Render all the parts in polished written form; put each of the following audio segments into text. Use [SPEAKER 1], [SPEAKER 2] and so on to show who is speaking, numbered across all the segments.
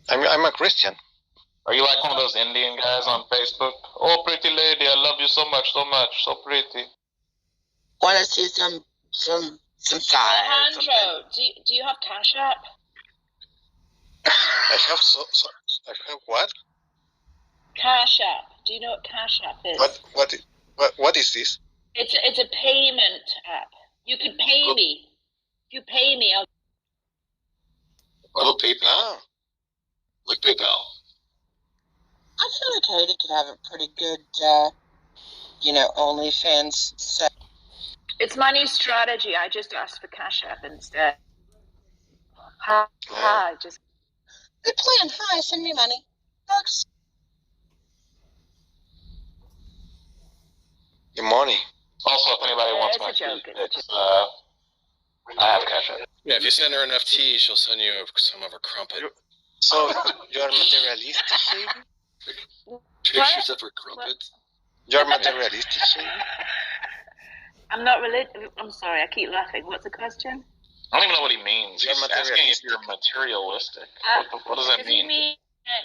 [SPEAKER 1] I'm a Christian.
[SPEAKER 2] Are you like one of those Indian guys on Facebook? Oh, pretty lady, I love you so much, so pretty.
[SPEAKER 3] Want to see some size?
[SPEAKER 4] Alejandro, do you have Cash App?
[SPEAKER 1] I have what?
[SPEAKER 4] Cash App. Do you know what Cash App is?
[SPEAKER 1] What is this?
[SPEAKER 4] It's a payment app. You could pay me. If you pay me, I'll.
[SPEAKER 2] Oh, PayPal. Like PayPal.
[SPEAKER 3] I feel like Heidi could have a pretty good, OnlyFans set.
[SPEAKER 4] It's my new strategy. I just asked for Cash App instead. Hi, just.
[SPEAKER 3] Good plan. Hi, send me money. Thanks.
[SPEAKER 1] Your money.
[SPEAKER 2] Also, if anybody wants my
[SPEAKER 4] joke,
[SPEAKER 2] it's I have Cash App.
[SPEAKER 5] Yeah, if you send her enough tea, she'll send you some of her crumpet.
[SPEAKER 1] So you are materialistic, Heidi?
[SPEAKER 5] Pictures of her crumpet.
[SPEAKER 1] You are materialistic, Heidi?
[SPEAKER 4] I'm not I'm sorry, I keep laughing. What's the question?
[SPEAKER 2] I don't even know what he means. He's asking if you're materialistic. What does that mean?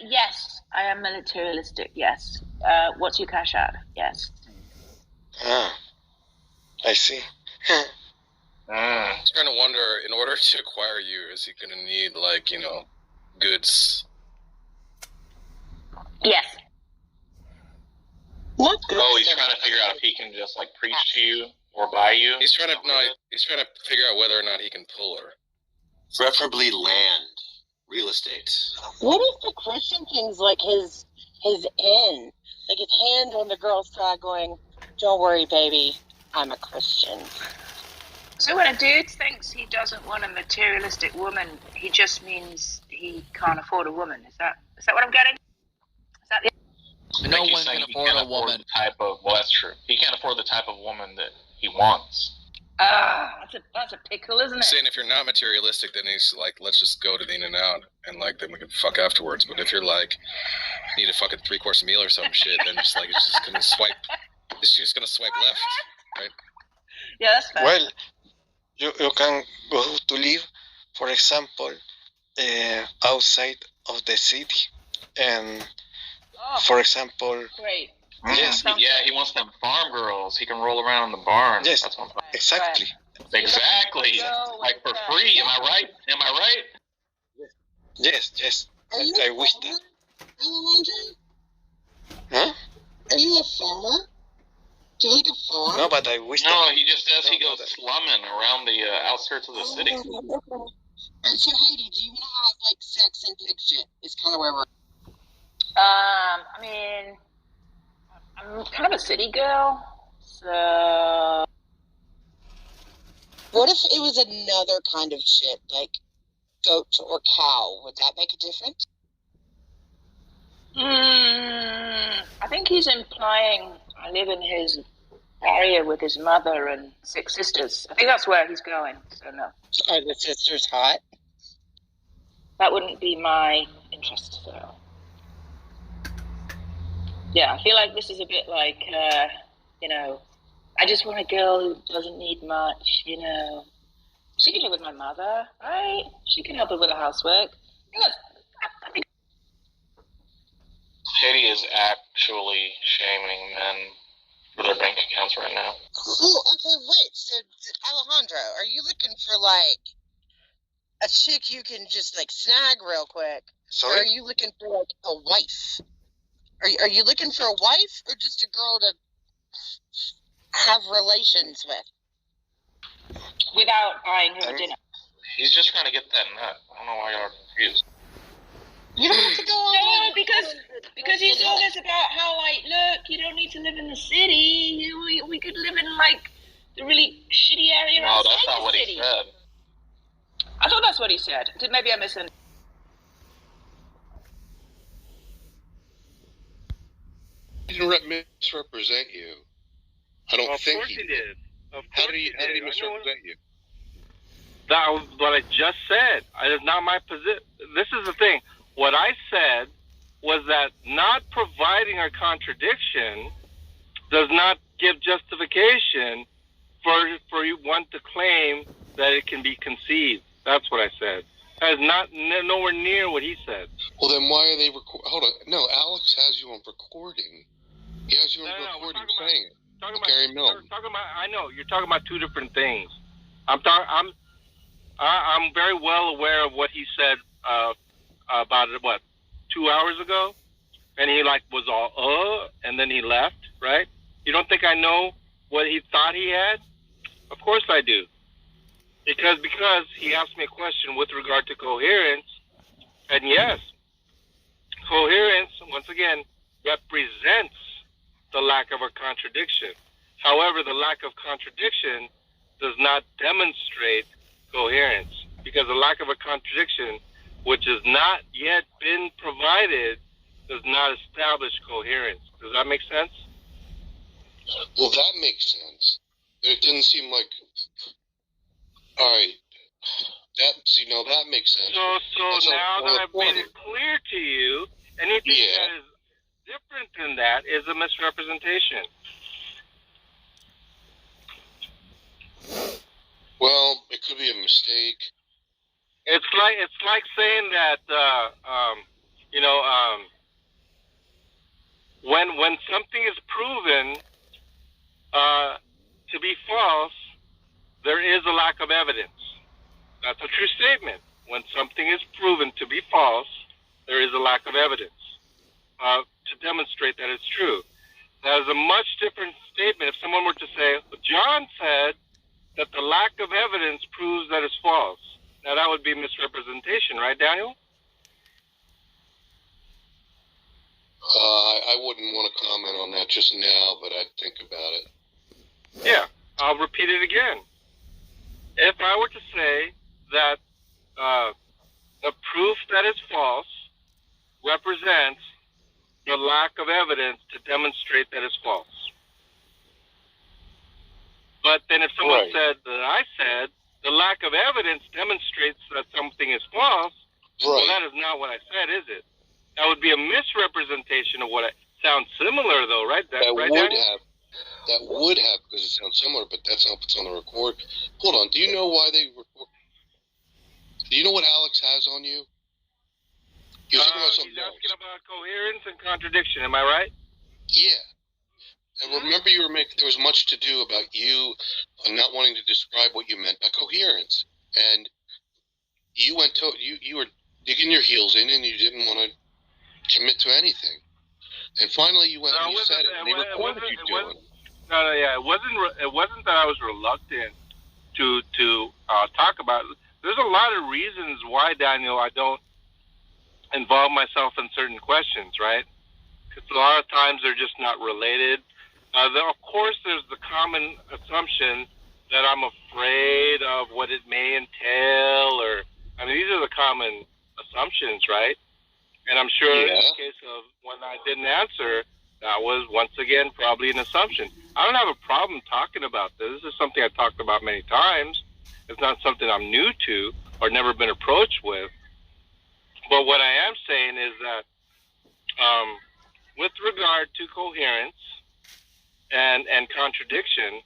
[SPEAKER 4] Yes, I am materialistic, yes. What's your Cash App? Yes.
[SPEAKER 1] I see.
[SPEAKER 5] I was trying to wonder, in order to acquire you, is he going to need, goods?
[SPEAKER 4] Yes.
[SPEAKER 3] What good?
[SPEAKER 2] Oh, he's trying to figure out if he can just, preach to you or buy you?
[SPEAKER 5] He's trying to figure out whether or not he can pull her.
[SPEAKER 6] Preferably land, real estate.
[SPEAKER 3] What if the Christian thing's like his in? Like his hand on the girl's thigh going, "Don't worry, baby, I'm a Christian."
[SPEAKER 4] So when a dude thinks he doesn't want a materialistic woman, he just means he can't afford a woman. Is that what I'm getting? Is that the...
[SPEAKER 7] No one can afford a woman.
[SPEAKER 2] Well, that's true. He can't afford the type of woman that he wants.
[SPEAKER 4] That's a pickle, isn't it?
[SPEAKER 5] Saying if you're not materialistic, then he's like, let's just go to the In-N-Out and then we can fuck afterwards. But if you're need a fucking 3-course meal or some shit, then it's just gonna swipe. It's just gonna swipe left, right?
[SPEAKER 4] Yeah, that's fair.
[SPEAKER 1] Well, you can go to live, for example, outside of the city, and for example.
[SPEAKER 4] Great.
[SPEAKER 1] Yes.
[SPEAKER 2] Yeah, he wants them farm girls. He can roll around in the barn.
[SPEAKER 1] Yes,
[SPEAKER 2] that's what
[SPEAKER 1] exactly.
[SPEAKER 2] Right. Exactly. For free. Am I right?
[SPEAKER 1] Yes. I wish that.
[SPEAKER 3] Alejandro?
[SPEAKER 1] Huh?
[SPEAKER 3] Are you a farmer? Do you like a farm?
[SPEAKER 1] No, but I wish.
[SPEAKER 2] No, he just says he goes slumming around the outskirts of the city.
[SPEAKER 3] And so, Heidi, do you want to have sex and dick shit? Is kind of where we're.
[SPEAKER 4] I mean, I'm kind of a city girl, so.
[SPEAKER 3] What if it was another kind of shit, like goat or cow? Would that make a difference?
[SPEAKER 4] I think he's implying I live in his area with his mother and 6 sisters. I think that's where he's going, so no.
[SPEAKER 3] Are the sisters hot?
[SPEAKER 4] That wouldn't be my interest, so. Yeah, I feel like this is a bit like, I just want a girl who doesn't need much, She can live with my mother, right? She can help her with the housework. I think
[SPEAKER 2] Katie is actually shaming men for their bank accounts right now.
[SPEAKER 3] Oh, okay, wait. So, Alejandro, are you looking for, a chick you can just, snag real quick?
[SPEAKER 1] Sorry?
[SPEAKER 3] Or are you looking for, a wife? Are you looking for a wife or just a girl to have relations with?
[SPEAKER 4] without buying her dinner.
[SPEAKER 2] He's just trying to get that nut. I don't know why y'all are confused.
[SPEAKER 3] You don't have to go on.
[SPEAKER 4] No, because he's always about how, look, you don't need to live in the city. We could live in, the really shitty area outside the city. No, that's not what he said. I thought that's what he said. Maybe I misunderstood.
[SPEAKER 5] He didn't misrepresent you. I don't think
[SPEAKER 8] he did.
[SPEAKER 5] How did he misrepresent you?
[SPEAKER 8] That was what I just said. It is not my position. This is the thing. What I said was that not providing a contradiction does not give justification for one to claim that it can be conceived. That's what I said. That is nowhere near what he said.
[SPEAKER 7] Well, then why are they Hold on. No, Alex has you on recording. He has you on recording saying it. Gary Milton.
[SPEAKER 8] I know you're talking about two different things. I'm very well aware of what he said about it. 2 hours ago, and he was all and then he left. Right? You don't think I know what he thought he had? Of course I do. Because he asked me a question with regard to coherence, and yes, coherence once again represents the lack of a contradiction. However, the lack of contradiction does not demonstrate coherence, because the lack of a contradiction, which has not yet been provided, does not establish coherence. Does that make sense?
[SPEAKER 7] Well, that makes sense. It didn't seem like... All right. That makes sense.
[SPEAKER 8] So now that I've made it clear to you, anything that is different than that is a misrepresentation.
[SPEAKER 7] Well, it could be a mistake.
[SPEAKER 8] It's like saying that when something is proven to be false, there is a lack of evidence. That's a true statement. When something is proven to be false, there is a lack of evidence to demonstrate that it's true. That is a much different statement. If someone were to say, John said that the lack of evidence proves that it's false. Now that would be misrepresentation, right, Daniel?
[SPEAKER 7] I wouldn't want to comment on that just now, but I'd think about it.
[SPEAKER 8] Yeah, I'll repeat it again. If I were to say that the proof that is false represents the lack of evidence to demonstrate that it's false. But then if someone said that I said the lack of evidence demonstrates that something is false, well, that is not what I said, is it? That would be a misrepresentation of what I... Sounds similar, though, right?
[SPEAKER 7] That would have, because it sounds similar, but that's not what's on the record. Hold on. Do you know why they record? Do you know what Alex has on you? You're talking about something else.
[SPEAKER 8] He's asking about coherence and contradiction. Am I right?
[SPEAKER 7] Yeah. And remember, there was much to do about you not wanting to describe what you meant by coherence, and you were digging your heels in, and you didn't want to commit to anything. And finally, you went and you said it. And they recorded you doing it.
[SPEAKER 8] Yeah. It wasn't that I was reluctant to talk about it. There's a lot of reasons why, Daniel, I don't involve myself in certain questions, right? Because a lot of times they're just not related. Of course, there's the common assumption that I'm afraid of what it may entail, these are the common assumptions, right? And I'm sure in the case of when I didn't answer, that was, once again, probably an assumption. I don't have a problem talking about this. This is something I've talked about many times. It's not something I'm new to or never been approached with. But what I am saying is that with regard to coherence and contradiction,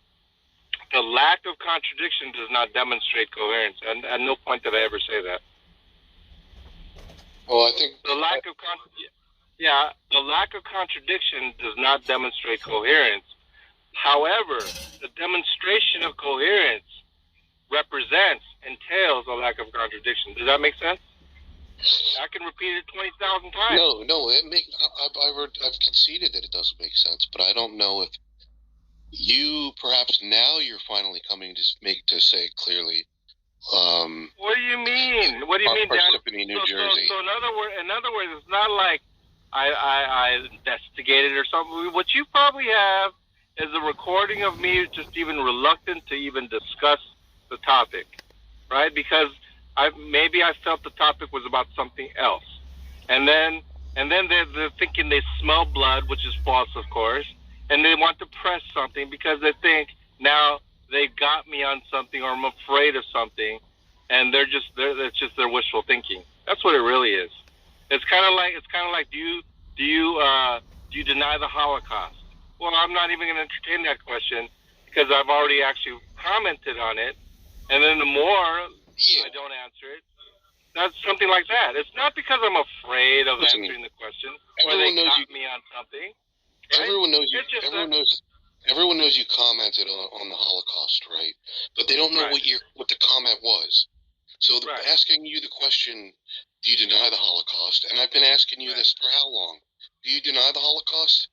[SPEAKER 8] the lack of contradiction does not demonstrate coherence. And at no point did I ever say that.
[SPEAKER 7] Well, I think
[SPEAKER 8] the lack of contradiction does not demonstrate coherence. However, the demonstration of coherence entails a lack of contradiction. Does that make sense? I can repeat it 20,000 times.
[SPEAKER 7] No, I've conceded that it doesn't make sense, but I don't know if perhaps now you're finally coming to say it clearly.
[SPEAKER 8] What do you mean? What do you mean,
[SPEAKER 7] Parsippany, New Jersey.
[SPEAKER 8] So in other words, it's not like I investigated or something. What you probably have is a recording of me just even reluctant to even discuss the topic, right? Because I felt the topic was about something else, and then they're thinking they smell blood, which is false, of course, and they want to press something because they think now they got me on something, or I'm afraid of something, and it's just their wishful thinking. That's what it really is. It's kind of like do you deny the Holocaust? Well, I'm not even going to entertain that question because I've already actually commented on it, and then the more I don't answer it, That's something like that. It's not because I'm afraid of
[SPEAKER 7] Listen,
[SPEAKER 8] answering the question or
[SPEAKER 7] everyone
[SPEAKER 8] they
[SPEAKER 7] knows
[SPEAKER 8] caught
[SPEAKER 7] you.
[SPEAKER 8] me on something.
[SPEAKER 7] Everyone knows you.
[SPEAKER 8] It's just
[SPEAKER 7] Everyone knows you commented on the Holocaust, right? But they don't know what the comment was. So asking you the question, do you deny the Holocaust? And I've been asking you this for how long? Do you deny the Holocaust?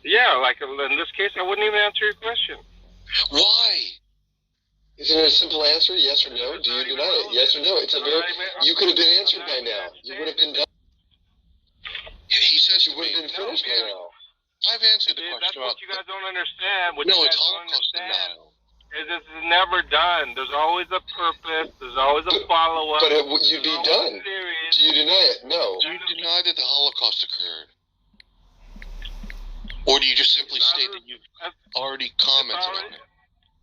[SPEAKER 8] Yeah, like in this case, I wouldn't even answer your question.
[SPEAKER 7] Why? Isn't it a simple answer? Yes or no? Do you deny it? Yes or no? It's a very. You could have been answered by now. You would have been done. He says you would have been finished by now. I've answered the question.
[SPEAKER 8] That's what you guys don't understand.
[SPEAKER 7] No, it's Holocaust denial.
[SPEAKER 8] This is never done. There's always a purpose. There's always a follow-up.
[SPEAKER 7] But you'd be done. Do you deny it? No. Do you deny that the Holocaust occurred? Or do you just simply state that you've already commented on it?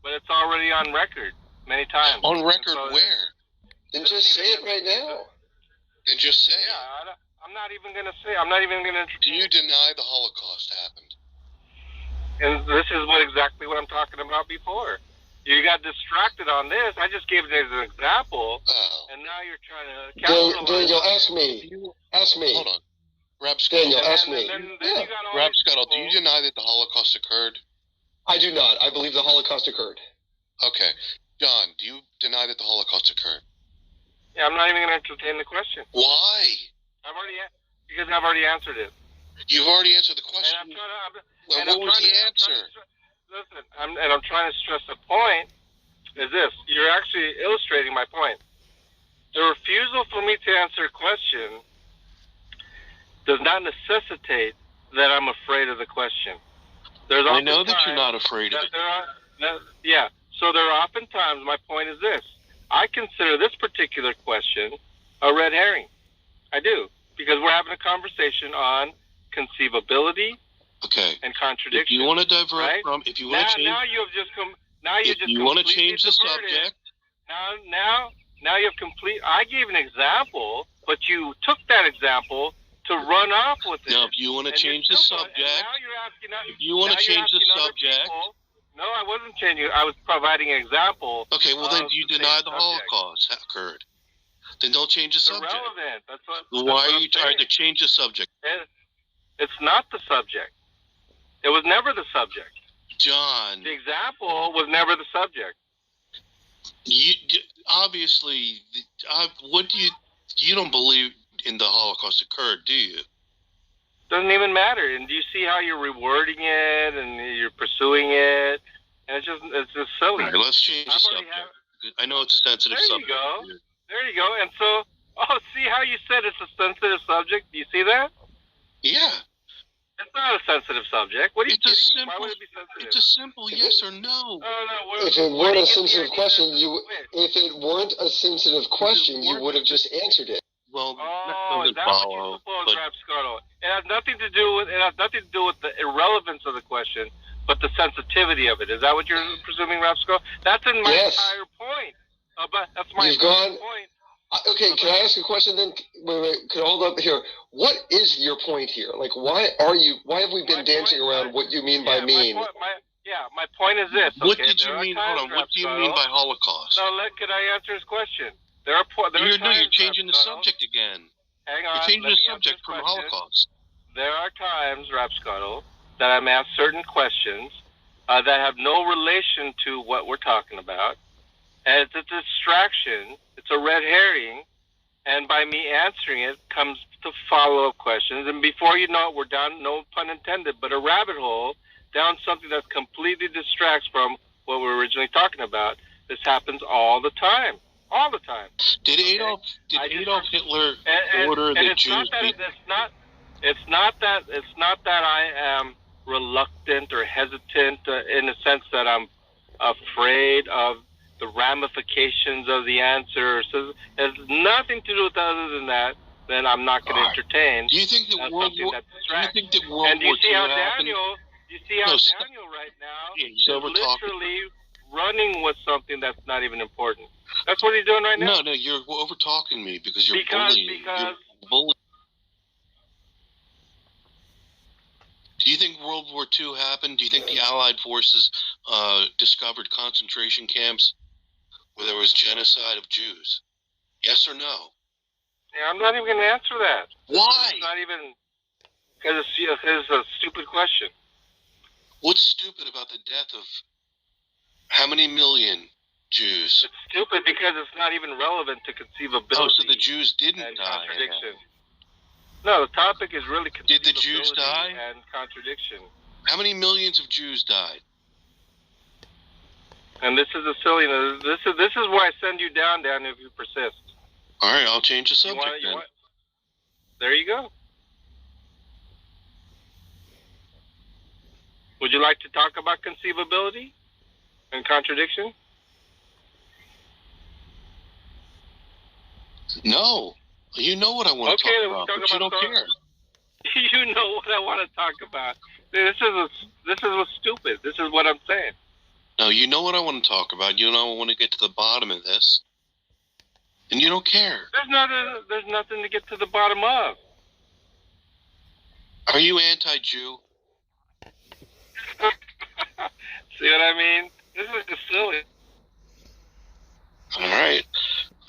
[SPEAKER 8] But it's already on record many times.
[SPEAKER 7] On record where? Then just say it right now. Then just say it.
[SPEAKER 8] Yeah, I'm not even going to say. I'm not even going to.
[SPEAKER 7] Do you deny the Holocaust happened?
[SPEAKER 8] And this is exactly what I'm talking about before. You got distracted on this. I just gave it as an example, and now you're trying to capitalize.
[SPEAKER 7] Daniel, ask me. Ask me. Hold on. Daniel, ask me. Rapscuttle, do you deny that the Holocaust occurred? I do not. I believe the Holocaust occurred. Okay. John, do you deny that the Holocaust occurred?
[SPEAKER 8] Yeah, I'm not even going to entertain the question.
[SPEAKER 7] Why?
[SPEAKER 8] Because I've already answered it.
[SPEAKER 7] You've already answered the question.
[SPEAKER 8] And
[SPEAKER 7] what was the answer?
[SPEAKER 8] Listen, I'm trying to stress the point is this. You're actually illustrating my point. The refusal for me to answer a question does not necessitate that I'm afraid of the question.
[SPEAKER 7] I know that you're not afraid of it.
[SPEAKER 8] Yeah. So there are oftentimes, my point is this. I consider this particular question a red herring. I do. Because we're having a conversation on conceivability and contradiction.
[SPEAKER 7] If you want to divert from, if you want to change,
[SPEAKER 8] now you have just come. Now you just.
[SPEAKER 7] You want to change the subject.
[SPEAKER 8] Now you have complete. I gave an example, but you took that example to run off with it.
[SPEAKER 7] No, if you want to change the subject.
[SPEAKER 8] Now you're asking.
[SPEAKER 7] If you want to change the subject.
[SPEAKER 8] No, I wasn't changing. I was providing an example.
[SPEAKER 7] Okay, well then you deny the Holocaust occurred. Then don't change the subject.
[SPEAKER 8] Irrelevant.
[SPEAKER 7] Why are you trying to change the subject?
[SPEAKER 8] It's not the subject. It was never the subject.
[SPEAKER 7] John.
[SPEAKER 8] The example was never the subject.
[SPEAKER 7] You obviously, you don't believe in the Holocaust occurred, do you?
[SPEAKER 8] Doesn't even matter. And do you see how you're rewording it and you're pursuing it? And it's just silly.
[SPEAKER 7] All right, let's change the subject. I know it's a sensitive subject.
[SPEAKER 8] There you go. And so, see how you said it's a sensitive subject? Do you see that?
[SPEAKER 7] Yeah.
[SPEAKER 8] It's not a sensitive subject. What are you kidding me? Why would it be sensitive?
[SPEAKER 7] It's a simple yes or no.
[SPEAKER 8] If it
[SPEAKER 7] weren't a sensitive question, you would have just answered it. Well, that doesn't follow.
[SPEAKER 8] It has nothing to do with the irrelevance of the question, but the sensitivity of it. Is that what you're presuming, Rapsco? That's in my entire point. But that's my entire point.
[SPEAKER 7] Okay, can I ask a question then? Wait, could I hold up here? What is your point here? Like, why have we been dancing around what you mean by mean?
[SPEAKER 8] My point is this.
[SPEAKER 7] What did you mean? Hold on. What do you mean by Holocaust?
[SPEAKER 8] No, could I answer his question? You're
[SPEAKER 7] changing the subject again.
[SPEAKER 8] Hang on.
[SPEAKER 7] You're changing the subject from Holocaust.
[SPEAKER 8] There are times, Rapscuttle, that I'm asked certain questions that have no relation to what we're talking about. And it's a distraction. It's a red herring. And by me answering it comes to follow-up questions. And before you know it, we're down, no pun intended, but a rabbit hole down something that completely distracts from what we're originally talking about. This happens all the time. All the time.
[SPEAKER 7] Did Adolf Hitler order the Jews?
[SPEAKER 8] It's not that I am reluctant or hesitant in the sense that I'm afraid of the ramifications of the answer. So it has nothing to do with other than that. Then I'm not going to entertain.
[SPEAKER 7] Do you think that World War II happened?
[SPEAKER 8] You see how Daniel right now is literally running with something that's not even important. That's what he's doing right now.
[SPEAKER 7] No, you're over talking me because you're bullying. You're bullying. Do you think World War II happened? Do you think the Allied forces discovered concentration camps where there was genocide of Jews? Yes or no?
[SPEAKER 8] Yeah, I'm not even going to answer that.
[SPEAKER 7] Why?
[SPEAKER 8] It's not even because it's a stupid question.
[SPEAKER 7] What's stupid about the death of how many million Jews?
[SPEAKER 8] It's stupid because it's not even relevant to conceivability.
[SPEAKER 7] Oh, so the Jews didn't
[SPEAKER 8] and
[SPEAKER 7] die.
[SPEAKER 8] Contradiction. No, the topic is really
[SPEAKER 7] Did the Jews die?
[SPEAKER 8] And contradiction.
[SPEAKER 7] How many millions of Jews died?
[SPEAKER 8] And this is a silliness. This is why I send you down, Dan, if you persist.
[SPEAKER 7] All right, I'll change the subject then.
[SPEAKER 8] There you go. Would you like to talk about conceivability and contradiction?
[SPEAKER 7] No. You know what I want to talk about, but you don't care.
[SPEAKER 8] You know what I want to talk about. This is what's stupid. This is what I'm saying.
[SPEAKER 7] No, you know what I want to talk about. You know I want to get to the bottom of this. And you don't care.
[SPEAKER 8] There's nothing to get to the bottom of.
[SPEAKER 7] Are you anti-Jew?
[SPEAKER 8] See what I mean? This is just silly.
[SPEAKER 7] All right.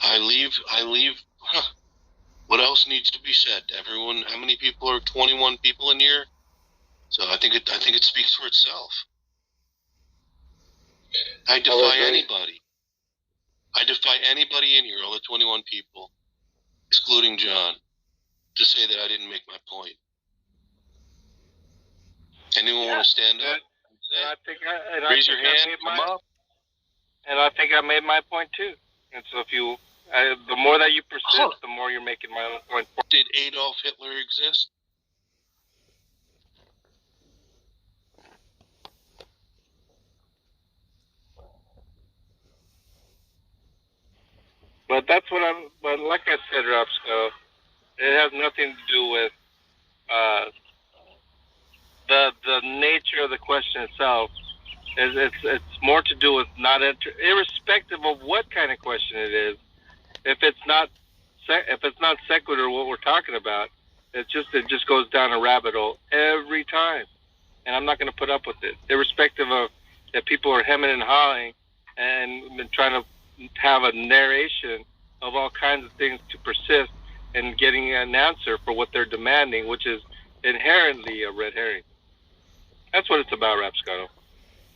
[SPEAKER 7] I leave. Huh. What else needs to be said? Everyone, how many people are 21 people in here? So I think it speaks for itself. I defy anybody. I defy anybody in here, all the 21 people, excluding John, to say that I didn't make my point. Anyone want to stand up? Raise your hand. Come up.
[SPEAKER 8] And I think I made my point too. And so the more that you persist, the more you're making my own point.
[SPEAKER 7] Did Adolf Hitler exist?
[SPEAKER 8] But but like I said, Robsco, it has nothing to do with the nature of the question itself. It's more to do with irrespective of what kind of question it is. If it's not sequitur, what we're talking about, it just goes down a rabbit hole every time, and I'm not going to put up with it, irrespective of that people are hemming and hawing and trying to have a narration of all kinds of things to persist in getting an answer for what they're demanding, which is inherently a red herring. That's what it's about, Rapscotto.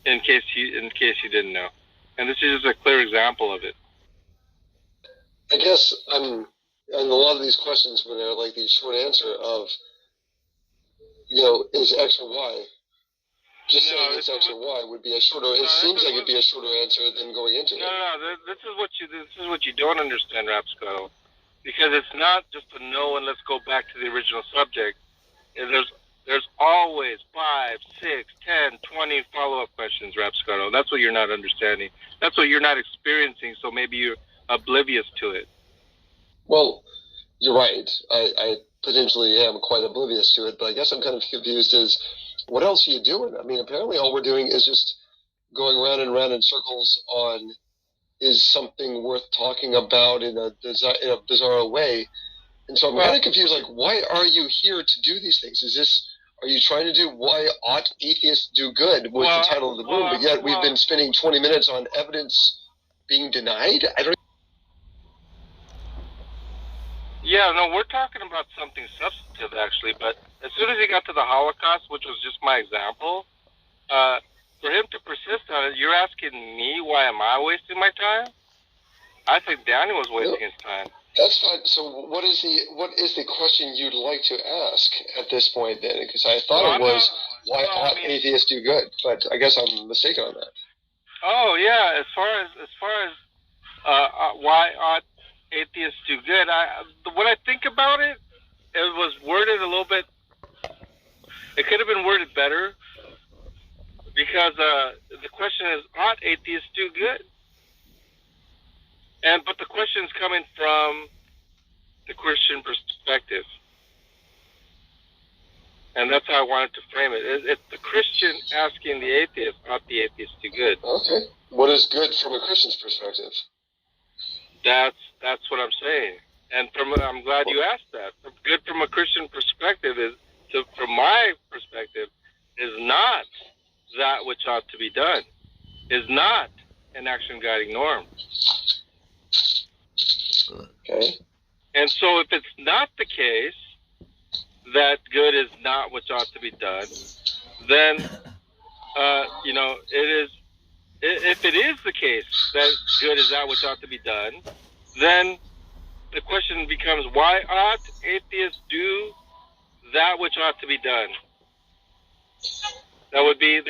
[SPEAKER 8] In case you didn't know, and this is just a clear example of it.
[SPEAKER 9] I guess on a lot of these questions when they're like the short answer of, is X or Y. Just saying it's X or Y would be a shorter. It seems like it'd be a shorter answer than going into it.
[SPEAKER 8] No. This is what you don't understand, Rapscotto, because it's not just a no and let's go back to the original subject. There's always 5, 6, 10, 20 follow-up questions, Rapscotto. That's what you're not understanding. That's what you're not experiencing, so maybe you're oblivious to it.
[SPEAKER 9] Well, you're right. I potentially am quite oblivious to it, but I guess I'm kind of confused as what else are you doing? I mean, apparently all we're doing is just going round and round in circles on is something worth talking about in a bizarre way. And so I'm kind of confused, like, why are you here to do these things? Are you trying to do Why Ought Atheists Do Good was the title of the room, but yet we've been spending 20 minutes on evidence being denied?
[SPEAKER 8] Yeah, no, we're talking about something substantive, actually, but as soon as he got to the Holocaust, which was just my example, for him to persist on it, you're asking me why am I wasting my time? I think Danny was wasting his time.
[SPEAKER 9] That's fine. So what is the question you'd like to ask at this point then? Because I thought it was why ought atheists do good, but I guess I'm mistaken on that.
[SPEAKER 8] Oh yeah, as far as why ought atheists do good, when I think about it, it was worded a little bit. It could have been worded better because the question is ought atheists do good? But the question is coming from the Christian perspective. And that's how I wanted to frame it. It's the Christian asking the atheist, ought the atheist do good?
[SPEAKER 9] Okay. What is good from a Christian's perspective?
[SPEAKER 8] That's what I'm saying. And I'm glad you asked that. Good from a Christian perspective from my perspective, is not that which ought to be done. Is not an action guiding norm.
[SPEAKER 9] Okay.
[SPEAKER 8] And so if it's not the case that good is not what ought to be done, then, it is, if it is the case that good is that which ought to be done, then the question becomes, why ought atheists do that which ought to be done? That would be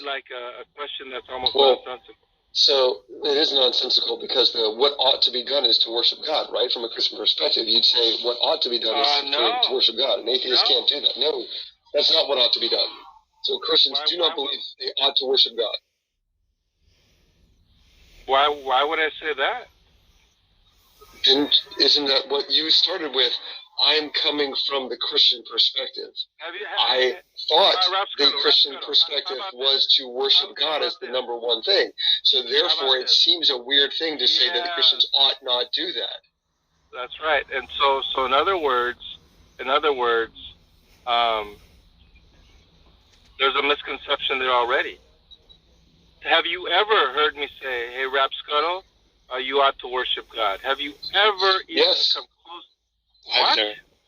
[SPEAKER 8] like a question that's almost nonsensical.
[SPEAKER 9] So it is nonsensical because what ought to be done is to worship God, right? From a Christian perspective, you'd say what ought to be done is to worship God. An atheist can't do that. No, that's not what ought to be done. So Christians do not believe they ought to worship God.
[SPEAKER 8] Why would I say that?
[SPEAKER 9] Isn't that what you started with? I'm coming from the Christian perspective. I thought the Christian perspective was to worship God as the number one thing. So therefore, it seems a weird thing to say that the Christians ought not do that.
[SPEAKER 8] That's right. And so in other words, there's a misconception there already. Have you ever heard me say, "Hey, Rapscuttle, you ought to worship God"? Have you ever even come close?
[SPEAKER 7] I've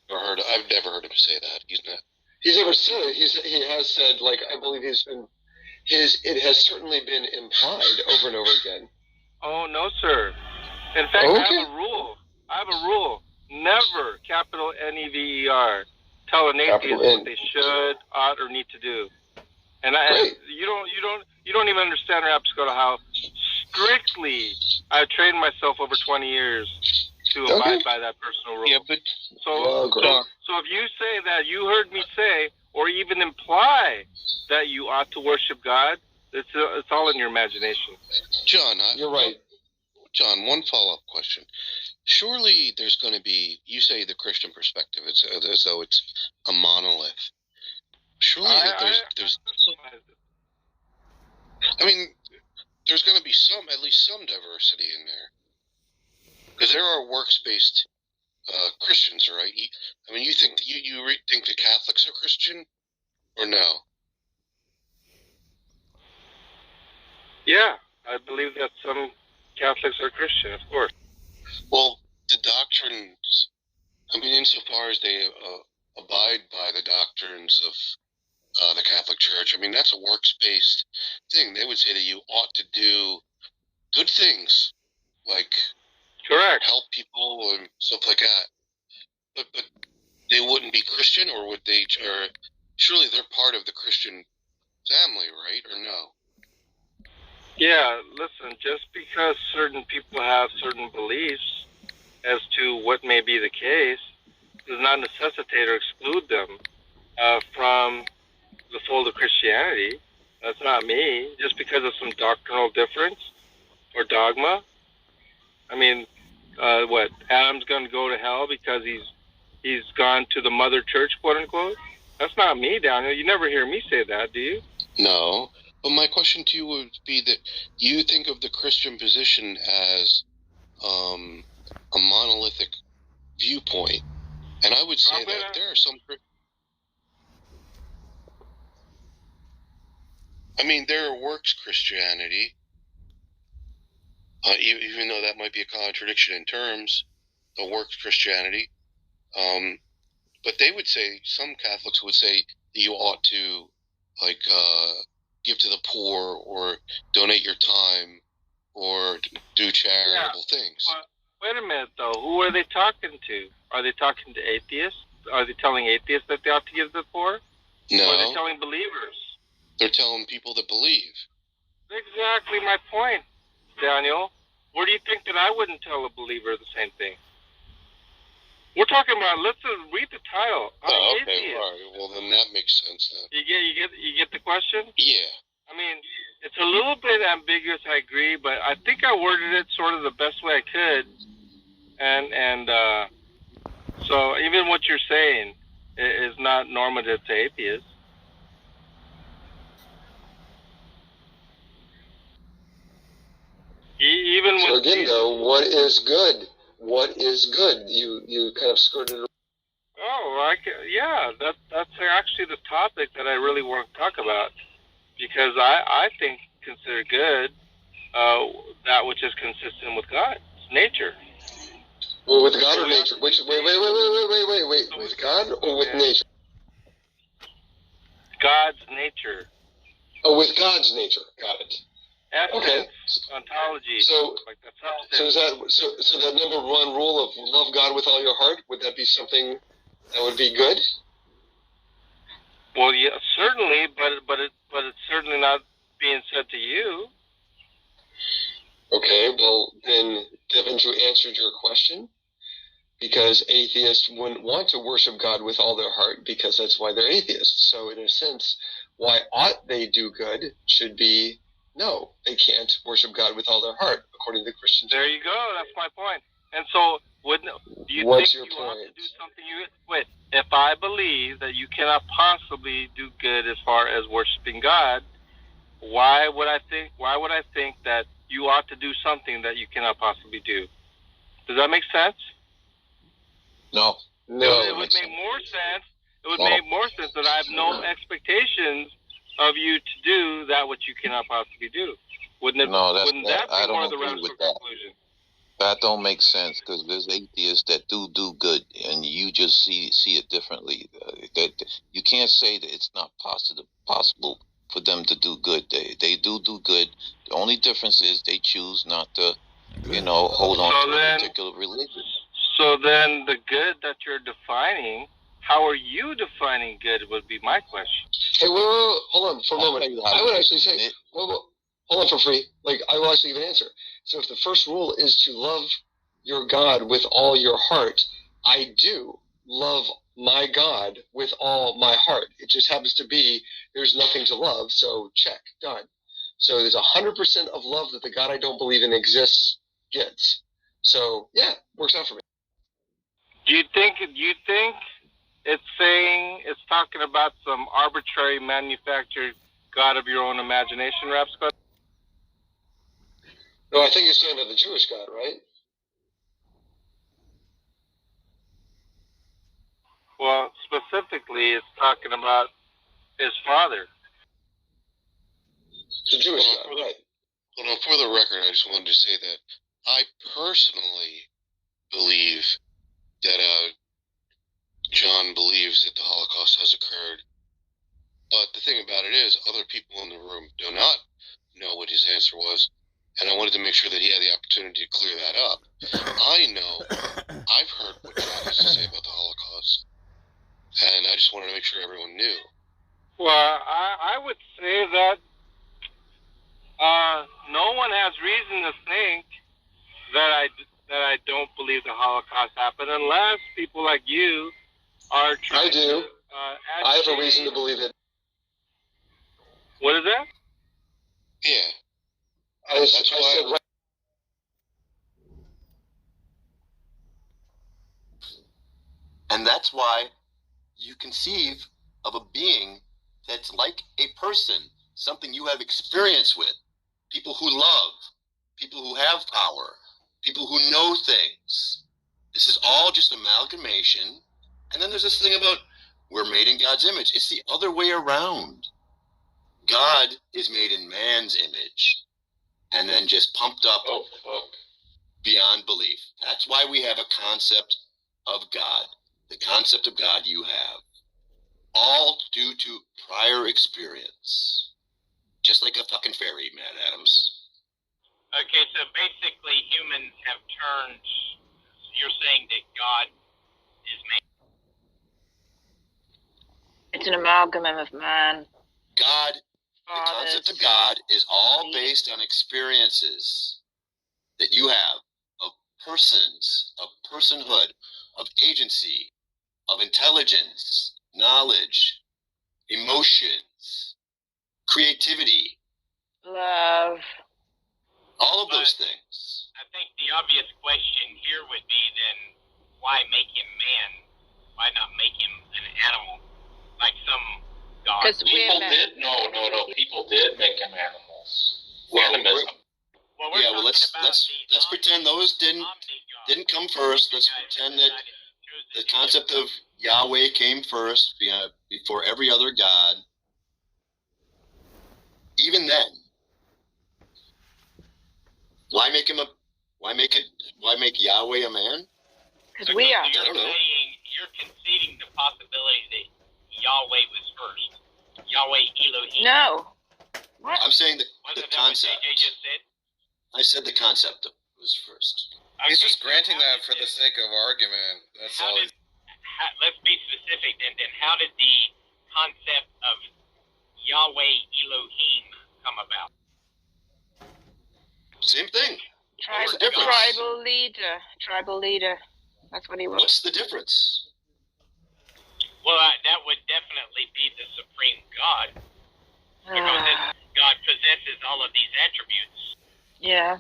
[SPEAKER 7] never heard him say that. He's
[SPEAKER 9] never said it. He has said, like, I believe it has certainly been implied over and over again.
[SPEAKER 8] Oh, no, sir. In fact, I have a rule. Never, capital N-E-V-E-R, tell an atheist what they should, ought, or need to do. And you don't even understand, Rapscuttle, how strictly I've trained myself over 20 years to abide by that personal rule.
[SPEAKER 1] Yeah, but
[SPEAKER 8] so if you say that you heard me say, or even imply that you ought to worship God, it's all in your imagination.
[SPEAKER 7] John,
[SPEAKER 9] you're right.
[SPEAKER 7] John, one follow-up question. Surely there's going to be, you say the Christian perspective, it's as though it's a monolith. Surely there's I mean, there's going to be at least some diversity in there. Because there are works-based Christians, right? I mean, you think the Catholics are Christian, or no?
[SPEAKER 8] Yeah, I believe that some Catholics are Christian, of course.
[SPEAKER 7] Well, the doctrines, I mean, insofar as they abide by the doctrines of the Catholic Church, I mean, that's a works-based thing. They would say that you ought to do good things, like help people and stuff like that. But they wouldn't be Christian, or would they? Or surely they're part of the Christian family, right? Or no?
[SPEAKER 8] Yeah, listen, just because certain people have certain beliefs as to what may be the case does not necessitate or exclude them from the fold of Christianity. That's not me. Just because of some doctrinal difference or dogma. I mean, Adam's going to go to hell because he's gone to the mother church, quote unquote? That's not me, Daniel. You never hear me say that, do you?
[SPEAKER 7] No. But my question to you would be that you think of the Christian position as a monolithic viewpoint. And I would say that there are some... I mean, there are works Christianity, even though that might be a contradiction in terms, the works Christianity. But they would say, some Catholics would say that you ought to, like, give to the poor or donate your time or do charitable things.
[SPEAKER 8] Well, wait a minute, though. Who are they talking to? Are they talking to atheists? Are they telling atheists that they ought to give to the poor?
[SPEAKER 7] No.
[SPEAKER 8] Or are they telling believers?
[SPEAKER 7] They're telling people that believe.
[SPEAKER 8] Exactly my point, Daniel. Where do you think that I wouldn't tell a believer the same thing? We're talking about, let's read the title.
[SPEAKER 7] Oh, okay, all right. Well, then that makes sense then.
[SPEAKER 8] You get the question?
[SPEAKER 7] Yeah.
[SPEAKER 8] I mean, it's a little bit ambiguous, I agree, but I think I worded it sort of the best way I could. And so even what you're saying is not normative to atheists. Even
[SPEAKER 9] so again, though, what is good? What is good? You kind of skirted it.
[SPEAKER 8] Oh, that's actually the topic that I really want to talk about, because I think consider good that which is consistent with God's nature.
[SPEAKER 9] Well, with God or nature? Wait. With God or with nature?
[SPEAKER 8] God's nature.
[SPEAKER 9] Oh, with God's nature. Got it.
[SPEAKER 8] Essence,
[SPEAKER 9] okay.
[SPEAKER 8] Ontology.
[SPEAKER 9] So,
[SPEAKER 8] like the substance.
[SPEAKER 9] so is that so that number one rule of love God with all your heart? Would that be something that would be good?
[SPEAKER 8] Well, yeah, certainly, but it's certainly not being said to you.
[SPEAKER 9] Okay, well then, haven't you answered your question? Because atheists wouldn't want to worship God with all their heart because that's why they're atheists. So in a sense, why ought they do good should be no, they can't worship God with all their heart, according to Christians.
[SPEAKER 8] There you go. That's my point. And so, do you
[SPEAKER 9] What's
[SPEAKER 8] think
[SPEAKER 9] your
[SPEAKER 8] you ought
[SPEAKER 9] point?
[SPEAKER 8] to do something? Wait, if I believe that you cannot possibly do good as far as worshiping God, why would I think that you ought to do something that you cannot possibly do? Does that make sense?
[SPEAKER 10] No.
[SPEAKER 8] It would make more sense. It would make more sense that I have no expectations of you to do that which you cannot possibly do. Wouldn't that be
[SPEAKER 10] I don't
[SPEAKER 8] more the
[SPEAKER 10] agree
[SPEAKER 8] rational
[SPEAKER 10] with that.
[SPEAKER 8] conclusion?
[SPEAKER 10] That don't make sense because there's atheists that do good, and you just see it differently. That you can't say that it's not possible for them to do good. They do good. The only difference is they choose not to, hold on to a particular religion.
[SPEAKER 8] So then, the good that you're defining, how are you defining good? Would be my question.
[SPEAKER 9] Hey, wait, hold on for a moment. I would actually say, hold on for free. Like, I will actually even answer. So if the first rule is to love your God with all your heart, I do love my God with all my heart. It just happens to be there's nothing to love, so check, done. So there's 100% of love that the God I don't believe in exists gets. So, yeah, works out for me.
[SPEAKER 8] Do you think it's talking about some arbitrary manufactured God of your own imagination, Rapscott?
[SPEAKER 9] No, I think it's talking about the Jewish God, right?
[SPEAKER 8] Well, specifically, it's talking about his father.
[SPEAKER 9] The Jewish God, right.
[SPEAKER 7] Well, for the record, I just wanted to say that I personally believe that John believes that the Holocaust has occurred. But the thing about it is, other people in the room do not know what his answer was, and I wanted to make sure that he had the opportunity to clear that up. I know, I've heard what John has to say about the Holocaust, and I just wanted to make sure everyone knew.
[SPEAKER 8] Well, I would say that no one has reason to think that I don't believe the Holocaust happened, unless people like you are trying.
[SPEAKER 9] I do. I have a reason to believe it.
[SPEAKER 8] What is that?
[SPEAKER 7] Yeah.
[SPEAKER 9] I said right.
[SPEAKER 6] And that's why you conceive of a being that's like a person, something you have experience with, people who love, people who have power, people who know things. This is all just amalgamation. And then there's this thing about we're made in God's image. It's the other way around. God is made in man's image and then just pumped up beyond belief. That's why we have a concept of God. The concept of God you have. All due to prior experience. Just like a fucking fairy, Matt Adams.
[SPEAKER 11] Okay, so basically humans have turned, you're saying that God is made.
[SPEAKER 4] It's an amalgam of man.
[SPEAKER 6] God, the concept of God is all based on experiences that you have of persons, of personhood, of agency, of intelligence, knowledge, emotions, creativity.
[SPEAKER 4] Love.
[SPEAKER 6] All of those things.
[SPEAKER 11] I think the obvious question here would be then, why make him man? Why not make him an animal? Like some God.
[SPEAKER 2] People did, no, people did make him animals. Animism.
[SPEAKER 6] Well, let's pretend those didn't come first. Let's pretend that the concept of Yahweh came first, before every other god. Even then, why make Yahweh a man?
[SPEAKER 4] Because we are.
[SPEAKER 11] You're conceding the possibility that Yahweh was first. Yahweh Elohim.
[SPEAKER 4] No. What?
[SPEAKER 6] I'm saying the concept.
[SPEAKER 11] What JJ just said?
[SPEAKER 6] I said the concept was first.
[SPEAKER 5] He's just granting that for the sake of argument. That's all.
[SPEAKER 11] Let's be specific. And then how did the concept of Yahweh Elohim come about?
[SPEAKER 6] Same thing. What's the difference?
[SPEAKER 4] Tribal leader. That's what he was.
[SPEAKER 6] What's the difference?
[SPEAKER 11] Well, that would definitely be the supreme God. Because God possesses all of these attributes.
[SPEAKER 4] Yeah.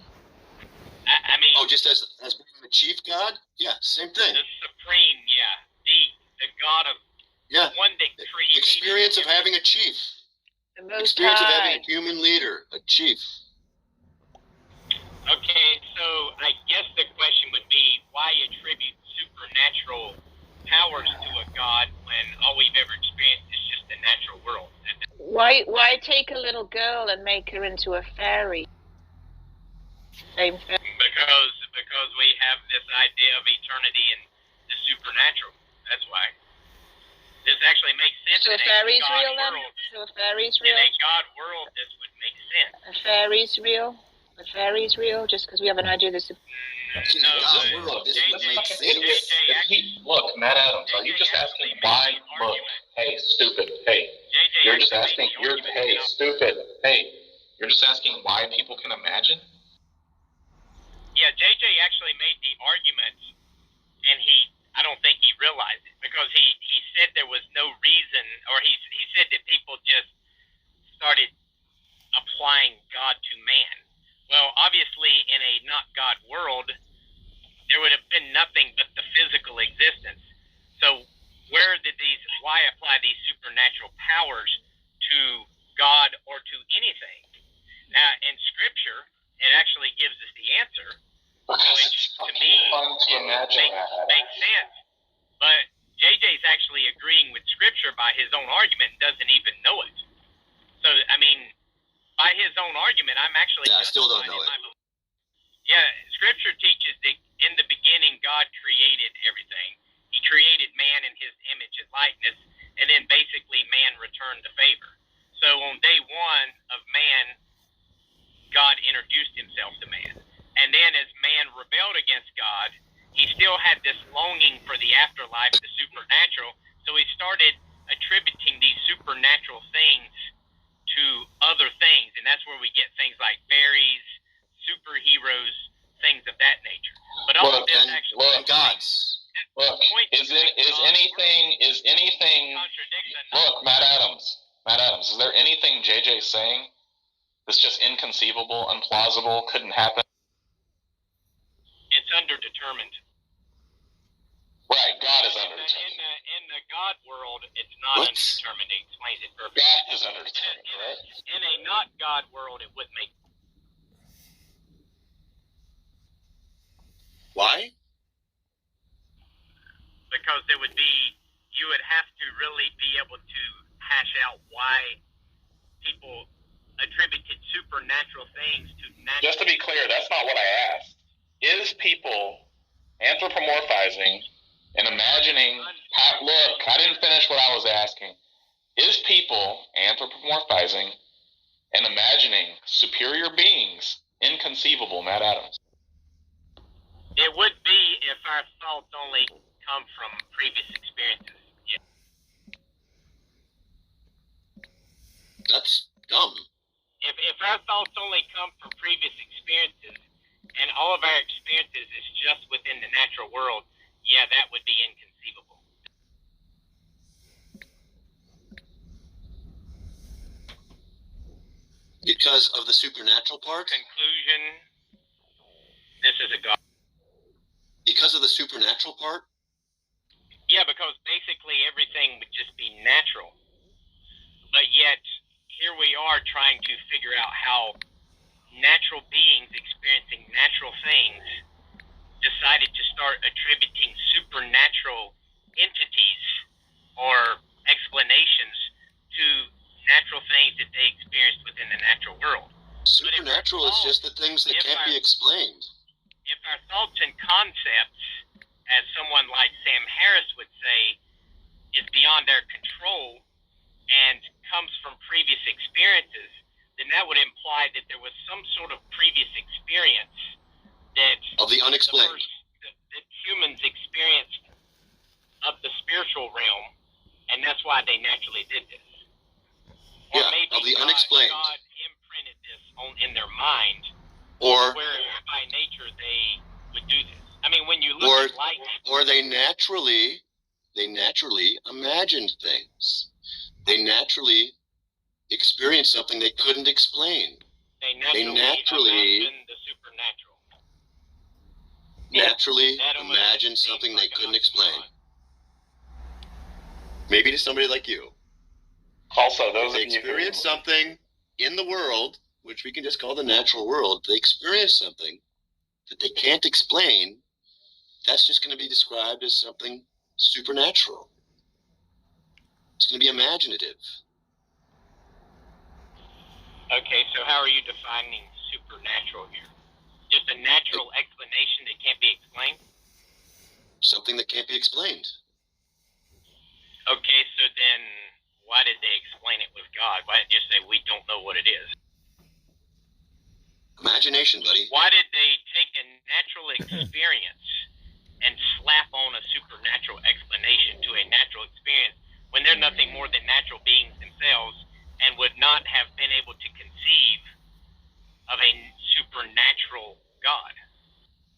[SPEAKER 11] I mean...
[SPEAKER 6] Oh, just as being the chief God? Yeah, same thing.
[SPEAKER 11] The supreme, yeah. The God of...
[SPEAKER 6] Yeah.
[SPEAKER 11] One that created...
[SPEAKER 6] Experience of having a chief.
[SPEAKER 4] The Most
[SPEAKER 6] Experience
[SPEAKER 4] High.
[SPEAKER 6] of having a human leader, a chief.
[SPEAKER 11] Okay, so I guess the question would be, why attribute supernatural powers to a God when all we've ever experienced is just the natural world?
[SPEAKER 4] Why take a little girl and make her into a fairy? Same thing.
[SPEAKER 11] Because we have this idea of eternity and the supernatural. That's why. This actually makes sense.
[SPEAKER 4] So a fairy's real then? So a fairy's real?
[SPEAKER 11] In a God world, this would make sense.
[SPEAKER 4] A fairy's real? A fairy's real? Just because we have an idea this.
[SPEAKER 2] Look, Matt Adams, are you just asking why? Look, hey, stupid, hey. You're just asking, hey, stupid, hey. You're just asking why people can imagine?
[SPEAKER 11] Yeah, JJ actually made the argument, and I don't think he realized it, because he said there was no reason, or he said that people just started applying God to man. Well, obviously, in a not God world, there would have been nothing but the physical existence. So why apply these supernatural powers to God or to anything? Now, in Scripture, it actually gives us the answer, which to me makes sense. But JJ's actually agreeing with Scripture by his own argument and doesn't even know it. So, I mean, by his own argument, I'm actually...
[SPEAKER 6] Yeah, I still don't know it.
[SPEAKER 11] Yeah, Scripture teaches that in the beginning, God created everything. He created man in his image and likeness, and then basically man returned the favor. So on day one of man, God introduced himself to man. And then as man rebelled against God, he still had this longing for the afterlife, the supernatural, so he started attributing these supernatural things to other things, and that's where we get things like fairies, superheroes, things of that nature. But all of this actually...
[SPEAKER 6] gods.
[SPEAKER 2] Look, is anything... Look, Matt Adams, is there anything JJ's saying that's just inconceivable, implausible, couldn't happen?
[SPEAKER 11] It's underdetermined.
[SPEAKER 2] Right, God is underdetermined.
[SPEAKER 11] In the God world, it's not underdetermined. It explains it perfectly.
[SPEAKER 2] God is underdetermined, right?
[SPEAKER 11] In a not God world, it wouldn't make...
[SPEAKER 6] Why?
[SPEAKER 11] Because there would be... You would have to really be able to hash out why people attributed supernatural things to natural...
[SPEAKER 2] Just to be clear, that's not what I asked. Is people anthropomorphizing and imagining... Look, I didn't finish what I was asking. Is people anthropomorphizing and imagining superior beings inconceivable, Matt Adams?
[SPEAKER 11] It would be if our thoughts only come from previous experiences. Yeah.
[SPEAKER 6] That's dumb.
[SPEAKER 11] If our thoughts only come from previous experiences, and all of our experiences is just within the natural world, yeah, that would be inconceivable.
[SPEAKER 6] Because of the supernatural part?
[SPEAKER 11] Conclusion, this is a God.
[SPEAKER 6] Because of the supernatural part?
[SPEAKER 11] Yeah, because basically everything would just be natural. But yet, here we are trying to figure out how natural beings experiencing natural things decided to start attributing supernatural entities or explanations to natural things that they experienced within the natural world.
[SPEAKER 6] Supernatural is just the things that can't be explained.
[SPEAKER 11] If our thoughts and concepts as someone like Sam Harris would say, is beyond our control and comes from previous experiences, then that would imply that there was some sort of previous experience that
[SPEAKER 6] of the unexplained,
[SPEAKER 11] that humans experienced of the spiritual realm, and that's why they naturally did this. Or maybe
[SPEAKER 6] of the unexplained.
[SPEAKER 11] God imprinted this in their mind,
[SPEAKER 6] or
[SPEAKER 11] where by nature they would do this. I mean, when you look at light,
[SPEAKER 6] or they naturally imagined things. They naturally experienced something they couldn't explain.
[SPEAKER 11] They naturally imagined the supernatural.
[SPEAKER 6] Naturally imagined something they couldn't explain. Maybe to somebody like you.
[SPEAKER 2] Also, those
[SPEAKER 6] they experience something in the world, which we can just call the natural world. They experience something that they can't explain. That's just going to be described as something supernatural. It's going to be imaginative.
[SPEAKER 11] Okay, so how are you defining supernatural here? Just a natural explanation that can't be explained?
[SPEAKER 6] Something that can't be explained.
[SPEAKER 11] Okay, so then why did they explain it with God? Why didn't you say we don't know what it is?
[SPEAKER 6] Imagination, buddy.
[SPEAKER 11] Why did they take a natural experience and slap on a supernatural explanation to a natural experience when they're nothing more than natural beings themselves and would not have been able to conceive of a supernatural God?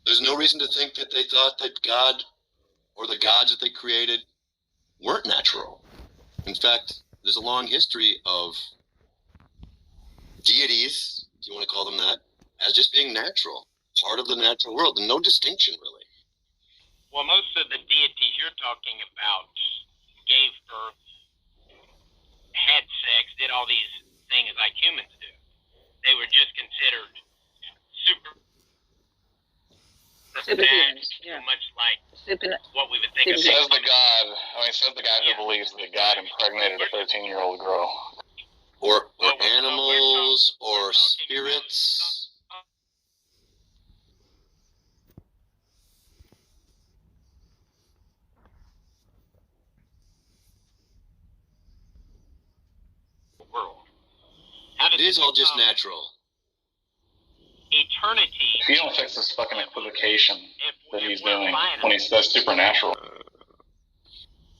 [SPEAKER 6] There's no reason to think that they thought that God or the gods that they created weren't natural. In fact, there's a long history of deities, if you want to call them that, as just being natural, part of the natural world, and no distinction, really.
[SPEAKER 11] Well, most of the deities you're talking about gave birth, had sex, did all these things like humans do. They were just considered superhumans, much like what we would think of.
[SPEAKER 2] Says the guy who believes that God impregnated a 13-year-old girl.
[SPEAKER 6] Or animals, or spirits.
[SPEAKER 11] World.
[SPEAKER 6] It is all just natural.
[SPEAKER 11] Eternity.
[SPEAKER 2] If you don't fix this fucking equivocation that he's doing when he says supernatural.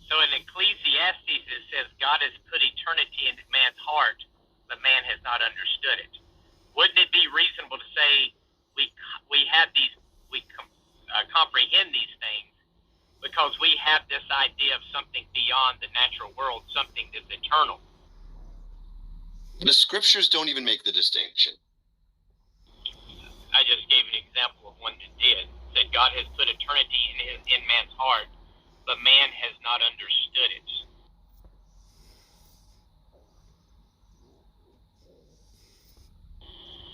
[SPEAKER 11] So in Ecclesiastes it says God has put eternity into man's heart, but man has not understood it. Wouldn't it be reasonable to say we comprehend these things because we have this idea of something beyond the natural world, something that's eternal?
[SPEAKER 6] The scriptures don't even make the distinction.
[SPEAKER 11] I just gave an example of one that did. That God has put eternity in man's heart, but man has not understood it.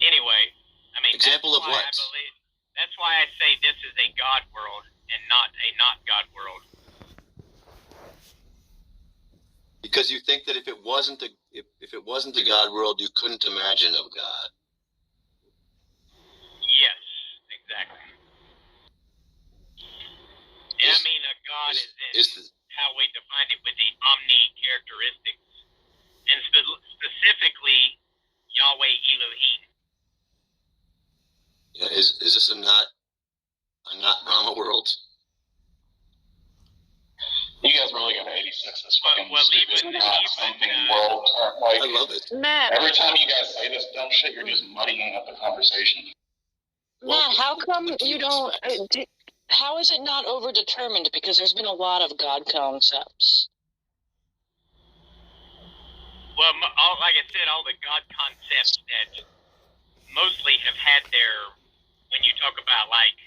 [SPEAKER 11] Anyway, I mean,
[SPEAKER 6] example of what?
[SPEAKER 11] That's why I say this is a God world and not a not God world.
[SPEAKER 6] Because you think that if it wasn't the God world, you couldn't imagine of God.
[SPEAKER 11] Yes, exactly. And I mean, a God is how we define it with the omni characteristics, and specifically Yahweh Elohim.
[SPEAKER 6] Yeah, is this a not Brahma world?
[SPEAKER 2] You guys really got 86 this fucking
[SPEAKER 11] even
[SPEAKER 2] world. Like,
[SPEAKER 6] I love it.
[SPEAKER 12] Matt,
[SPEAKER 2] every time you guys say this dumb shit, you're just muddying up the conversation.
[SPEAKER 12] Matt, how come you don't? How is it not overdetermined? Because there's been a lot of God concepts.
[SPEAKER 11] Well, like I said, all the God concepts that mostly have had their, when you talk about like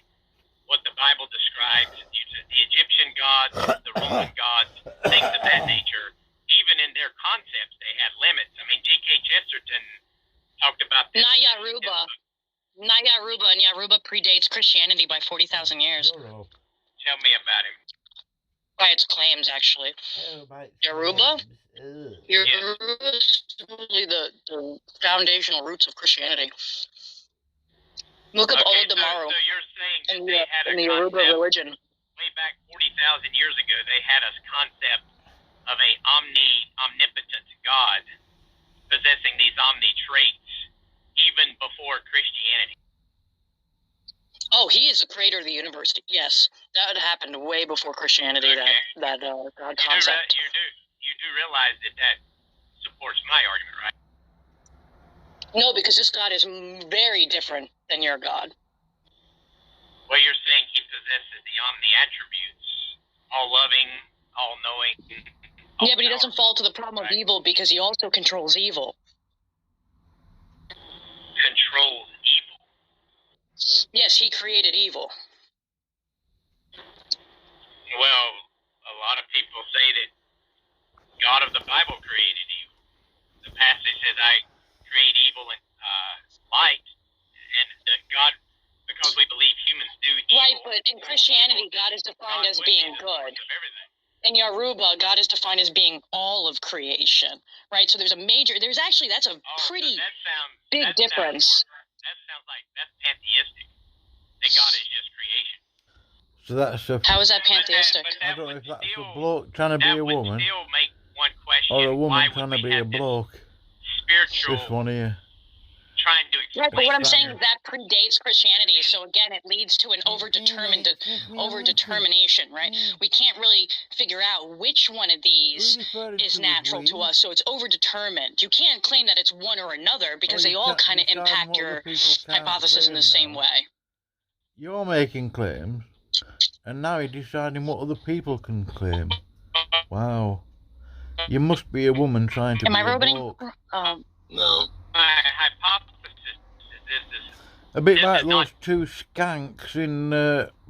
[SPEAKER 11] what the Bible describes, the Egyptian gods, the Roman gods, things of that nature, even in their concepts, they had limits. I mean, G.K. Chesterton talked about this.
[SPEAKER 12] Not Yaruba, and Yaruba predates Christianity by 40,000 years.
[SPEAKER 11] Tell me about him.
[SPEAKER 12] By its claims, actually. Yaruba? Yaruba is really the foundational roots of Christianity. Look up Old Tomorrow
[SPEAKER 11] so you're saying
[SPEAKER 12] in the Yoruba religion.
[SPEAKER 11] way back 40,000 years ago, they had a concept of a omnipotent God possessing these omni traits even before Christianity.
[SPEAKER 12] Oh, he is the creator of the universe. Yes, that happened way before Christianity.
[SPEAKER 11] Okay.
[SPEAKER 12] That God concept.
[SPEAKER 11] You do realize that supports my argument, right?
[SPEAKER 12] No, because this God is very different than your God.
[SPEAKER 11] Well, you're saying he possesses the omni attributes, all loving, all knowing.
[SPEAKER 12] Yeah, but he doesn't fall to the problem of evil because he also controls evil.
[SPEAKER 11] Controls evil.
[SPEAKER 12] Yes, he created evil.
[SPEAKER 11] Well, a lot of people say that God of the Bible created evil. The passage says, I create evil and light, and that God, because we believe humans do evil.
[SPEAKER 12] Right, but in Christianity, God is defined as being good. In Yoruba, God is defined as being all of creation, right? So that's a pretty big difference.
[SPEAKER 11] That sounds like that's pantheistic. That God is just creation.
[SPEAKER 13] So that's a...
[SPEAKER 12] How is that pantheistic?
[SPEAKER 13] I don't know if that's a bloke trying to be a woman,
[SPEAKER 11] still make one question,
[SPEAKER 13] or a woman trying to be a bloke.
[SPEAKER 11] Spiritual
[SPEAKER 13] This one here.
[SPEAKER 11] trying to explain.
[SPEAKER 12] Right, but what I'm saying is that predates Christianity, so again, it leads to an overdetermination, right? We can't really figure out which one of these is natural to us, so it's overdetermined. You can't claim that it's one or another, because they all kind of impact your hypothesis in the same way.
[SPEAKER 13] You're making claims, and now you're deciding what other people can claim. Wow. You must be a woman trying to be a bloke.
[SPEAKER 6] No.
[SPEAKER 11] My hypothesis is
[SPEAKER 13] A bit like those two skanks in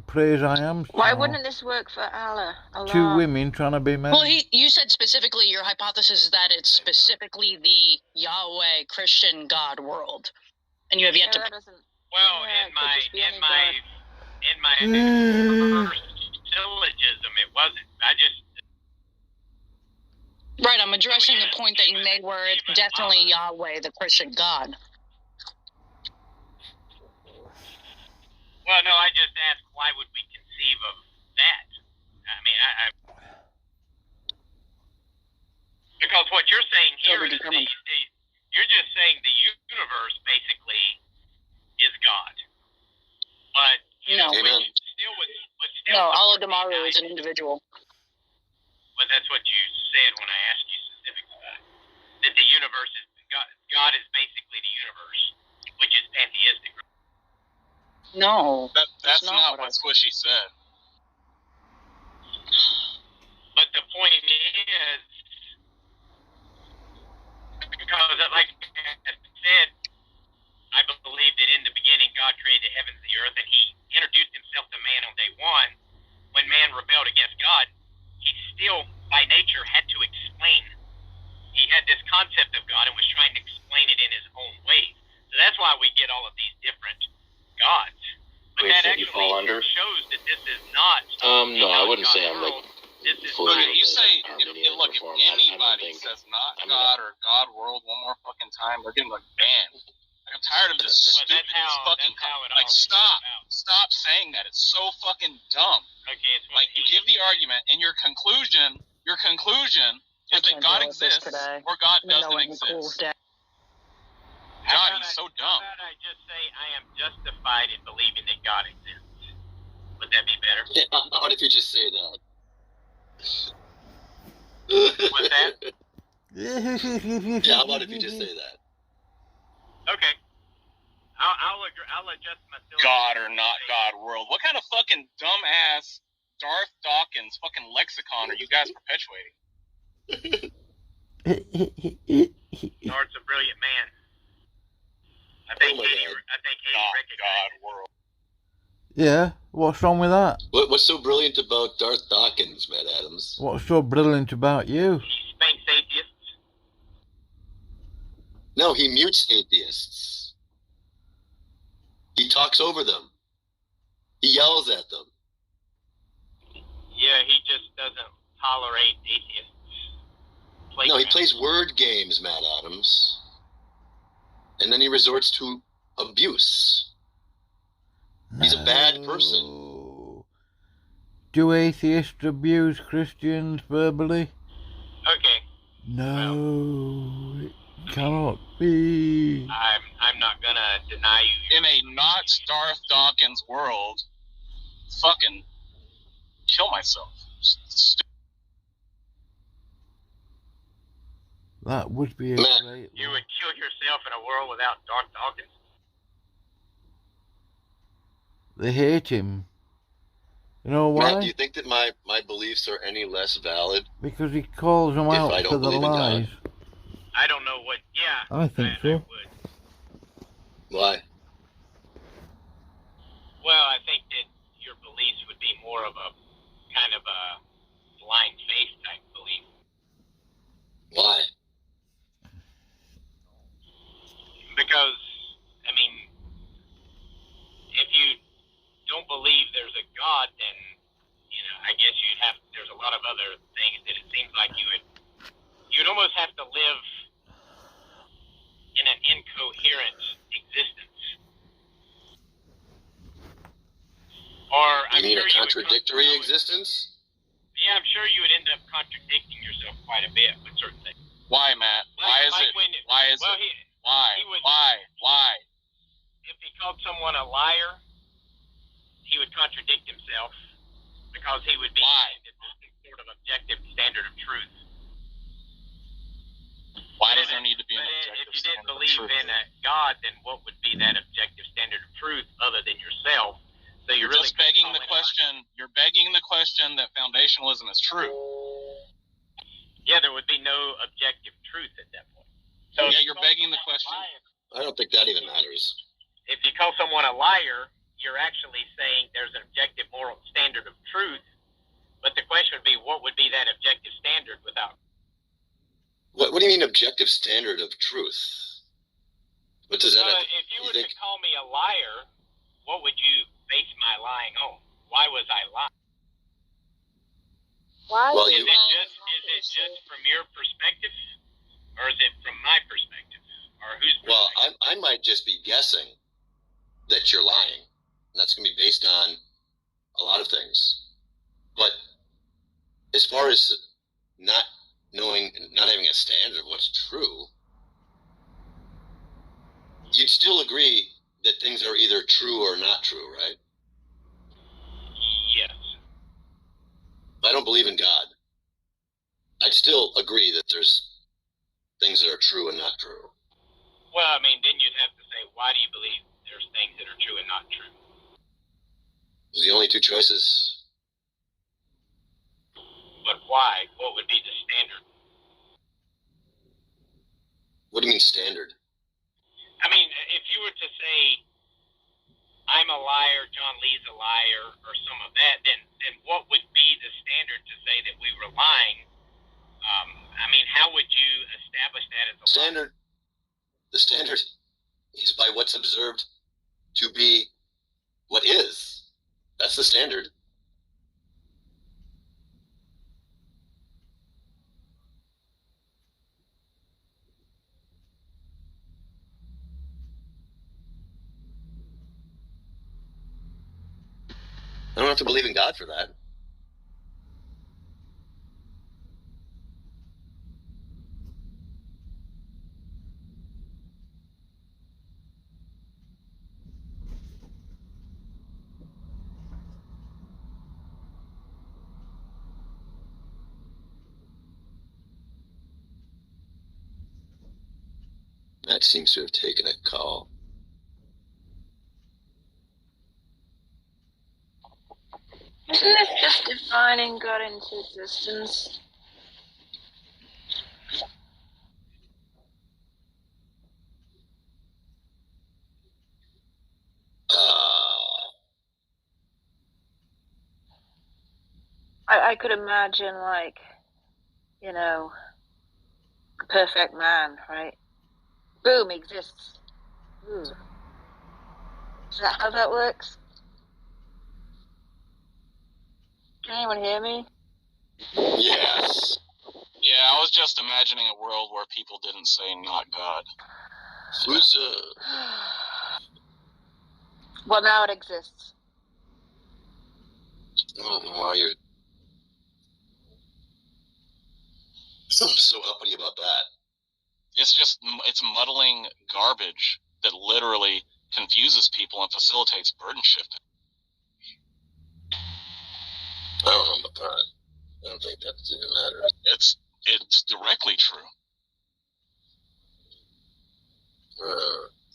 [SPEAKER 13] Praise I Am.
[SPEAKER 4] Why wouldn't this work for Allah?
[SPEAKER 13] Two women trying to be men.
[SPEAKER 12] Well, you said specifically your hypothesis is that it's specifically the Yahweh Christian God world, and you have yet to.
[SPEAKER 11] Well, in my first syllogism, it wasn't.
[SPEAKER 12] Right, I'm addressing the point that you made where it's definitely Yahweh, the Christian God.
[SPEAKER 11] Well, no, I just asked why would we conceive of that? I mean, because what you're saying here is you're just saying the universe basically is God. But,
[SPEAKER 12] no. Allah Damaru is an individual.
[SPEAKER 11] But that's what you said when I asked you specifically about it. That the universe is God is basically the universe, which is pantheistic.
[SPEAKER 12] No.
[SPEAKER 2] That's not what Squishy said.
[SPEAKER 11] But the point is, because like I said, I believe that in the beginning God created the heavens and the earth, and he introduced himself to man on day one. When man rebelled against God, he still, by nature, had to explain. He had this concept of God and was trying to explain it in his own ways. So that's why we get all of these different gods. But that actually shows that this is not.
[SPEAKER 6] No, I wouldn't say I'm like.
[SPEAKER 11] This is
[SPEAKER 2] Look, you say, look, if anybody says not God or God world one more fucking time, they're getting like banned. Like, I'm tired of this stupid fucking. Like, stop saying that. It's so fucking dumb.
[SPEAKER 11] Okay,
[SPEAKER 2] like you give the argument, and your conclusion is that God exists or God doesn't exist. God, he's so dumb.
[SPEAKER 11] How about I just say I am justified in believing that God exists? Would that be better?
[SPEAKER 6] How if you just say that?
[SPEAKER 11] What's that?
[SPEAKER 6] Yeah, how about if you just say that?
[SPEAKER 11] Okay. I'll adjust myself.
[SPEAKER 2] God or not God world. What kind of fucking dumbass Darth Dawkins fucking lexicon are you guys perpetuating?
[SPEAKER 11] Darth's a brilliant man. I think he recognized God world.
[SPEAKER 13] Yeah, what's wrong with that?
[SPEAKER 6] What's so brilliant about Darth Dawkins, Matt Adams?
[SPEAKER 13] What's so brilliant about you?
[SPEAKER 11] He spanks atheists.
[SPEAKER 6] No, he mutes atheists. He talks over them. He yells at them.
[SPEAKER 11] Yeah, he just doesn't tolerate atheists.
[SPEAKER 6] No, he plays word games, Matt Adams. And then he resorts to abuse. He's a bad person.
[SPEAKER 13] Do atheists abuse Christians verbally?
[SPEAKER 11] Okay.
[SPEAKER 13] No, it cannot be.
[SPEAKER 11] I'm not gonna deny you.
[SPEAKER 2] In a not Darth Dawkins world, fucking kill myself.
[SPEAKER 13] That would be a
[SPEAKER 6] Matt,
[SPEAKER 13] great.
[SPEAKER 11] You would kill yourself in a world without Darth Dawkins.
[SPEAKER 13] They hate him. You know why?
[SPEAKER 6] Matt, do you think that my beliefs are any less valid?
[SPEAKER 13] Because he calls them
[SPEAKER 6] If
[SPEAKER 13] out
[SPEAKER 6] I
[SPEAKER 13] for
[SPEAKER 6] don't
[SPEAKER 13] the
[SPEAKER 6] believe in God?
[SPEAKER 13] lies.
[SPEAKER 11] I don't know what. Yeah.
[SPEAKER 13] I think so.
[SPEAKER 11] I would.
[SPEAKER 6] Why?
[SPEAKER 11] Well, I think that your beliefs would be more of a kind of a blind faith type belief.
[SPEAKER 6] Why?
[SPEAKER 11] Because, I mean, if you don't believe there's a God, then, you know, I guess there's a lot of other things that it seems like you'd almost have to live in an incoherent existence. Or,
[SPEAKER 6] You mean a contradictory existence?
[SPEAKER 11] Yeah, I'm sure you would end up contradicting yourself quite a bit with certain things.
[SPEAKER 2] Why, Matt? Why is it? Why?
[SPEAKER 11] If he called someone a liar, he would contradict himself because he would be saying that there's some sort of objective standard of truth.
[SPEAKER 2] Why does there need to be an objective
[SPEAKER 11] if you didn't
[SPEAKER 2] standard of
[SPEAKER 11] believe
[SPEAKER 2] truth?
[SPEAKER 11] in a God, then what would be that objective standard of truth other than yourself? So
[SPEAKER 2] You're
[SPEAKER 11] really
[SPEAKER 2] just begging the question. You're begging the question that foundationalism is true.
[SPEAKER 11] Yeah, there would be no objective truth at that point. So
[SPEAKER 2] yeah, you're begging the question.
[SPEAKER 6] I don't think that even matters.
[SPEAKER 11] If you call someone a liar, you're actually saying there's an objective moral standard of truth. But the question would be, what would be that objective standard without?
[SPEAKER 6] What do you mean objective standard of truth? What does that have?
[SPEAKER 11] If you were to call me a liar, what would you base my lying on? Why was I lying?
[SPEAKER 6] Well,
[SPEAKER 11] is it just from your perspective, or is it from my perspective, or whose perspective?
[SPEAKER 6] Well, I might just be guessing that you're lying. And that's going to be based on a lot of things. But as far as not having a standard of what's true, you'd still agree that things are either true or not true, right?
[SPEAKER 11] Yes.
[SPEAKER 6] If I don't believe in God, I'd still agree that there's things that are true and not true.
[SPEAKER 11] Well, I mean, then you'd have to say, why do you believe there's things that are true and not true?
[SPEAKER 6] Those are the only two choices.
[SPEAKER 11] But why? What would be the standard?
[SPEAKER 6] What do you mean standard?
[SPEAKER 11] I mean, if you were to say, I'm a liar, John Lee's a liar, or some of that, then what would be the standard to say that we were lying? I mean, how would you establish that as a
[SPEAKER 6] standard? The standard is by what's observed to be what is. That's the standard. I don't have to believe in God for that. Matt seems to have taken a call.
[SPEAKER 4] Isn't this just defining God into existence? I could imagine, like, you know, the perfect man, right? Boom, exists. Ooh. Is that how that works? Can anyone hear me?
[SPEAKER 6] Yes.
[SPEAKER 2] Yeah, I was just imagining a world where people didn't say not God.
[SPEAKER 4] Well, now it exists.
[SPEAKER 6] I don't know why you're so uppity about that.
[SPEAKER 2] It's muddling garbage that literally confuses people and facilitates burden shifting.
[SPEAKER 6] I don't know about that. I don't think that even matters.
[SPEAKER 2] It's directly true.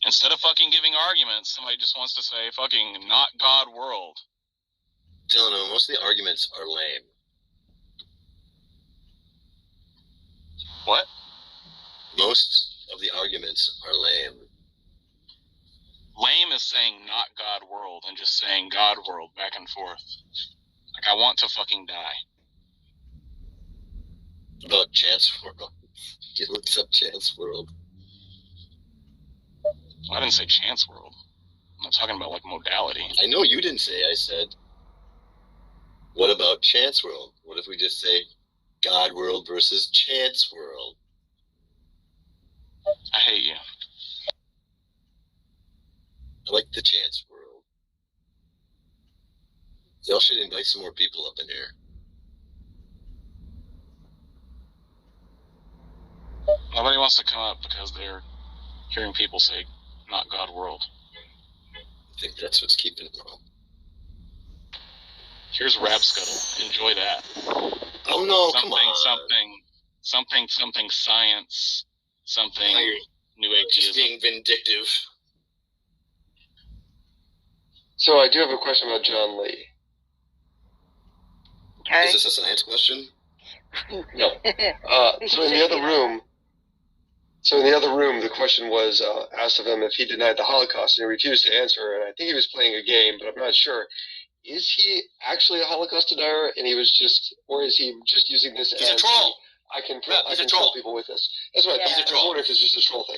[SPEAKER 2] Instead of fucking giving arguments, somebody just wants to say fucking not God world.
[SPEAKER 6] Dylan, most of the arguments are lame.
[SPEAKER 2] What?
[SPEAKER 6] Most of the arguments are lame.
[SPEAKER 2] Lame is saying not God world and just saying God world back and forth. Like, I want to fucking die.
[SPEAKER 6] About Chance World. You looked up Chance World.
[SPEAKER 2] I didn't say chance world. I'm not talking about, like, modality.
[SPEAKER 6] I know you didn't say. I said, what about Chance World? What if we just say God World versus Chance World?
[SPEAKER 2] I hate you.
[SPEAKER 6] I like the Chance World. Y'all should invite some more people up in here.
[SPEAKER 2] Nobody wants to come up because they're hearing people say not God world.
[SPEAKER 6] I think that's what's keeping it wrong.
[SPEAKER 2] Here's Rap Scuttle. Enjoy that.
[SPEAKER 6] Oh no, come on.
[SPEAKER 2] Something science, something new
[SPEAKER 6] Just
[SPEAKER 2] atheism.
[SPEAKER 6] being vindictive.
[SPEAKER 9] So I do have a question about John Lee.
[SPEAKER 3] Okay.
[SPEAKER 6] Is this a science question?
[SPEAKER 9] No. So in the other room, the question was asked of him if he denied the Holocaust, and he refused to answer. And I think he was playing a game, but I'm not sure. Is he actually a Holocaust denier, and he was just, or is he just using this
[SPEAKER 6] He's
[SPEAKER 9] as
[SPEAKER 6] a troll.
[SPEAKER 9] I can
[SPEAKER 6] He's a
[SPEAKER 9] troll
[SPEAKER 6] troll.
[SPEAKER 9] people with this? That's what
[SPEAKER 3] Yeah.
[SPEAKER 9] I was wondering if it's just a troll thing.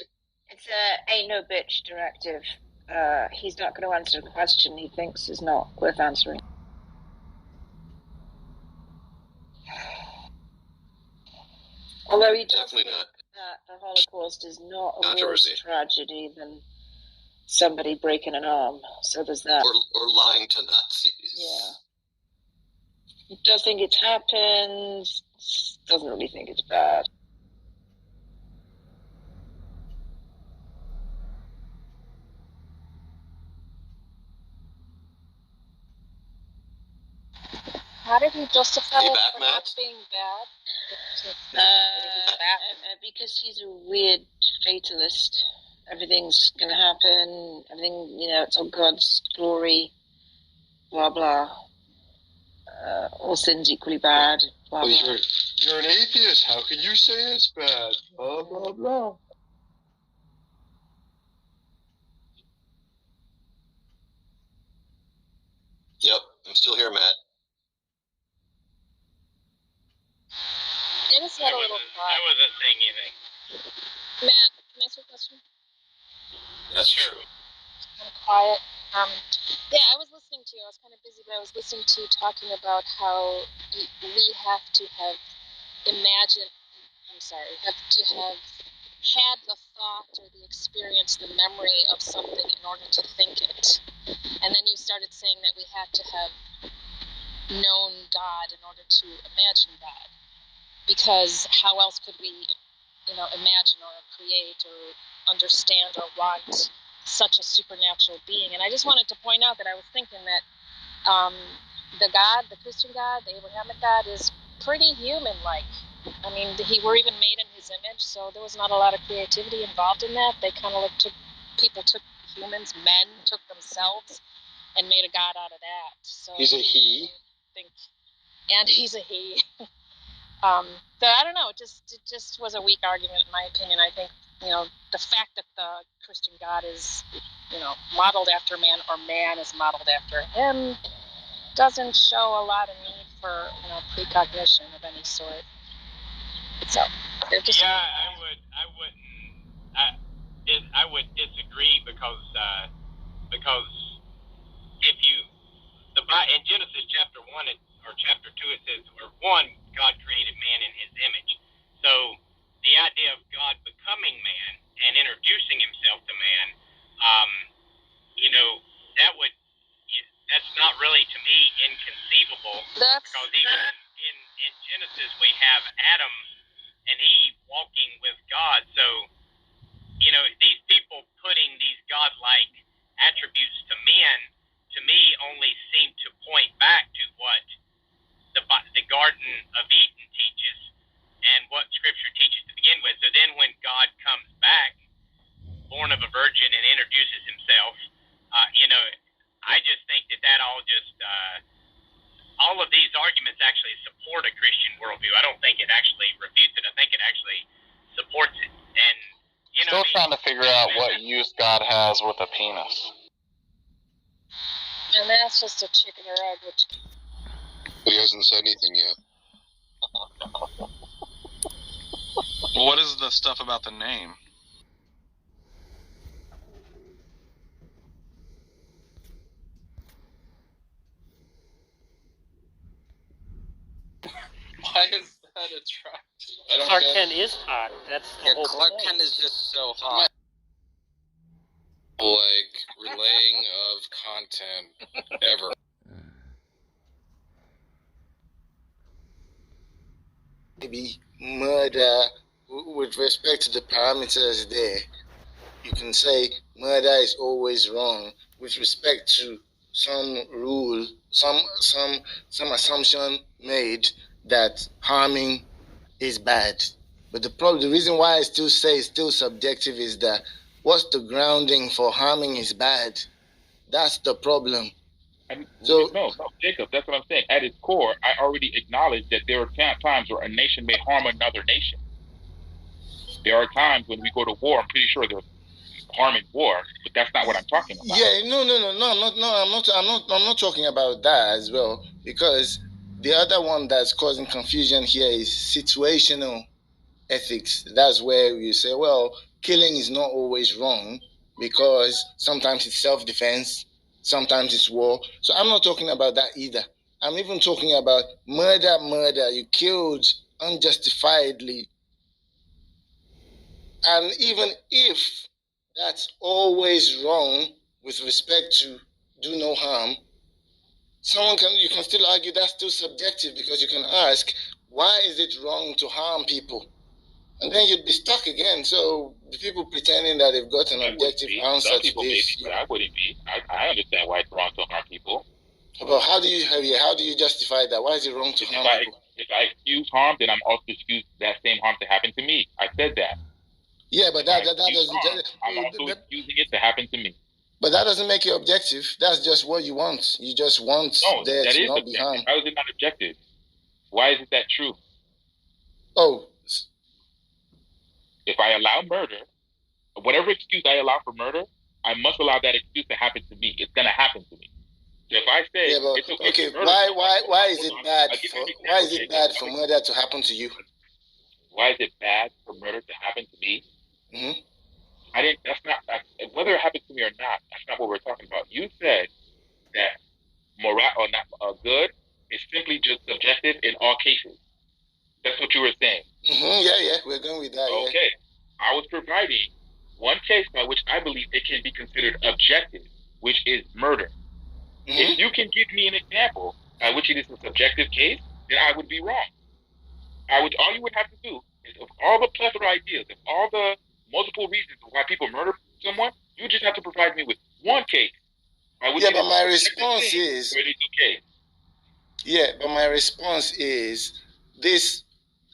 [SPEAKER 4] It's a ain't no bitch directive. He's not going to answer the question he thinks is not worth answering. Although he does
[SPEAKER 6] Definitely
[SPEAKER 4] think
[SPEAKER 6] not.
[SPEAKER 4] that the Holocaust is not a
[SPEAKER 6] Controversy.
[SPEAKER 4] worse tragedy than somebody breaking an arm. So there's that.
[SPEAKER 6] Or lying to Nazis.
[SPEAKER 4] Yeah. He does think it's happened. Doesn't really think it's bad.
[SPEAKER 14] How did he justify
[SPEAKER 6] Hey,
[SPEAKER 14] it
[SPEAKER 6] back,
[SPEAKER 14] for
[SPEAKER 6] Matt?
[SPEAKER 14] not being bad?
[SPEAKER 4] Because he's a weird fatalist. Everything's going to happen. Everything, it's all God's glory. Blah, blah. All sins equally bad. Blah,
[SPEAKER 9] Well,
[SPEAKER 4] blah.
[SPEAKER 9] you're an atheist. How can you say it's bad? Blah, blah, blah.
[SPEAKER 6] Yep, I'm still here, Matt.
[SPEAKER 14] I just had a little
[SPEAKER 11] I
[SPEAKER 14] thought.
[SPEAKER 11] wasn't saying anything.
[SPEAKER 14] Matt, can I ask you a question?
[SPEAKER 6] That's true.
[SPEAKER 14] Kind of quiet. Yeah, I was listening to you. I was kind of busy, but I was listening to you talking about how we have to have have to have had the thought or the experience, the memory of something in order to think it. And then you started saying that we had to have known God in order to imagine God. Because how else could we, imagine or create or understand or want such a supernatural being? And I just wanted to point out that I was thinking that the Christian God, the Abrahamic God, is pretty human-like. I mean, we're even made in his image, so there was not a lot of creativity involved in that. They kind of took humans, men, took themselves, and made a God out of that. So
[SPEAKER 9] He's a he.
[SPEAKER 14] And he's a he. So I don't know. It just was a weak argument in my opinion. I think the fact that the Christian God is modeled after man, or man is modeled after him, doesn't show a lot of need for precognition of any sort. So they're just
[SPEAKER 11] I would disagree because if you in Genesis chapter 1 or chapter 2 it says, or 1, God created man in his image. So the idea of God becoming man and introducing himself to man, that's not really, to me, inconceivable and he walking with God. So, you know, these people putting these godlike attributes to men, to me, only seem to point back to what the Garden of Eden teaches and what Scripture teaches to begin with. So then when God comes back, born of a virgin, and introduces himself, you know, I just think that all just, all of these arguments actually support a Christian worldview. I don't think it actually refutes it. I think it actually supports it. And, you know,
[SPEAKER 2] Still trying to figure out what use God has with a penis.
[SPEAKER 14] And that's just a chicken or egg, which...
[SPEAKER 7] But he hasn't said anything yet.
[SPEAKER 2] What is the stuff about the name?
[SPEAKER 15] Why is that attractive?
[SPEAKER 16] Clark Kent is hot. That's the whole
[SPEAKER 15] Clark
[SPEAKER 16] point.
[SPEAKER 15] Kent is just so hot.
[SPEAKER 5] Like, relaying of content ever.
[SPEAKER 17] Maybe murder, with respect to the parameters there, you can say murder is always wrong with respect to some rule, some assumption made that harming is bad. But the reason why I still say it's still subjective is that what's the grounding for harming is bad? That's the problem.
[SPEAKER 18] No, Jacob, that's what I'm saying. At its core, I already acknowledge that there are times where a nation may harm another nation. There are times when we go to war. I'm pretty sure there's harm in war, but that's not what I'm talking about.
[SPEAKER 17] Yeah, I'm not talking about that as well, because the other one that's causing confusion here is situational ethics. That's where you say, well, killing is not always wrong because sometimes it's self-defense, sometimes it's war. So I'm not talking about that either. I'm even talking about murder. You killed unjustifiedly. And even if that's always wrong with respect to do no harm, you can still argue that's still subjective, because you can ask, why is it wrong to harm people? And then you'd be stuck again. So the people pretending that they've got an objective answer
[SPEAKER 18] Some
[SPEAKER 17] to
[SPEAKER 18] people
[SPEAKER 17] this.
[SPEAKER 18] Maybe, but I wouldn't be. I understand why it's wrong to harm people.
[SPEAKER 17] But how do you justify that? Why is it wrong to harm people?
[SPEAKER 18] If I excuse harm, then I'm also excused that same harm to happen to me. I said that.
[SPEAKER 17] Yeah, but that doesn't.
[SPEAKER 18] I'm also excusing it to happen to me.
[SPEAKER 17] But that doesn't make it objective. That's just what you want. You just want there to not be harm.
[SPEAKER 18] How is it not objective? Why isn't that true?
[SPEAKER 17] Oh.
[SPEAKER 18] If I allow murder, whatever excuse I allow for murder, I must allow that excuse to happen to me. It's gonna happen to me. So if I say, it's okay,
[SPEAKER 17] murder, why is it bad? Why is it bad for murder to happen to you?
[SPEAKER 18] Why is it bad for murder to happen to me?
[SPEAKER 17] Mm-hmm.
[SPEAKER 18] Whether it happens to me or not, that's not what we're talking about. You said that moral or not good is simply just subjective in all cases. That's what you were saying.
[SPEAKER 17] Mm-hmm. Yeah, we're going with that.
[SPEAKER 18] Okay, I was providing one case by which I believe it can be considered objective, which is murder. Mm-hmm. If you can give me an example by which it is a subjective case, then I would be wrong. All you would have to do is, of all the plethora of ideas, of all the multiple reasons why people murder someone, you just have to provide me with one case.
[SPEAKER 17] But my response is...
[SPEAKER 18] okay.
[SPEAKER 17] Yeah, but my response is this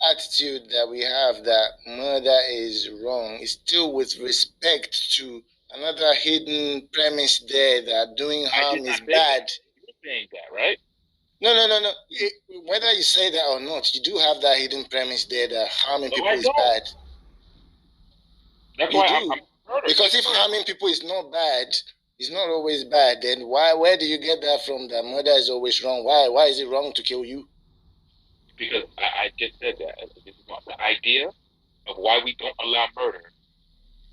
[SPEAKER 17] attitude that we have that murder is wrong is still with respect to another hidden premise there that doing harm is bad.
[SPEAKER 18] You're saying that, right?
[SPEAKER 17] No. Whether you say that or not, you do have that hidden premise there that harming people is bad.
[SPEAKER 18] That's why I'm
[SPEAKER 17] because if harming people is not bad, it's not always bad, then where do you get that from, that murder is always wrong? Why is it wrong to kill you?
[SPEAKER 18] Because I just said that. The idea of why we don't allow murder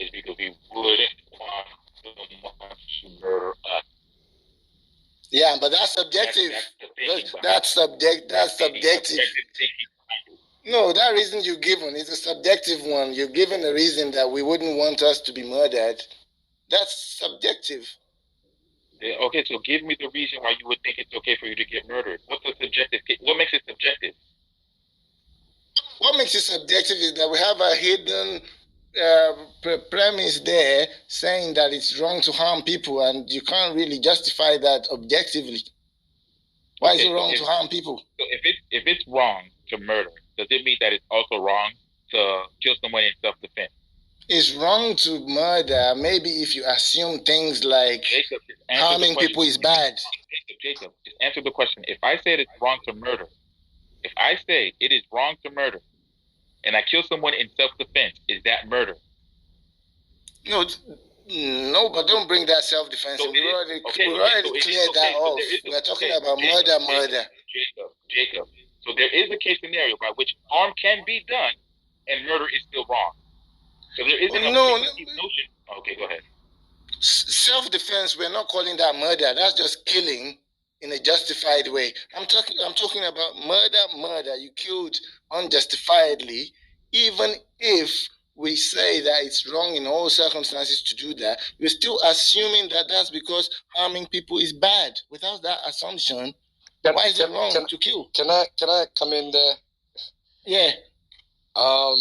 [SPEAKER 18] is because we wouldn't want someone to murder us.
[SPEAKER 17] Yeah, but that's subjective. That's subjective. No, that reason you're given is a subjective one. You're given a reason that we wouldn't want us to be murdered. That's subjective.
[SPEAKER 18] Okay, so give me the reason why you would think it's okay for you to get murdered. What's the subjective? What makes it subjective?
[SPEAKER 17] What makes it subjective is that we have a hidden premise there saying that it's wrong to harm people, and you can't really justify that objectively. Why is it wrong to harm people?
[SPEAKER 18] So if it's wrong to murder, does it mean that it's also wrong to kill someone in self-defense?
[SPEAKER 17] It's wrong to murder, maybe if you assume things like
[SPEAKER 18] Jacob,
[SPEAKER 17] harming people is bad.
[SPEAKER 18] Jacob, just answer the question. If I said it's wrong to murder, if I say it is wrong to murder, and I kill someone in self-defense, is that murder?
[SPEAKER 17] No, but don't bring that self-defense. So we already cleared that off. We're talking about murder.
[SPEAKER 18] Jacob. So there is a case scenario by which harm can be done and murder is still wrong. So there isn't a notion. Okay, go ahead.
[SPEAKER 17] Self-defense, we're not calling that murder. That's just killing in a justified way. I'm talking about murder. You killed unjustifiedly, even if we say that it's wrong in all circumstances to do that, you're still assuming that that's because harming people is bad. Without that assumption, why is it wrong to kill?
[SPEAKER 9] Can I come in there?
[SPEAKER 17] Yeah.
[SPEAKER 9] How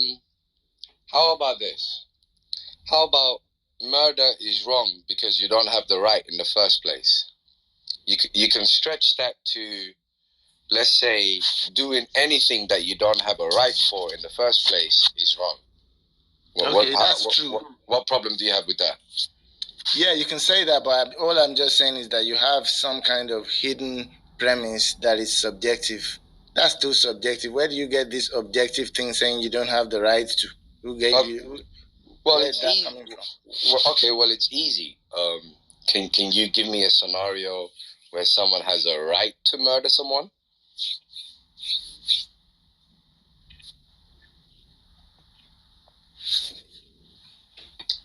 [SPEAKER 9] about this? How about murder is wrong because you don't have the right in the first place? You can stretch that to, let's say, doing anything that you don't have a right for in the first place is wrong.
[SPEAKER 17] That's true.
[SPEAKER 9] What problem do you have with that?
[SPEAKER 17] Yeah, you can say that, but all I'm just saying is that you have some kind of hidden premise that is subjective. That's too subjective. Where do you get this objective thing saying you don't have the right to? Who gave you?
[SPEAKER 9] Well, it's easy. Well, it's easy. Can you give me a scenario where someone has a right to murder someone?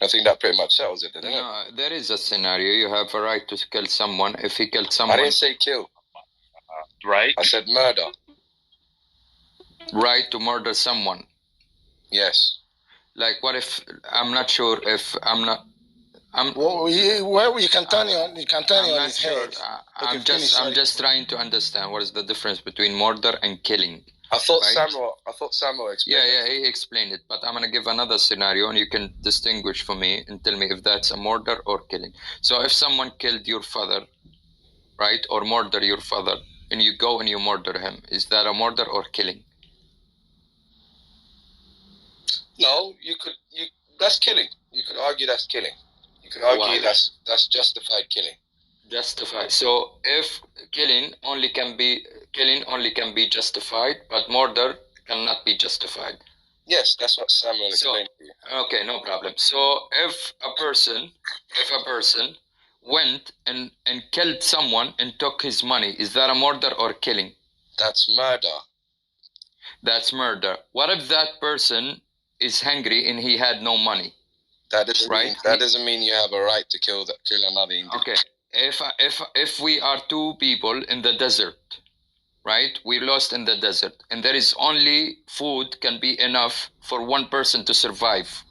[SPEAKER 9] I think that pretty much settles it, doesn't it?
[SPEAKER 19] There is a scenario. You have a right to kill someone if he killed someone.
[SPEAKER 9] I didn't say kill.
[SPEAKER 18] Right?
[SPEAKER 9] I said murder.
[SPEAKER 19] Right to murder someone.
[SPEAKER 9] Yes.
[SPEAKER 19] Like, what if I'm not sure if I'm not.
[SPEAKER 17] Well, you can turn it on. You can turn it on his head.
[SPEAKER 19] I'm just trying to understand what is the difference between murder and killing.
[SPEAKER 9] I thought Samuel explained it.
[SPEAKER 19] Yeah, he explained it. But I'm gonna give another scenario, and you can distinguish for me and tell me if that's a murder or killing. So if someone killed your father, right, or murder your father, and you go and you murder him, is that a murder or killing?
[SPEAKER 9] No, that's killing. You could argue that's killing. You could argue that's justified killing.
[SPEAKER 19] Justified. So if killing only can be justified, but murder cannot be justified.
[SPEAKER 9] Yes, that's what Samuel explained to you.
[SPEAKER 19] Okay, no problem. So if a person went and killed someone and took his money, is that a murder or killing?
[SPEAKER 9] That's murder.
[SPEAKER 19] That's murder. What if that person is hungry and he had no money?
[SPEAKER 9] That doesn't mean you have a right to kill another individual.
[SPEAKER 19] Okay. If we are two people in the desert, right? We're lost in the desert, and there is only food can be enough for one person to survive.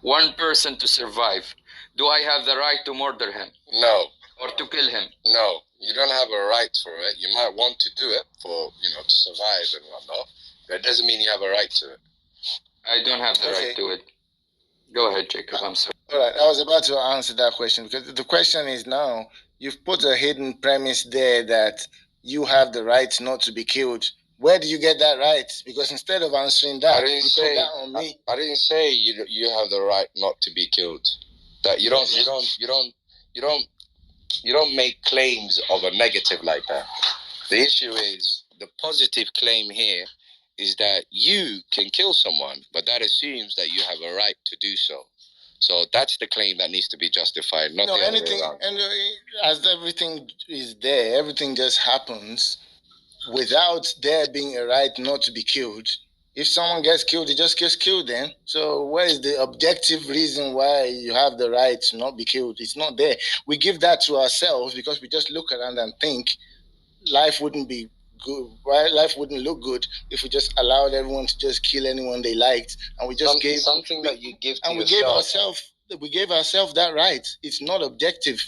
[SPEAKER 19] One person to survive. Do I have the right to murder him?
[SPEAKER 9] No.
[SPEAKER 19] Or to kill him?
[SPEAKER 9] No. You don't have a right for it. You might want to do it for, to survive and whatnot. That doesn't mean you have a right to it.
[SPEAKER 19] I don't have the right to it. Go ahead, Jacob. I'm sorry.
[SPEAKER 17] All right, I was about to answer that question because the question is now you've put a hidden premise there that you have the right not to be killed. Where do you get that right? Because instead of answering that, you put that on me.
[SPEAKER 9] I didn't say you have the right not to be killed. That you don't make claims of a negative like that. The issue is the positive claim here is that you can kill someone, but that assumes that you have a right to do so. So that's the claim that needs to be justified, not the other way around.
[SPEAKER 17] And as everything is there, everything just happens without there being a right not to be killed. If someone gets killed, it just gets killed then. So where is the objective reason why you have the right to not be killed? It's not there. We give that to ourselves because we just look around and think life wouldn't be good. Life wouldn't look good if we just allowed everyone to just kill anyone they liked, and we just gave
[SPEAKER 9] something that you give to
[SPEAKER 17] and
[SPEAKER 9] yourself.
[SPEAKER 17] We gave ourselves that right. It's not objective.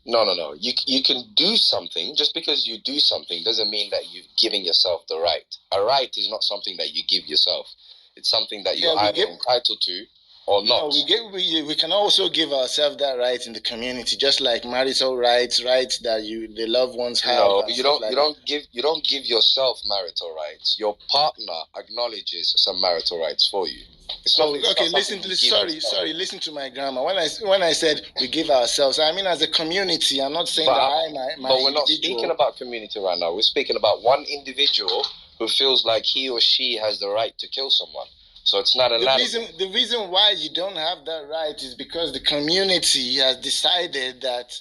[SPEAKER 5] No. You can do something. Just because you do something doesn't mean that you've given yourself the right. A right is not something that you give yourself. It's something that you're either entitled to or not.
[SPEAKER 17] No, we can also give ourselves that right in the community, just like marital rights that the loved ones have.
[SPEAKER 5] No, you don't give yourself marital rights. Your partner acknowledges some marital rights for you. It's not.
[SPEAKER 17] Okay, listen to my grammar. When I said we give ourselves, I mean as a community. I'm not saying
[SPEAKER 5] But we're not speaking about community right now. We're speaking about one individual who feels like he or she has the right to kill someone. So it's not allowed.
[SPEAKER 17] The reason why you don't have that right is because the community has decided that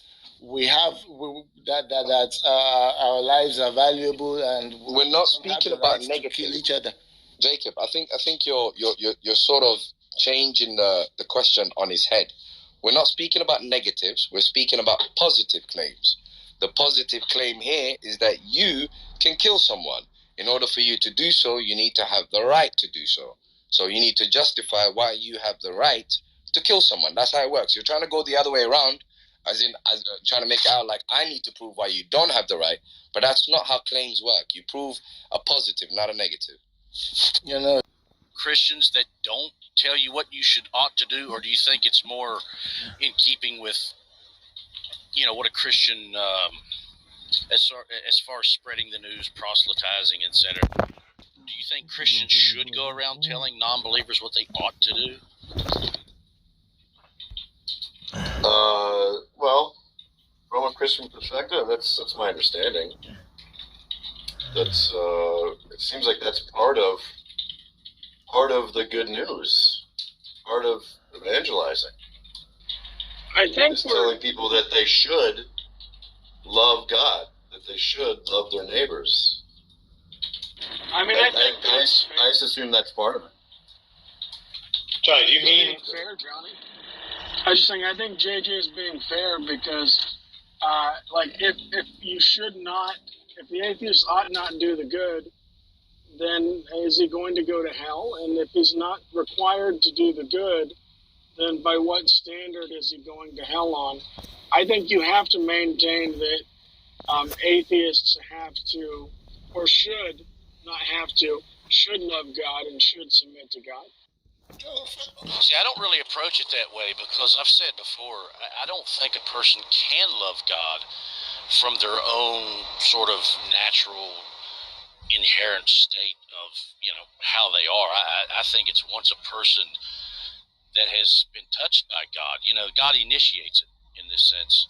[SPEAKER 17] our lives are valuable, and
[SPEAKER 5] we're not speaking about negative.
[SPEAKER 17] To kill each other.
[SPEAKER 5] Jacob, I think you're sort of changing the question on his head. We're not speaking about negatives. We're speaking about positive claims. The positive claim here is that you can kill someone. In order for you to do so, you need to have the right to do so. So you need to justify why you have the right to kill someone. That's how it works. You're trying to go the other way around, as trying to make it out like I need to prove why you don't have the right. But that's not how claims work. You prove a positive, not a negative.
[SPEAKER 20] Christians that don't tell you what you ought to do, or do you think it's more in keeping with, what a Christian, as far as spreading the news, proselytizing, etc.? Do you think Christians should go around telling non-believers what they ought to do?
[SPEAKER 6] Well, from a Christian perspective, that's my understanding. That's it seems like that's part of the good news, part of evangelizing.
[SPEAKER 21] I think
[SPEAKER 6] telling people that they should love God, that they should love their neighbors.
[SPEAKER 21] I mean,
[SPEAKER 6] I just assume that's part of it.
[SPEAKER 21] Johnny, do you mean fair, Johnny? I just think I think JJ is being fair because, if the atheist ought not do the good, then is he going to go to hell? And if he's not required to do the good, then by what standard is he going to hell on? I think you have to maintain that atheists have to, or should not have to, should love God and should submit to God.
[SPEAKER 20] See, I don't really approach it that way because I've said before, I don't think a person can love God from their own sort of natural inherent state of how they are. I think it's once a person that has been touched by God, God initiates it in this sense,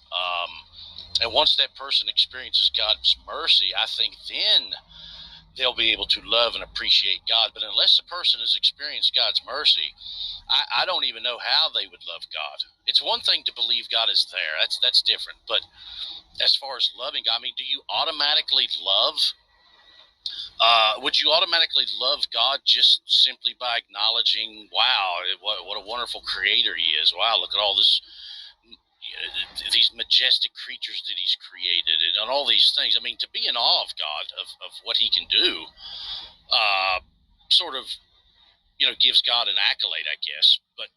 [SPEAKER 20] and once that person experiences God's mercy, I think then they'll be able to love and appreciate God. But unless the person has experienced God's mercy, I don't even know how they would love God. It's one thing to believe God is there, that's different, but as far as loving God, I mean, do you automatically love? Would you automatically love God just simply by acknowledging, wow, what a wonderful creator he is. Wow, look at all these majestic creatures that he's created and all these things. I mean, to be in awe of God, of what he can do, sort of, gives God an accolade, I guess. But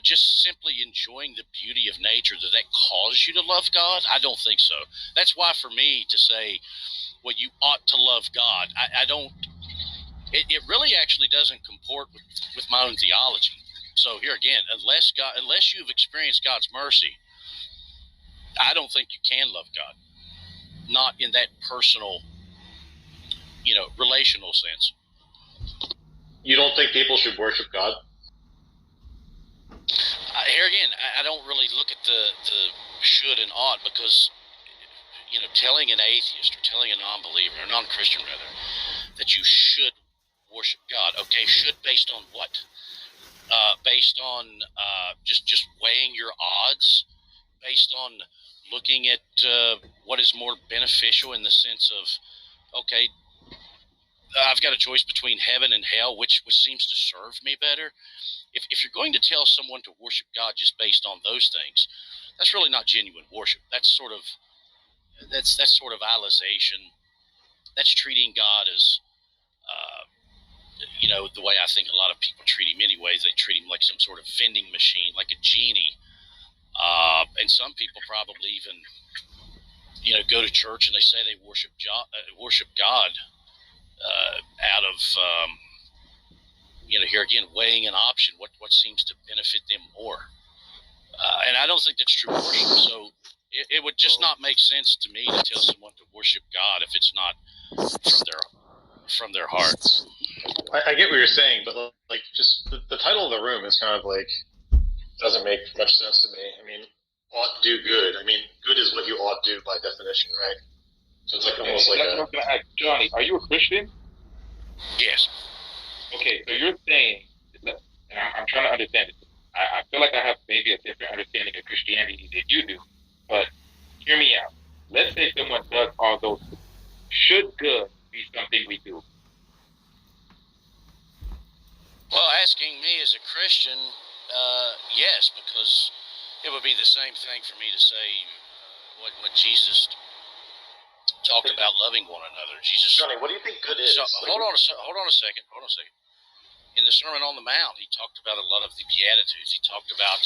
[SPEAKER 20] just simply enjoying the beauty of nature, does that cause you to love God? I don't think so. That's why for me to say, well, you ought to love God, I don't. It really actually doesn't comport with my own theology. So here again, unless you've experienced God's mercy, I don't think you can love God. Not in that personal, relational sense.
[SPEAKER 18] You don't think people should worship God?
[SPEAKER 20] Here again, I don't really look at the should and ought because, telling an atheist or telling a non-believer, or non-Christian rather, that you should worship God. Okay, should based on what? Based on just weighing your odds? Based on looking at what is more beneficial in the sense of, okay, I've got a choice between heaven and hell, which seems to serve me better. If you're going to tell someone to worship God just based on those things, that's really not genuine worship. That's sort of idolization. That's treating God as, the way I think a lot of people treat him anyways. They treat him like some sort of vending machine, like a genie. And some people probably even, go to church and they say they worship God out of, here again, weighing an option, what seems to benefit them more. And I don't think that's true worship. So it would just not make sense to me to tell someone to worship God if it's not from their heart.
[SPEAKER 1] I get what you're saying, but like, just the title of the room is kind of like, doesn't make much sense to me. I mean, ought do good. I mean, good is what you ought do by definition, right? So it's like almost like a...
[SPEAKER 18] Johnny, are you a Christian?
[SPEAKER 20] Yes.
[SPEAKER 18] Okay, so you're saying, and I'm trying to understand it. I feel like I have maybe a different understanding of Christianity than you do, but hear me out. Let's say someone does all those things. Should good be something we do?
[SPEAKER 20] Well, asking me as a Christian, yes, because it would be the same thing for me to say what Jesus talked about, loving one another. Jesus.
[SPEAKER 1] Johnny, what do you think good is?
[SPEAKER 20] So, hold on a second. In the Sermon on the Mount, he talked about a lot of the Beatitudes. He talked about,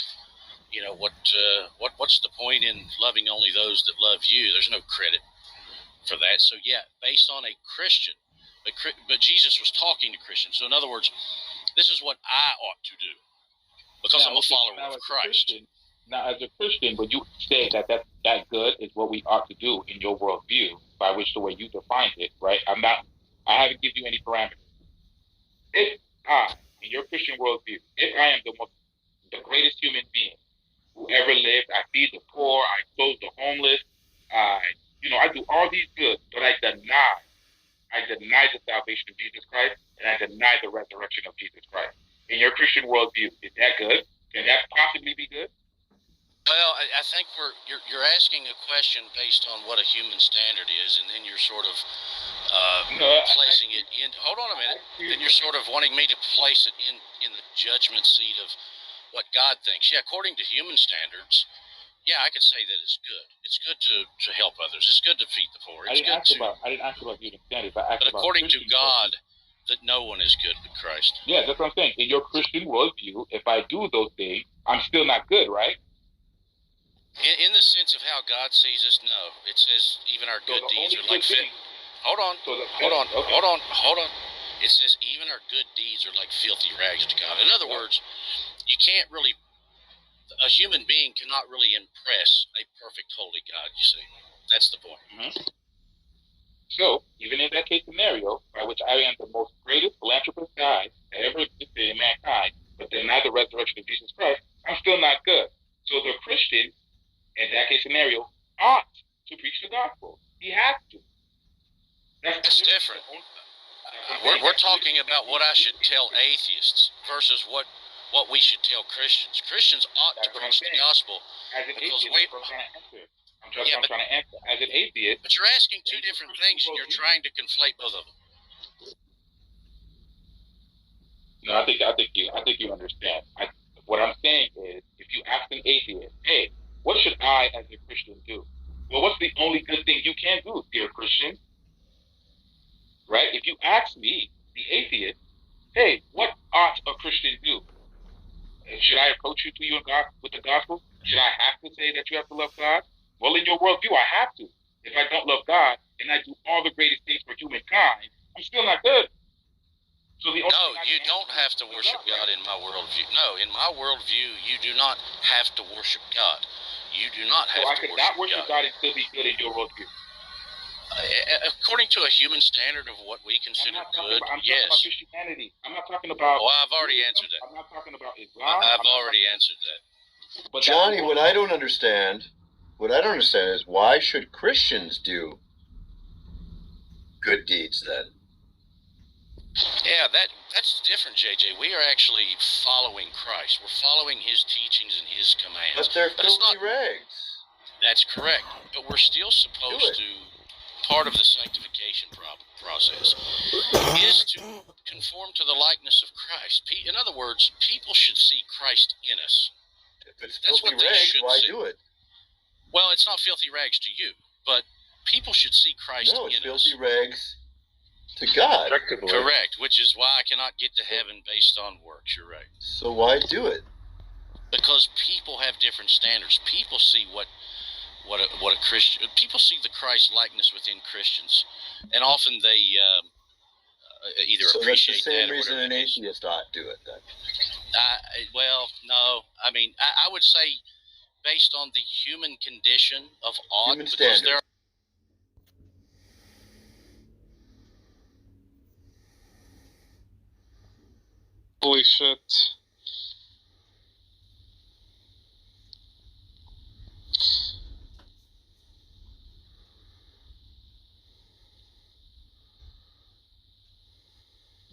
[SPEAKER 20] what's the point in loving only those that love you? There's no credit for that. So yeah, based on a Christian, but Jesus was talking to Christians. So in other words, this is what I ought to do because I'm a follower of Christ.
[SPEAKER 18] Now, as a Christian, would you say that good is what we ought to do in your worldview, by which the way you defined it, right? I haven't given you any parameters. If I, in your Christian worldview, if I am the greatest human being who ever lived, I feed the poor, I clothe the homeless, I do all these goods, but I deny the salvation of Jesus Christ, and I deny the resurrection of Jesus Christ. In your Christian worldview, is that good? Can that possibly be good?
[SPEAKER 20] Well, I think you're asking a question based on what a human standard is, and then you're sort of placing it in. Hold on a minute. Then you're sort of wanting me to place it in the judgment seat of what God thinks. Yeah, according to human standards, yeah, I could say that it's good. It's good to help others. It's good to feed the poor.
[SPEAKER 18] I didn't ask about human standards. But
[SPEAKER 20] according to God, that no one is good but Christ.
[SPEAKER 18] Yeah, that's what I'm saying. In your Christian worldview, if I do those things, I'm still not good, right?
[SPEAKER 20] In the sense of how God sees us, no. It says even our good deeds are like Hold on. It says even our good deeds are like filthy rags to God. In other words, you can't really, a human being cannot really impress a perfect, holy God, you see. That's the point.
[SPEAKER 18] Mm-hmm. So, even in that case scenario, by which I am the most greatest philanthropist guy that ever existed in mankind, but deny the resurrection of Jesus Christ, I'm still not good. So the Christian, in that case scenario, ought to preach the gospel. He has to.
[SPEAKER 20] That's different. We're talking about what I should tell atheists versus what we should tell Christians. Christians ought to preach the gospel.
[SPEAKER 18] As an atheist, I'm trying to answer. As an atheist.
[SPEAKER 20] But you're asking two different things, and you're trying to conflate both of them.
[SPEAKER 18] No, I think you understand. What I'm saying is, if you ask an atheist, hey, what should I, as a Christian, do? Well, what's the only good thing you can do, dear Christian? Right? If you ask me, the atheist, hey, what ought a Christian do? Should I approach you with the gospel? Should I have to say that you have to love God? Well, in your worldview, I have to. If I don't love God and I do all the greatest things for humankind, I'm still not good. So you
[SPEAKER 20] don't have to worship God in my worldview. No, in my worldview, you do not have to worship God. You do not have to worship God. So I could not worship God and still be good in your worldview. According to a human standard of what we consider good, yes.
[SPEAKER 18] I'm talking about Christianity. I'm not talking about...
[SPEAKER 20] Oh, I've already answered that.
[SPEAKER 18] I'm not talking about Islam.
[SPEAKER 20] I've already answered that.
[SPEAKER 6] But Johnny, what I don't understand is why should Christians do good deeds then?
[SPEAKER 20] Yeah, that's different, JJ. We are actually following Christ. We're following his teachings and his commands.
[SPEAKER 6] But they're filthy rags.
[SPEAKER 20] That's correct. But we're still supposed to... Part of the sanctification process is to conform to the likeness of Christ. In other words, people should see Christ in us.
[SPEAKER 6] If it's filthy rags, why do it?
[SPEAKER 20] Well, it's not filthy rags to you, but people should see Christ in us.
[SPEAKER 6] No, it's filthy rags to God.
[SPEAKER 20] Correct, which is why I cannot get to heaven based on works. You're right.
[SPEAKER 6] So why do it?
[SPEAKER 10] because people have different standards. People see what a Christian. People see the Christ likeness within Christians, and often they either appreciate that or whatever. So that's the same reason an atheist ought to do it, then. Well, no. I mean, I would say based on the human condition of ought, human because standard.
[SPEAKER 8] Holy shit.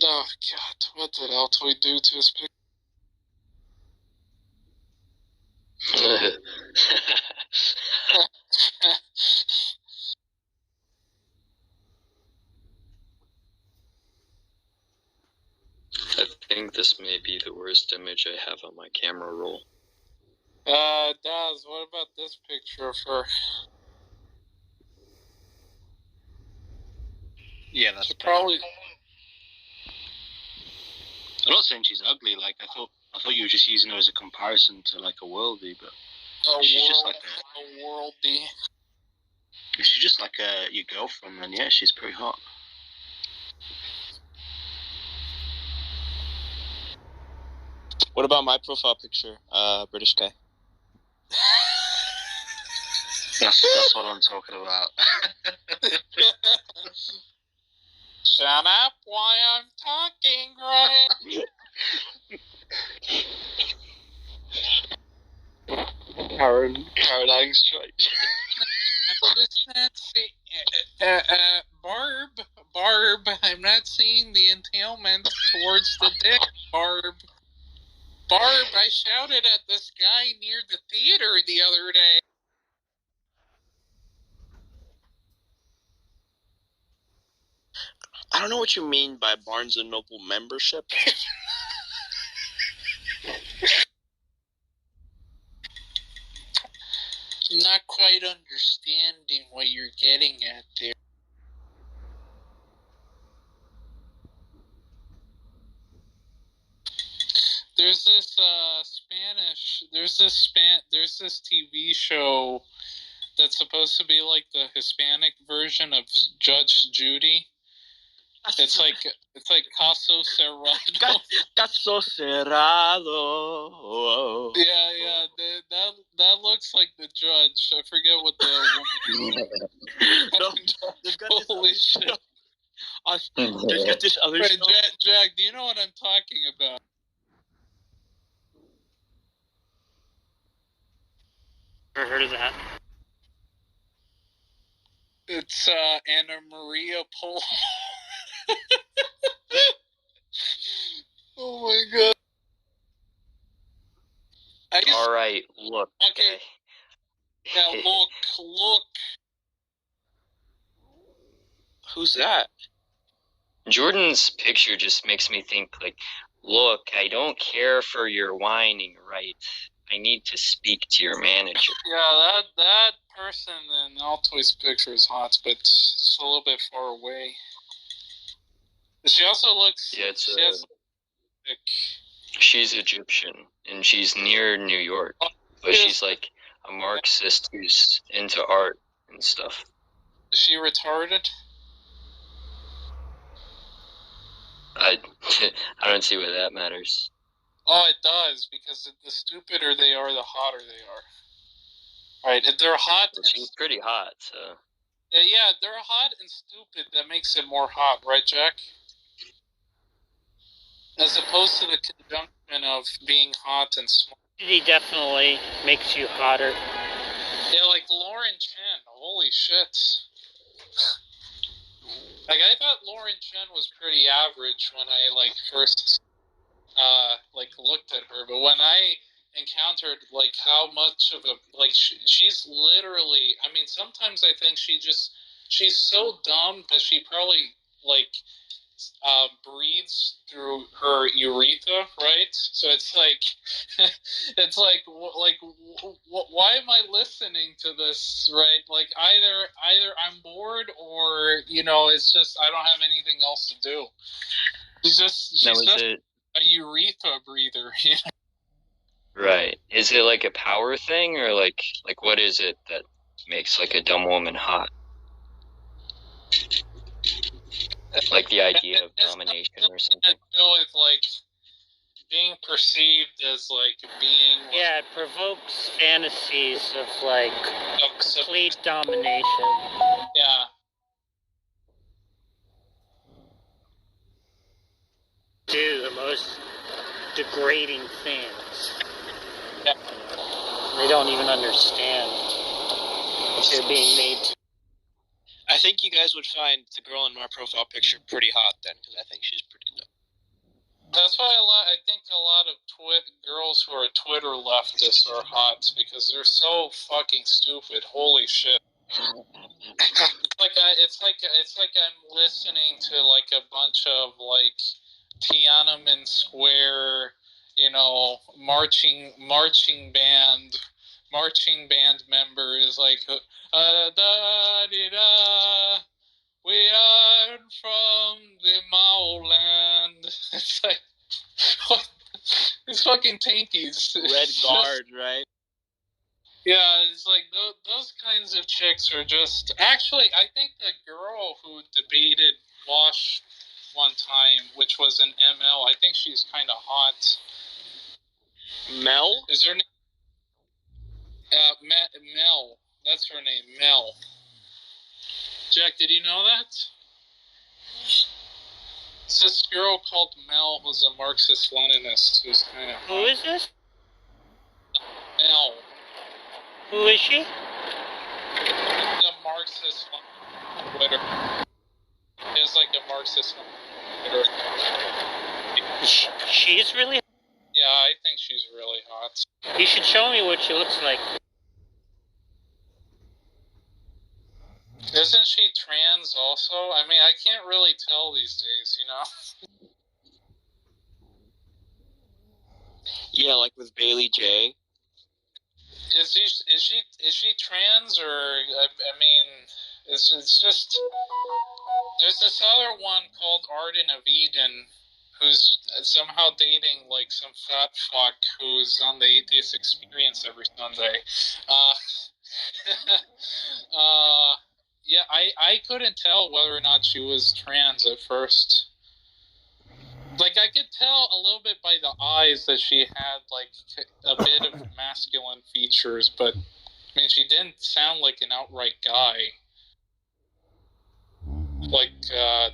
[SPEAKER 8] Oh, God. What did Altoid do to his picture?
[SPEAKER 22] I think this may be the worst image I have on my camera roll.
[SPEAKER 8] Daz, what about this picture of her?
[SPEAKER 23] Yeah, that's
[SPEAKER 8] probably.
[SPEAKER 23] I'm not saying she's ugly. Like I thought you were just using her as a comparison to like a worldie, but she's just like
[SPEAKER 8] a worldie.
[SPEAKER 23] If she's just like your girlfriend, then yeah, she's pretty hot.
[SPEAKER 24] What about my profile picture, British guy?
[SPEAKER 23] That's what I'm talking about.
[SPEAKER 8] Shut up while I'm talking, right?
[SPEAKER 24] Caroline strike.
[SPEAKER 8] Barb, I'm not seeing the entailment towards the dick, Barb, I shouted at this guy near the theater the other day.
[SPEAKER 24] I don't know what you mean by Barnes & Noble membership.
[SPEAKER 8] Not quite understanding what you're getting at there. There's this TV show that's supposed to be like the Hispanic version of Judge Judy. It's like Caso Cerrado.
[SPEAKER 24] Caso Cerrado.
[SPEAKER 8] Yeah. That looks like the judge. I forget what the
[SPEAKER 24] No, they've got this.
[SPEAKER 8] Holy shit.
[SPEAKER 24] They've got this other show.
[SPEAKER 8] Jack, do you know what I'm talking about?
[SPEAKER 16] Ever heard of that?
[SPEAKER 8] It's Anna Maria Polo. Oh my god.
[SPEAKER 22] All right, look.
[SPEAKER 8] Okay. Now look.
[SPEAKER 24] Who's that?
[SPEAKER 22] Jordan's picture just makes me think, like, look, I don't care for your whining, right? I need to speak to your manager.
[SPEAKER 8] Yeah, that person in Altoid's picture is hot, but it's a little bit far away. She also looks...
[SPEAKER 22] Yeah, she's Egyptian, and she's near New York, but she's like a Marxist who's into art and stuff.
[SPEAKER 8] Is she retarded?
[SPEAKER 22] I don't see why that matters.
[SPEAKER 8] Oh, it does, because the stupider they are, the hotter they are. Right, if they're hot...
[SPEAKER 22] Well, she's pretty hot, so...
[SPEAKER 8] Yeah, they're hot and stupid, that makes it more hot, right, Jack? As opposed to the conjunction of being hot and smart.
[SPEAKER 16] He definitely makes you hotter.
[SPEAKER 8] Yeah, like Lauren Chen, holy shit. Like, I thought Lauren Chen was pretty average when I, like, first... looked at her, but when I encountered how much of a she's literally, I mean, sometimes I think she's so dumb that she probably breathes through her urethra, right? So it's why am I listening to this, right? Like either I'm bored or it's just I don't have anything else to do. She's just a urethra breather,
[SPEAKER 22] Right. Is it like a power thing, or like what is it that makes like a dumb woman hot? Like the idea of domination or something.
[SPEAKER 15] To do with like being perceived as like being.
[SPEAKER 16] Yeah, it provokes fantasies of like complete domination.
[SPEAKER 15] Yeah.
[SPEAKER 16] Do the most degrading things.
[SPEAKER 15] Yeah.
[SPEAKER 16] They don't even understand what they're being made to.
[SPEAKER 24] I think you guys would find the girl in my profile picture pretty hot then, because I think she's pretty dope.
[SPEAKER 15] That's why I think a lot of girls who are Twitter leftists are hot, because they're so fucking stupid. Holy shit. It's like I'm listening to like a bunch of like Tiananmen Square, you know, marching band members like da di da. We are from the Mao land. It's like, what? It's fucking tankies.
[SPEAKER 24] Red Guard, right?
[SPEAKER 15] Yeah, it's like those kinds of chicks are just. Actually, I think the girl who debated Wash one time, which was an ML, I think she's kind of hot.
[SPEAKER 24] Mel?
[SPEAKER 15] Is her name? Mel. That's her name, Mel. Jack, did you know that? It's this girl called Mel who's a Marxist-Leninist who's kind of hot.
[SPEAKER 16] Who is this?
[SPEAKER 15] Mel.
[SPEAKER 16] Who is she?
[SPEAKER 15] A Marxist on Twitter. It's like a Marxist on Twitter.
[SPEAKER 16] She's really.
[SPEAKER 15] Yeah, I think she's really hot.
[SPEAKER 16] You should show me what she looks like.
[SPEAKER 15] Isn't she trans also? I mean, I can't really tell these days, you know?
[SPEAKER 24] Yeah, like with Bailey J.
[SPEAKER 15] Is she trans, or I mean, it's just there's this other one called Arden of Eden who's somehow dating like some fat fuck who's on the Atheist Experience every Sunday. Yeah, I couldn't tell whether or not she was trans at first. Like, I could tell a little bit by the eyes that she had, like, a bit of masculine features, but, I mean, she didn't sound like an outright guy. Like,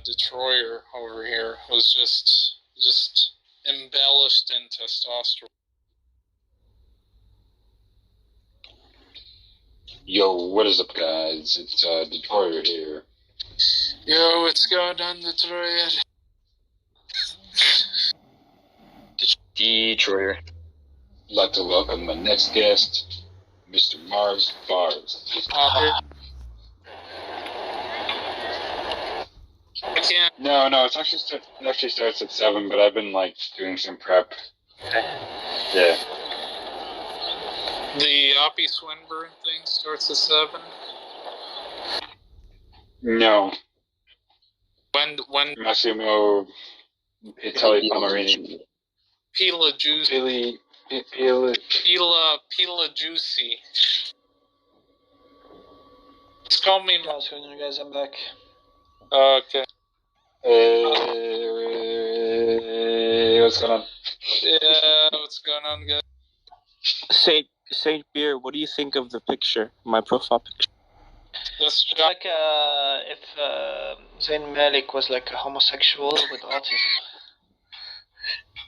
[SPEAKER 15] Detroyer over here was just embellished in testosterone.
[SPEAKER 3] Yo, what is up, guys? It's Detroyer here.
[SPEAKER 15] Yo, what's going on, Detroyer?
[SPEAKER 22] Detroyer.
[SPEAKER 3] I'd like to welcome my next guest, Mr. Mars Bars. No, it actually starts at 7, but I've been like doing some prep. Yeah.
[SPEAKER 15] The Oppie Swinburne thing starts at 7.
[SPEAKER 3] No.
[SPEAKER 15] When
[SPEAKER 3] Massimo Pitelli Pomerini.
[SPEAKER 15] Pila Juicy. Pila Juicy. Just call me.
[SPEAKER 4] Guys, I'm back.
[SPEAKER 15] Okay.
[SPEAKER 3] Hey, what's going on?
[SPEAKER 15] Yeah, what's going on, guys?
[SPEAKER 24] Saint Beer, what do you think of the picture, my profile picture?
[SPEAKER 15] It's
[SPEAKER 4] like if Zayn Malik was like a homosexual with autism.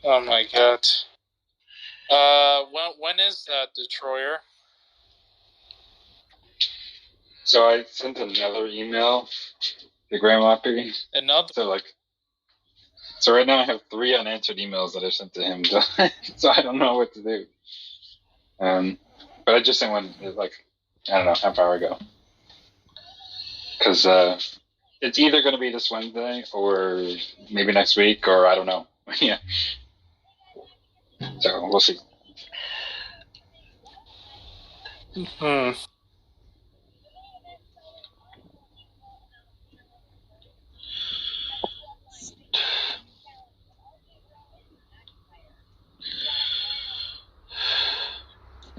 [SPEAKER 15] Oh my god. When is that, Detroyer?
[SPEAKER 3] So I sent another email to Grandma-P.
[SPEAKER 15] Another?
[SPEAKER 3] So right now I have 3 unanswered emails that I sent to him, so I don't know what to do. But I just sent one, like, I don't know, half hour ago. Because it's either going to be this Wednesday or maybe next week, or I don't know. Yeah. So we'll see.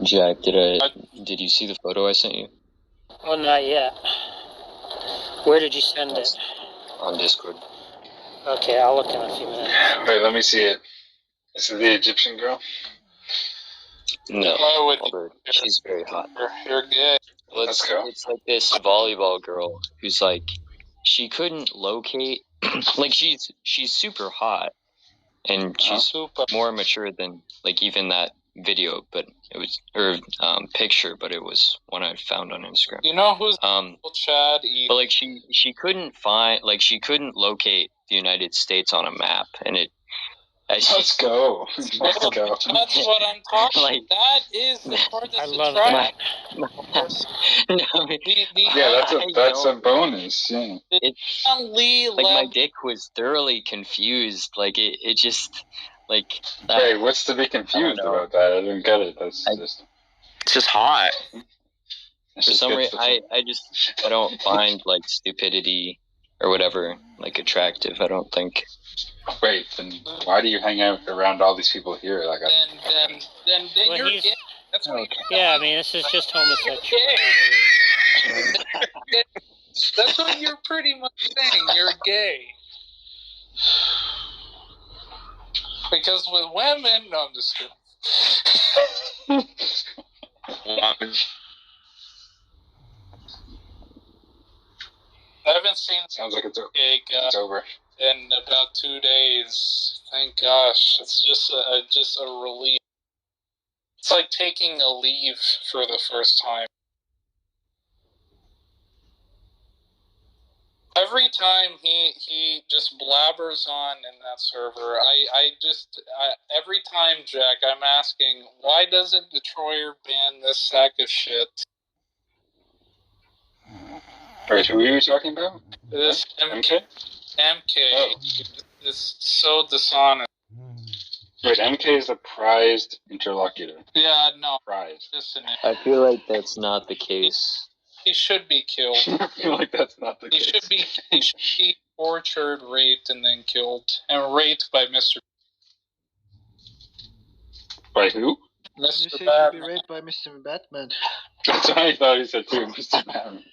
[SPEAKER 22] Jack, did you see the photo I sent you?
[SPEAKER 16] Oh, not yet. Where did you send it?
[SPEAKER 22] On Discord.
[SPEAKER 16] Okay, I'll look in a few minutes.
[SPEAKER 3] Wait, let me see it. Is it the Egyptian girl?
[SPEAKER 22] No.
[SPEAKER 15] Why would
[SPEAKER 22] Although she's very hot.
[SPEAKER 15] You're gay.
[SPEAKER 22] Well, it's like this volleyball girl who's like, she couldn't locate, like she's super hot, and she's more mature than like even that video, but it was picture, but it was one I found on Instagram.
[SPEAKER 15] You know who's Chad?
[SPEAKER 22] But like she couldn't find, like she couldn't locate the United States on a map, and it.
[SPEAKER 3] Let's go.
[SPEAKER 15] That's what I'm talking.
[SPEAKER 22] Like,
[SPEAKER 15] that is the part that's
[SPEAKER 16] I love
[SPEAKER 15] attractive.
[SPEAKER 3] Yeah, that's a bonus. Yeah.
[SPEAKER 22] Like my dick was thoroughly confused. Like it just like.
[SPEAKER 3] Wait, what's to be confused about that? I don't get it. It's
[SPEAKER 22] just hot. For some reason, I don't find like stupidity or whatever like attractive. I don't think.
[SPEAKER 3] Wait, then why do you hang out around all these people here? Like,
[SPEAKER 15] Then
[SPEAKER 16] Well,
[SPEAKER 15] you're
[SPEAKER 16] he's-
[SPEAKER 15] gay. That's what
[SPEAKER 16] Yeah, I mean, this is just homosexual.
[SPEAKER 15] That's what you're pretty much saying. You're gay. Because with women, no, I'm just kidding. I haven't seen.
[SPEAKER 3] Sounds like it's
[SPEAKER 15] it's
[SPEAKER 3] over.
[SPEAKER 15] In about 2 days. Thank gosh, it's just a relief. It's like taking a leave for the first time. Every time he just blabbers on in that server, every time, Jack, I'm asking, why doesn't Detroyer ban this sack of shit?
[SPEAKER 3] Wait, who are you talking about?
[SPEAKER 15] This
[SPEAKER 3] MK?
[SPEAKER 15] MK is so dishonest.
[SPEAKER 3] Wait, MK is a prized interlocutor.
[SPEAKER 15] Yeah, no.
[SPEAKER 3] Prized.
[SPEAKER 15] Listen,
[SPEAKER 22] I feel like that's not the case.
[SPEAKER 15] he should be killed.
[SPEAKER 3] I feel like that's not the case.
[SPEAKER 15] He should be tortured, raped, and then killed. And raped by Mr.
[SPEAKER 3] By who?
[SPEAKER 4] You
[SPEAKER 15] Mr.
[SPEAKER 4] say he'd be
[SPEAKER 15] Batman.
[SPEAKER 4] raped by Mr. Batman.
[SPEAKER 3] That's what I thought he said too, Mr. Batman.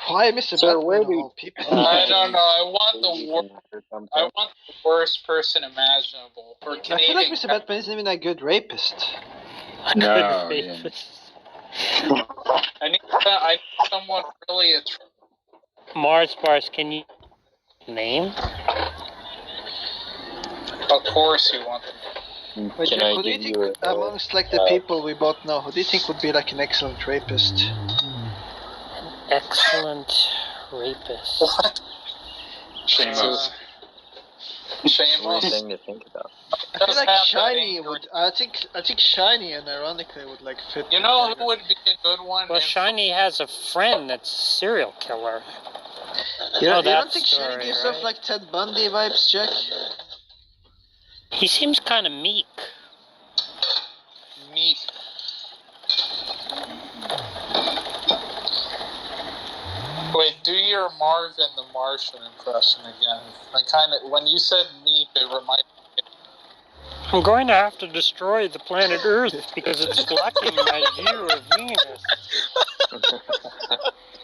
[SPEAKER 4] Why Mr.
[SPEAKER 22] So
[SPEAKER 4] Batman
[SPEAKER 22] where
[SPEAKER 4] of
[SPEAKER 22] do-
[SPEAKER 4] all people?
[SPEAKER 15] I don't know. I want the worst person imaginable. For
[SPEAKER 4] I feel
[SPEAKER 15] Canadian.
[SPEAKER 4] like Mr. Batman isn't even a good rapist.
[SPEAKER 3] No,
[SPEAKER 16] Good
[SPEAKER 3] yeah.
[SPEAKER 15] I need someone really attractive.
[SPEAKER 16] Mars bars, can you name?
[SPEAKER 15] Of course you want them.
[SPEAKER 4] But
[SPEAKER 22] Can
[SPEAKER 4] Jack,
[SPEAKER 22] I
[SPEAKER 4] who do you
[SPEAKER 22] give
[SPEAKER 4] think,
[SPEAKER 22] you a-
[SPEAKER 4] amongst like the people we both know, who do you think would be like an excellent rapist?
[SPEAKER 16] Excellent rapist.
[SPEAKER 15] What?
[SPEAKER 3] Shameless.
[SPEAKER 22] Weird
[SPEAKER 15] Shameless.
[SPEAKER 22] thing to think about.
[SPEAKER 4] I feel like Shiny would. I think Shiny and ironically would like fit.
[SPEAKER 15] You know who would be a good one?
[SPEAKER 16] Well, Shiny has a friend that's a serial killer.
[SPEAKER 4] You
[SPEAKER 16] know
[SPEAKER 4] don't
[SPEAKER 16] that
[SPEAKER 4] think
[SPEAKER 16] story,
[SPEAKER 4] Shiny gives
[SPEAKER 16] right?
[SPEAKER 4] off like Ted Bundy vibes, Jack?
[SPEAKER 16] He seems kind of meek.
[SPEAKER 15] Meat. Wait, do your Marvin the Martian impression again. I kind of, when you said meat, it reminded me.
[SPEAKER 16] I'm going to have to destroy the planet Earth because it's blocking my view of Venus.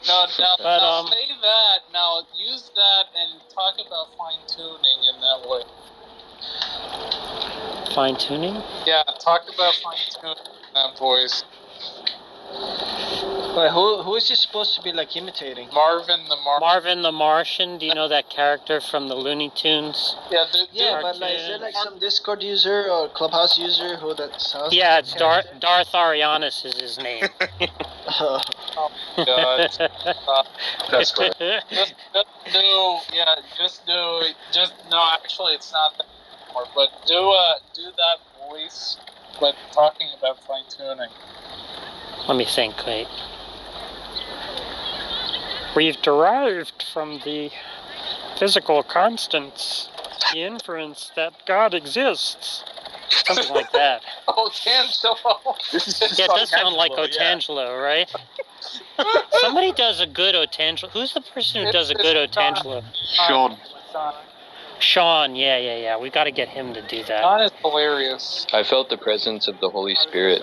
[SPEAKER 15] No, now
[SPEAKER 16] But,
[SPEAKER 15] say that. Now use that and talk about fine tuning in that way.
[SPEAKER 16] Fine tuning?
[SPEAKER 15] Yeah, talk about fine tuning in that voice.
[SPEAKER 4] Wait, who is he supposed to be like imitating?
[SPEAKER 15] Marvin the Martian.
[SPEAKER 16] Marvin the Martian. Do you know that character from the Looney Tunes?
[SPEAKER 15] Yeah,
[SPEAKER 4] Yeah, but like, is there like some Discord user or Clubhouse user who that sounds?
[SPEAKER 16] Yeah, it's Darth Arianis is his name.
[SPEAKER 15] Oh God.
[SPEAKER 3] That's great.
[SPEAKER 15] Just no. Actually, it's not that anymore. But do that voice, but talking about fine tuning.
[SPEAKER 16] Let me think, wait. We've derived from the physical constants the inference that God exists. Something like that.
[SPEAKER 15] Oh, Tangelo.
[SPEAKER 16] Yeah, it does sound like Otangelo, right? Somebody does a good Otangelo. Who's the person who does a good Otangelo?
[SPEAKER 15] Sean.
[SPEAKER 16] Sean, yeah. We got to get him to do that.
[SPEAKER 15] Sean is hilarious.
[SPEAKER 22] I felt the presence of the Holy Spirit.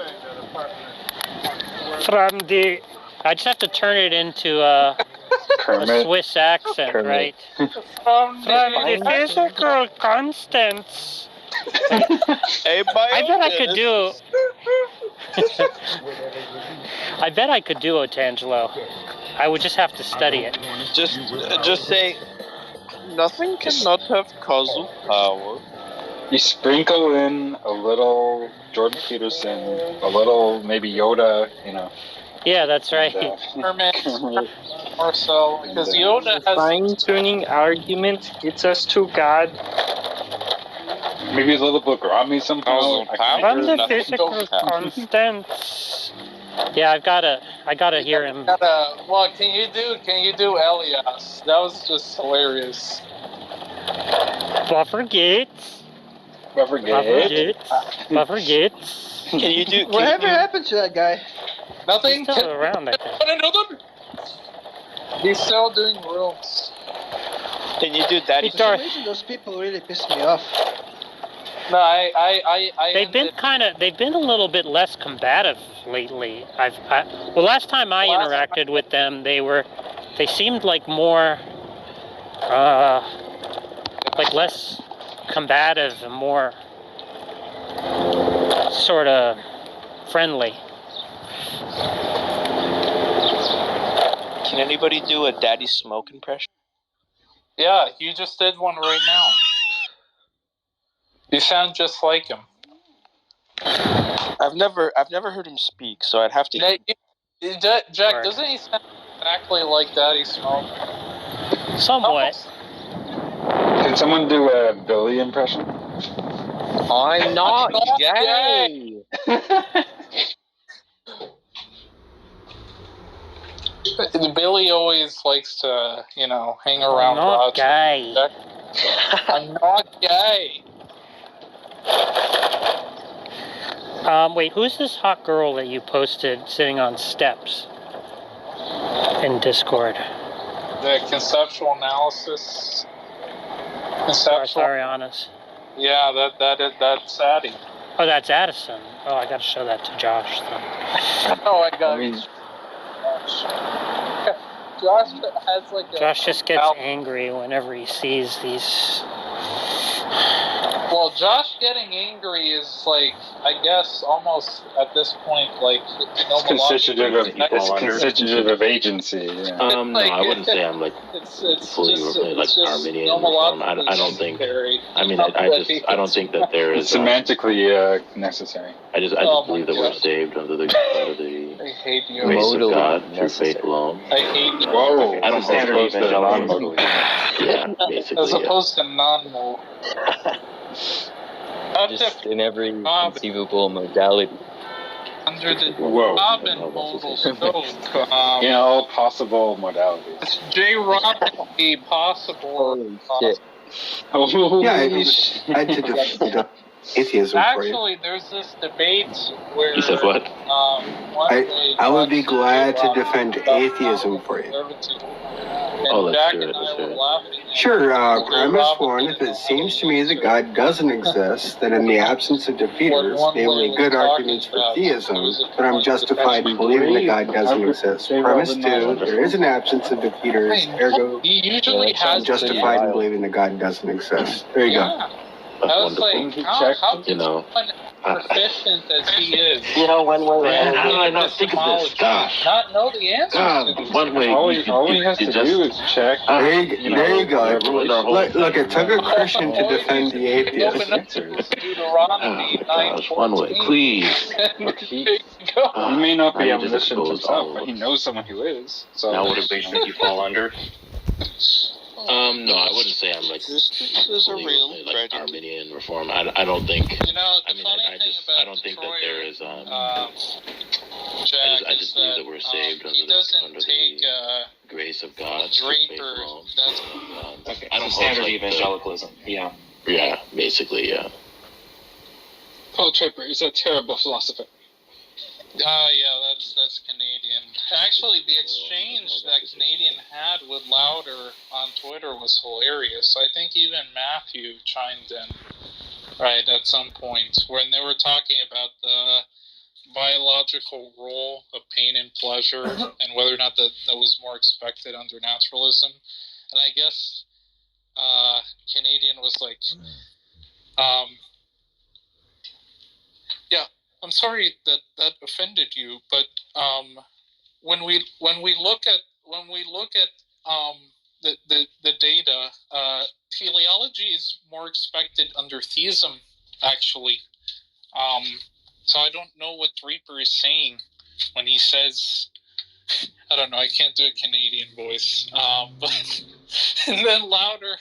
[SPEAKER 16] From the, I just have to turn it into a Swiss accent,
[SPEAKER 22] Kermit.
[SPEAKER 16] right?
[SPEAKER 15] From
[SPEAKER 16] the physical constants. Wait, I bet I could do. I bet I could do Otangelo. I would just have to study it.
[SPEAKER 11] Just say, nothing cannot have causal power.
[SPEAKER 3] You sprinkle in a little Jordan Peterson, a little maybe Yoda,
[SPEAKER 16] Yeah, that's right.
[SPEAKER 15] Kermit, Marcel, because Yoda has
[SPEAKER 22] Fine-tuning argument gets us to God.
[SPEAKER 3] Maybe a little bit Grammy somehow.
[SPEAKER 16] From the physical constants. Yeah, I gotta hear him.
[SPEAKER 15] Well, can you do Elias? That was just hilarious.
[SPEAKER 16] Buffer gates.
[SPEAKER 3] Buffer
[SPEAKER 16] gates.
[SPEAKER 4] Can you do? Whatever happened to that guy?
[SPEAKER 15] Nothing.
[SPEAKER 16] He's still around, I think.
[SPEAKER 15] He's still doing rooms.
[SPEAKER 4] Can you do Daddy?
[SPEAKER 16] For some
[SPEAKER 4] reason, those people really piss me off.
[SPEAKER 15] No,
[SPEAKER 16] they've been a little bit less combative lately. Last time I interacted with them, they seemed like more, like less combative and more sort of friendly.
[SPEAKER 4] Can anybody do a Daddy Smoke impression?
[SPEAKER 15] Yeah, you just did one right now. You sound just like him.
[SPEAKER 4] I've never heard him speak, so I'd have to.
[SPEAKER 15] Jack, doesn't he sound exactly like Daddy Smoke?
[SPEAKER 16] Somewhat.
[SPEAKER 3] Can someone do a Billy impression?
[SPEAKER 22] I'm not gay.
[SPEAKER 15] Billy always likes to, hang around.
[SPEAKER 16] I'm not gay.
[SPEAKER 15] I'm not gay.
[SPEAKER 16] Wait, who's this hot girl that you posted sitting on steps in Discord?
[SPEAKER 15] The conceptual analysis.
[SPEAKER 16] Sarianas.
[SPEAKER 15] Yeah, that's Addie.
[SPEAKER 16] Oh, that's Addison. Oh, I gotta show that to Josh then.
[SPEAKER 15] Oh, I got Josh has like a...
[SPEAKER 16] Josh just gets angry whenever he sees these.
[SPEAKER 15] Well, Josh getting angry is like, I guess, almost at this point, like,
[SPEAKER 3] it's constitutive of agency. Yeah.
[SPEAKER 12] No, I wouldn't say I'm like fully like Arminian reform. I don't think. I mean, I don't think that there is.
[SPEAKER 3] It's semantically necessary.
[SPEAKER 12] I just believe that we're saved under the grace of God through faith alone.
[SPEAKER 15] I hate you.
[SPEAKER 12] Whoa! I don't think so. Yeah, basically.
[SPEAKER 15] As opposed to non-mode.
[SPEAKER 22] Just in every conceivable modality.
[SPEAKER 15] Under the Robin modal stove.
[SPEAKER 3] In all possible modalities.
[SPEAKER 15] J. Robin, a possible.
[SPEAKER 22] Shit.
[SPEAKER 13] Yeah, I did the atheism for you.
[SPEAKER 15] Actually, there's this debate where.
[SPEAKER 12] You said what?
[SPEAKER 13] I would be glad to defend atheism for you.
[SPEAKER 12] Oh, let's do it.
[SPEAKER 13] Sure, premise one, if it seems to me that God doesn't exist, then in the absence of defeaters, namely good arguments for theism, then I'm justified in believing that God doesn't exist. Premise two, there is an absence of defeaters, ergo, I'm justified in believing that God doesn't exist. There you go.
[SPEAKER 15] I was like, how proficient as he is.
[SPEAKER 12] How do I not think of this? Gosh.
[SPEAKER 15] Not know the answer.
[SPEAKER 12] One way.
[SPEAKER 3] All he has to do is check.
[SPEAKER 13] There you go. Look, it took a Christian to defend the atheist.
[SPEAKER 12] One way, please.
[SPEAKER 3] He may not be omniscient himself, but he knows someone who is. So
[SPEAKER 12] now would it make you fall under? No, I wouldn't say I'm like
[SPEAKER 4] this a real
[SPEAKER 12] like Arminian reform. I don't think. I don't think that there is. I just believe that we're saved under the grace of God.
[SPEAKER 15] Draper.
[SPEAKER 12] Okay. I don't
[SPEAKER 14] standard
[SPEAKER 12] like
[SPEAKER 14] evangelicalism. Yeah.
[SPEAKER 12] Yeah, basically, yeah.
[SPEAKER 3] Paul Draper is a terrible philosopher.
[SPEAKER 15] Yeah, that's Canadian. Actually, the exchange that Canadian had with Louder on Twitter was hilarious. I think even Matthew chimed in, right, at some point, when they were talking about the biological role of pain and pleasure and whether or not that was more expected under naturalism. And I guess Canadian was like, yeah, I'm sorry that offended you, but when we look at the data, teleology is more expected under theism, actually. So I don't know what Reaper is saying when he says, I don't know, I can't do a Canadian voice. But and then Louder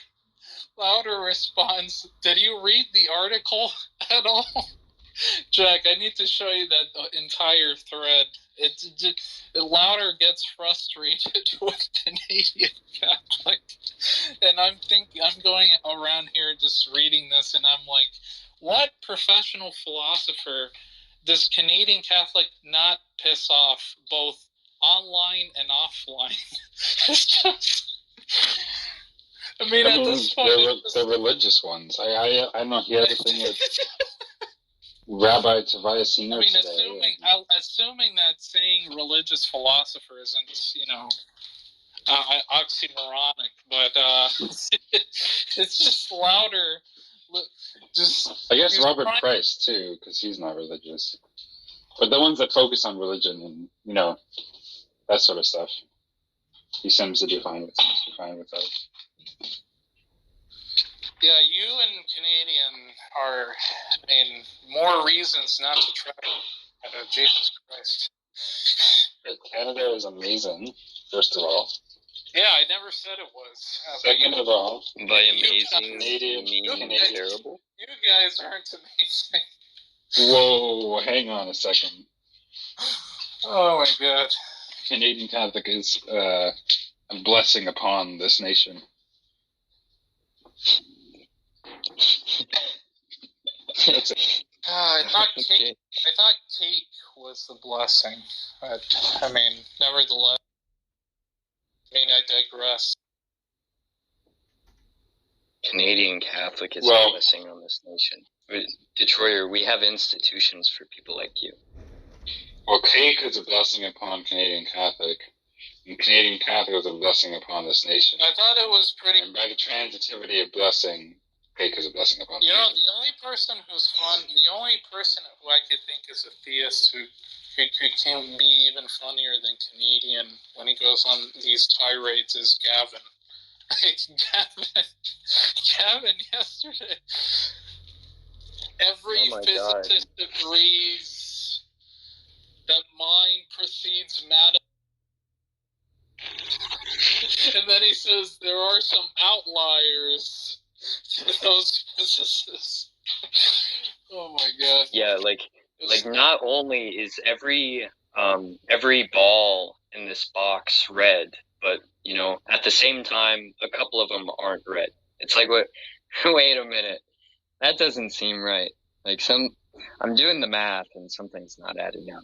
[SPEAKER 15] responds, "Did you read the article at all?" Jack, I need to show you that entire thread. Louder gets frustrated with Canadian Catholic, and I'm going around here just reading this, and I'm like, what professional philosopher does Canadian Catholic not piss off both online and offline? It's just, I mean, at this point,
[SPEAKER 3] the religious ones. I know he had a thing with Rabbi Tobias Senior today.
[SPEAKER 15] Assuming that saying religious philosopher isn't, oxymoronic, but it's just Louder.
[SPEAKER 3] I guess Robert Price too, because he's not religious. But the ones that focus on religion and that sort of stuff, he seems to be fine with that.
[SPEAKER 15] Yeah, you and Canadian are, more reasons not to try Jesus Christ.
[SPEAKER 3] Canada is amazing, first of all.
[SPEAKER 15] Yeah, I never said it was.
[SPEAKER 3] Second of all,
[SPEAKER 22] by amazing,
[SPEAKER 3] Canadian.
[SPEAKER 22] terrible.
[SPEAKER 15] You guys aren't amazing.
[SPEAKER 3] Whoa, hang on a second.
[SPEAKER 15] Oh my God.
[SPEAKER 3] Canadian Catholic is a blessing upon this nation.
[SPEAKER 15] I thought cake was the blessing, but nevertheless, I digress.
[SPEAKER 22] Canadian Catholic is a blessing on this nation. Detroiter, we have institutions for people like you.
[SPEAKER 3] Well, cake is a blessing upon Canadian Catholic, and Canadian Catholic is a blessing upon this nation.
[SPEAKER 15] I thought it was pretty.
[SPEAKER 3] And by the transitivity of blessing, cake is a blessing upon.
[SPEAKER 15] The only person who I could think is a theist who can be even funnier than Canadian when he goes on these tirades is Gavin. Gavin yesterday. Every physicist agrees that mind precedes matter. And then he says there are some outliers to those physicists. Oh my God.
[SPEAKER 22] Yeah, like not only is every ball in this box red, but at the same time a couple of them aren't red. It's like, wait a minute, that doesn't seem right. Like I'm doing the math and something's not adding up.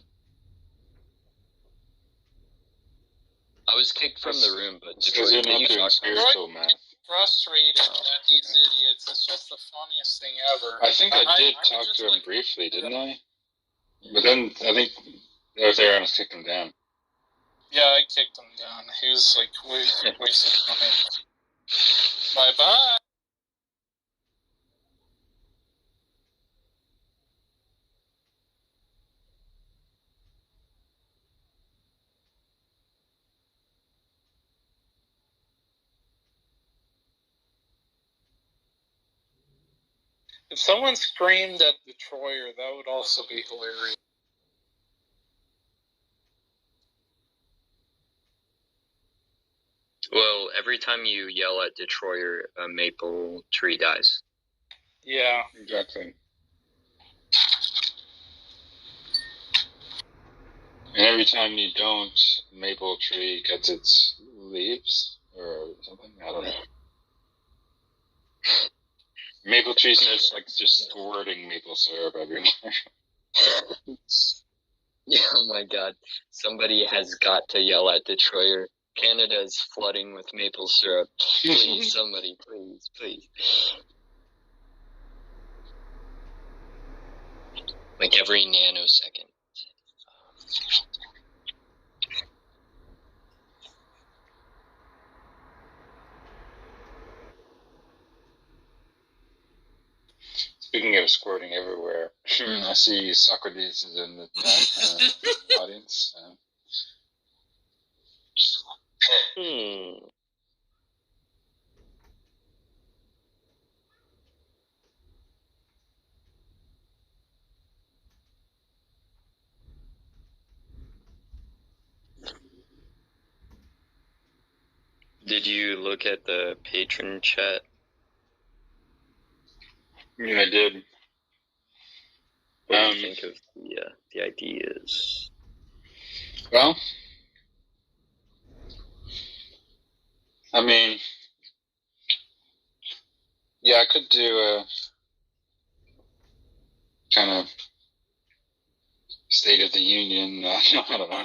[SPEAKER 22] I was kicked from the room, but
[SPEAKER 3] because you're not doing spiritual math.
[SPEAKER 15] Frustrated at these idiots. It's just the funniest thing ever.
[SPEAKER 3] I think I did talk to him briefly, didn't I? But then I think l8r almost kicked him down.
[SPEAKER 15] Yeah, I kicked him down. He was like wasting time. Bye-bye. If someone screamed at Detroiter, that would also be hilarious.
[SPEAKER 22] Well, every time you yell at Detroiter, a maple tree dies.
[SPEAKER 15] Yeah.
[SPEAKER 3] Exactly. And every time you don't, maple tree gets its leaves or something. I don't know. Maple tree starts just squirting maple syrup everywhere.
[SPEAKER 22] Oh my god. Somebody has got to yell at Detroiter. Canada is flooding with maple syrup. Please, somebody, please, please. Like every nanosecond.
[SPEAKER 3] Speaking of squirting everywhere, I see Socrates is in the audience.
[SPEAKER 22] Did you look at the patron chat?
[SPEAKER 3] Yeah, I did.
[SPEAKER 22] What do you think of the ideas?
[SPEAKER 3] Well, I mean, yeah, I could do a kind of State of the Union. I don't know.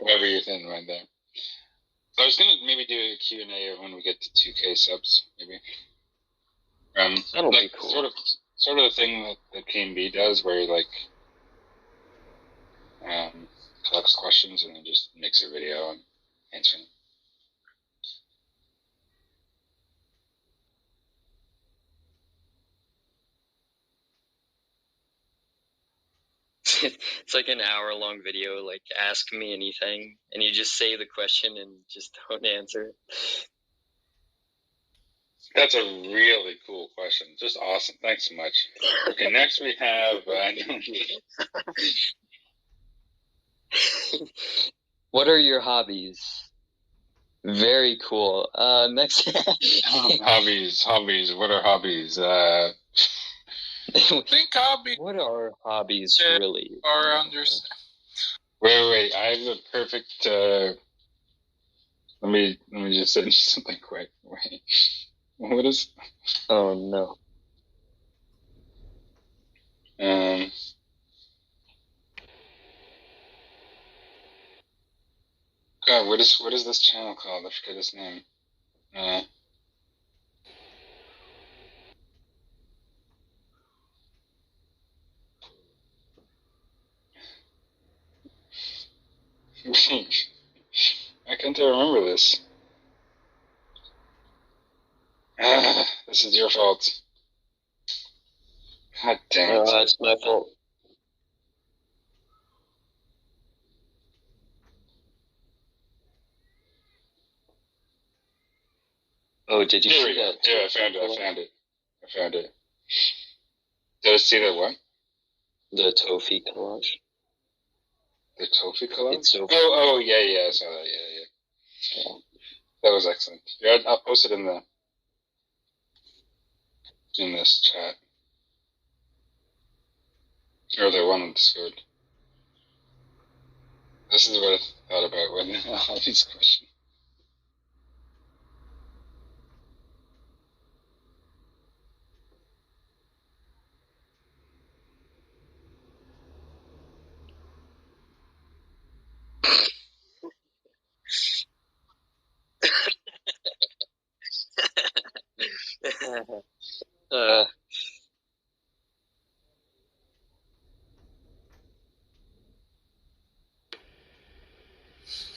[SPEAKER 3] Whatever you're thinking right there. So I was gonna maybe do a Q&A when we get to 2K subs, maybe.
[SPEAKER 22] That'll
[SPEAKER 3] like
[SPEAKER 22] be cool.
[SPEAKER 3] Sort of the thing that KMB does, where he collects questions and then just makes a video and answering.
[SPEAKER 22] It's like an hour-long video, like, ask me anything, and you just say the question and just don't answer.
[SPEAKER 3] That's a really cool question. Just awesome. Thanks so much. Okay, next we have...
[SPEAKER 22] What are your hobbies? Very cool. Next.
[SPEAKER 3] Hobbies. What are hobbies?
[SPEAKER 15] Think hobbies.
[SPEAKER 22] What are hobbies really?
[SPEAKER 15] Are understand.
[SPEAKER 3] Wait. I have a perfect. Let me just say something quick. Wait. What is?
[SPEAKER 22] Oh no.
[SPEAKER 3] God, what is this channel called? I forget its name. Why can't I remember this? This is your fault. God damn it.
[SPEAKER 22] It's my fault. Oh, did you see that?
[SPEAKER 3] Yeah, I found it. Did I see that what?
[SPEAKER 22] The Tofi collage.
[SPEAKER 3] The Tofi collage?
[SPEAKER 22] It's so
[SPEAKER 3] oh, yeah, I saw that, yeah. That was excellent. Yeah, I'll post it in this chat. Or the one on Discord. This is what I thought about when all these questions.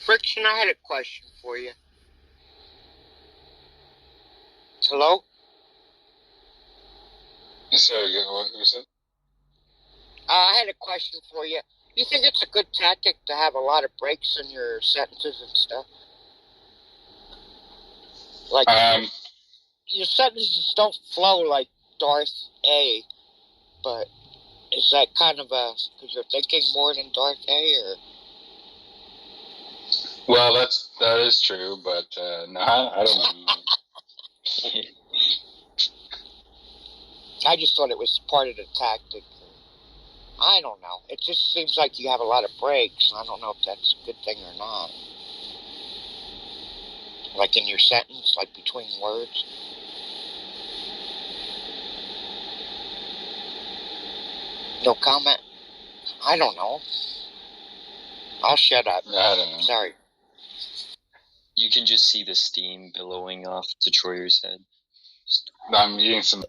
[SPEAKER 2] Friction, I had a question for you. Hello?
[SPEAKER 3] Sorry, what was it?
[SPEAKER 2] I had a question for you. You think it's a good tactic to have a lot of breaks in your sentences and stuff? Like, your sentences don't flow like Darth A, but is that kind of because you're thinking more than Darth A, or?
[SPEAKER 3] Well, that is true, but no, I don't know.
[SPEAKER 2] I just thought it was part of the tactic. I don't know. It just seems like you have a lot of breaks. I don't know if that's a good thing or not. Like in your sentence, like between words. No comment? I don't know. I'll shut up.
[SPEAKER 3] I don't know.
[SPEAKER 2] Sorry.
[SPEAKER 22] You can just see the steam billowing off Detroiter's head.
[SPEAKER 3] I'm eating some.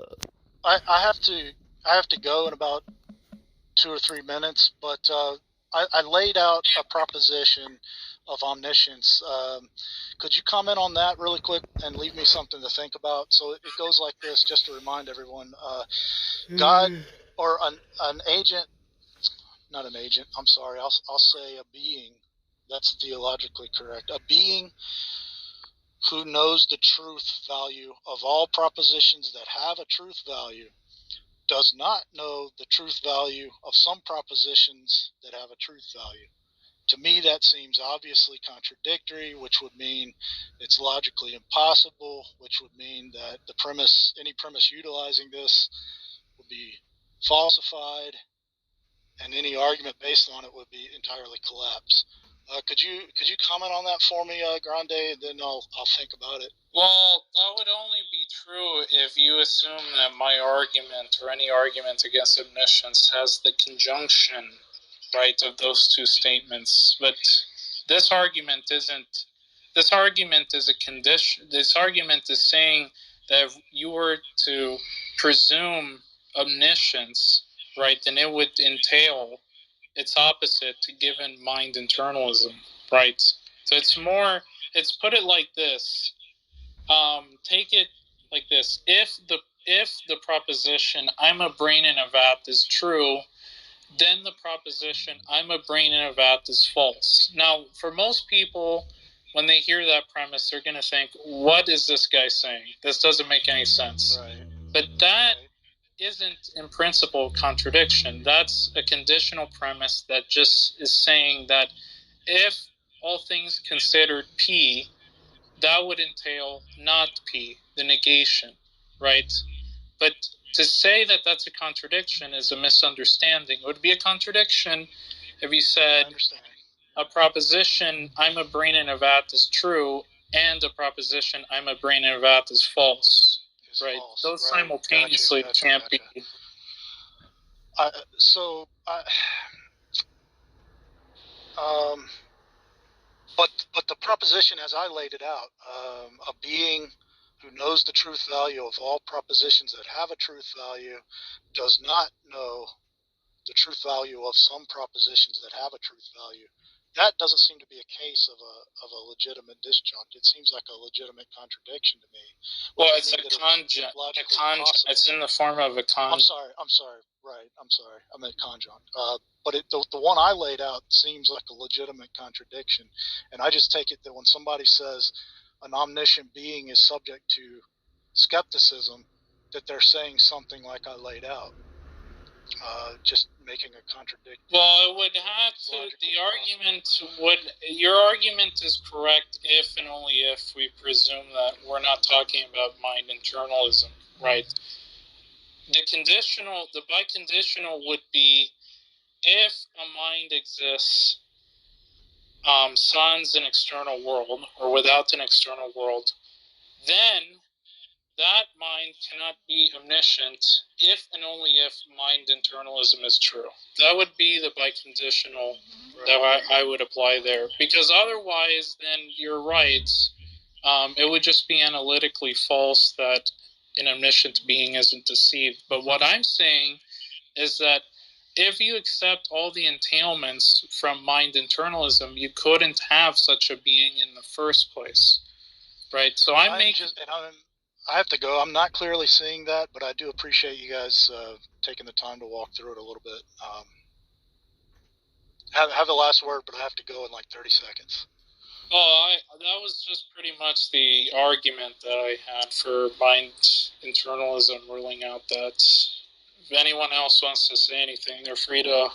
[SPEAKER 7] I have to go in about 2 or 3 minutes, but I laid out a proposition of omniscience. Could you comment on that really quick and leave me something to think about? So it goes like this, just to remind everyone. God, or an agent, not an agent, I'm sorry, I'll say a being, that's theologically correct, a being who knows the truth value of all propositions that have a truth value does not know the truth value of some propositions that have a truth value. To me, that seems obviously contradictory, which would mean it's logically impossible, which would mean that the premise, any premise utilizing this, would be falsified, and any argument based on it would be entirely collapsed. Could you comment on that for me, Grande, and then I'll think about it.
[SPEAKER 15] Well, that would only be true if you assume that my argument or any argument against omniscience has the conjunction, right, of those two statements. But this argument isn't. This argument is a condition. This argument is saying that if you were to presume omniscience, right, then it would entail its opposite to given mind internalism, right? So it's more. It's put it like this. Take it like this: if the proposition "I'm a brain in a vat" is true, then the proposition "I'm a brain in a vat" is false. Now, for most people, when they hear that premise, they're going to think, "What is this guy saying? This doesn't make any sense." Right. But that isn't, in principle, a contradiction. That's a conditional premise that just is saying that if all things considered P, that would entail not P, the negation, right? But to say that that's a contradiction is a misunderstanding. It would be a contradiction if you said a proposition, "I'm a brain in a vat" is true, and a proposition, "I'm a brain in a vat" is false, right? False, those right. Simultaneously can't be.
[SPEAKER 7] But the proposition as I laid it out, a being who knows the truth value of all propositions that have a truth value does not know the truth value of some propositions that have a truth value. That doesn't seem to be a case of a legitimate disjunct. It seems like a legitimate contradiction to me.
[SPEAKER 15] Well, it's a conjunct. It's in the form of a conjunct.
[SPEAKER 7] I'm sorry. Right. I'm sorry. I meant conjunct. But the one I laid out seems like a legitimate contradiction. And I just take it that when somebody says an omniscient being is subject to skepticism, that they're saying something like I laid out. Just making a contradiction.
[SPEAKER 15] Well, it would have to. The argument would. Your argument is correct if and only if we presume that we're not talking about mind internalism, right? The biconditional would be if a mind exists sans an external world or without an external world, then that mind cannot be omniscient if and only if mind internalism is true. That would be the biconditional that I would apply there. Because otherwise, then you're right. It would just be analytically false that an omniscient being isn't deceived. But what I'm saying is that if you accept all the entailments from mind internalism, you couldn't have such a being in the first place. Right? So I
[SPEAKER 7] have to go. I'm not clearly seeing that, but I do appreciate you guys taking the time to walk through it a little bit. Have the last word, but I have to go in like 30 seconds.
[SPEAKER 15] Oh, that was just pretty much the argument that I had for mind internalism, ruling out that if anyone else wants to say anything, they're free to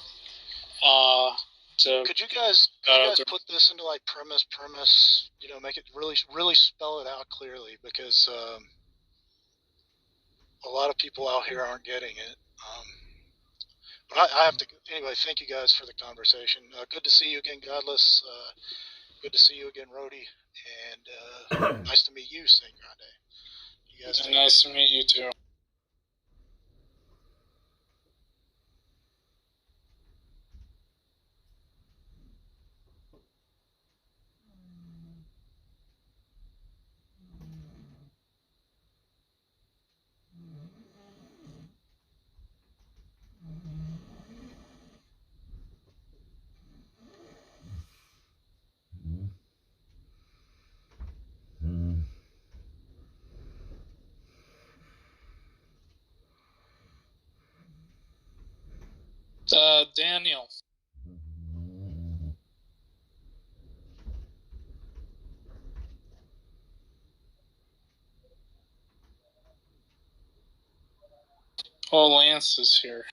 [SPEAKER 7] could you guys put this into like premise, make it really spell it out clearly, because a lot of people out here aren't getting it. But I have to, anyway, thank you guys for the conversation. Good to see you again, Godless. Good to see you again, Rhodey. And nice to meet you, Saint Grande. You guys
[SPEAKER 15] nice to meet you too. Daniel. Oh, Lance is here.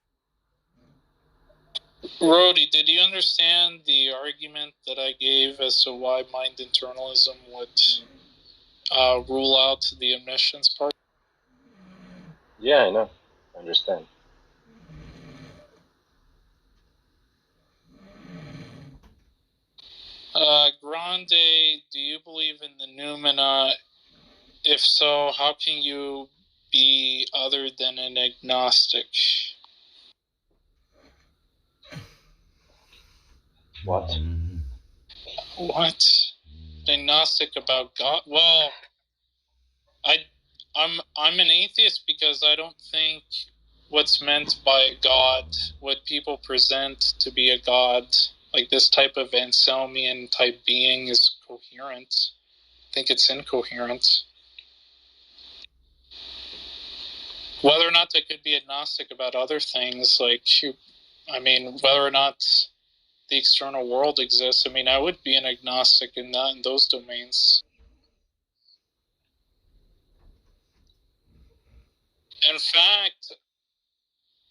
[SPEAKER 15] Rhodey, did you understand the argument that I gave as to why mind internalism would rule out the omniscience part?
[SPEAKER 1] Yeah, I know. I understand.
[SPEAKER 15] Grande, do you believe in the noumena? If so, how can you be other than an agnostic?
[SPEAKER 1] What?
[SPEAKER 15] What? Agnostic about God? Well, I'm an atheist because I don't think what's meant by God, what people present to be a God, like this type of Anselmian type being, is coherent. I think it's incoherent. Whether or not they could be agnostic about other things, like, whether or not the external world exists, I would be an agnostic in those domains. In fact,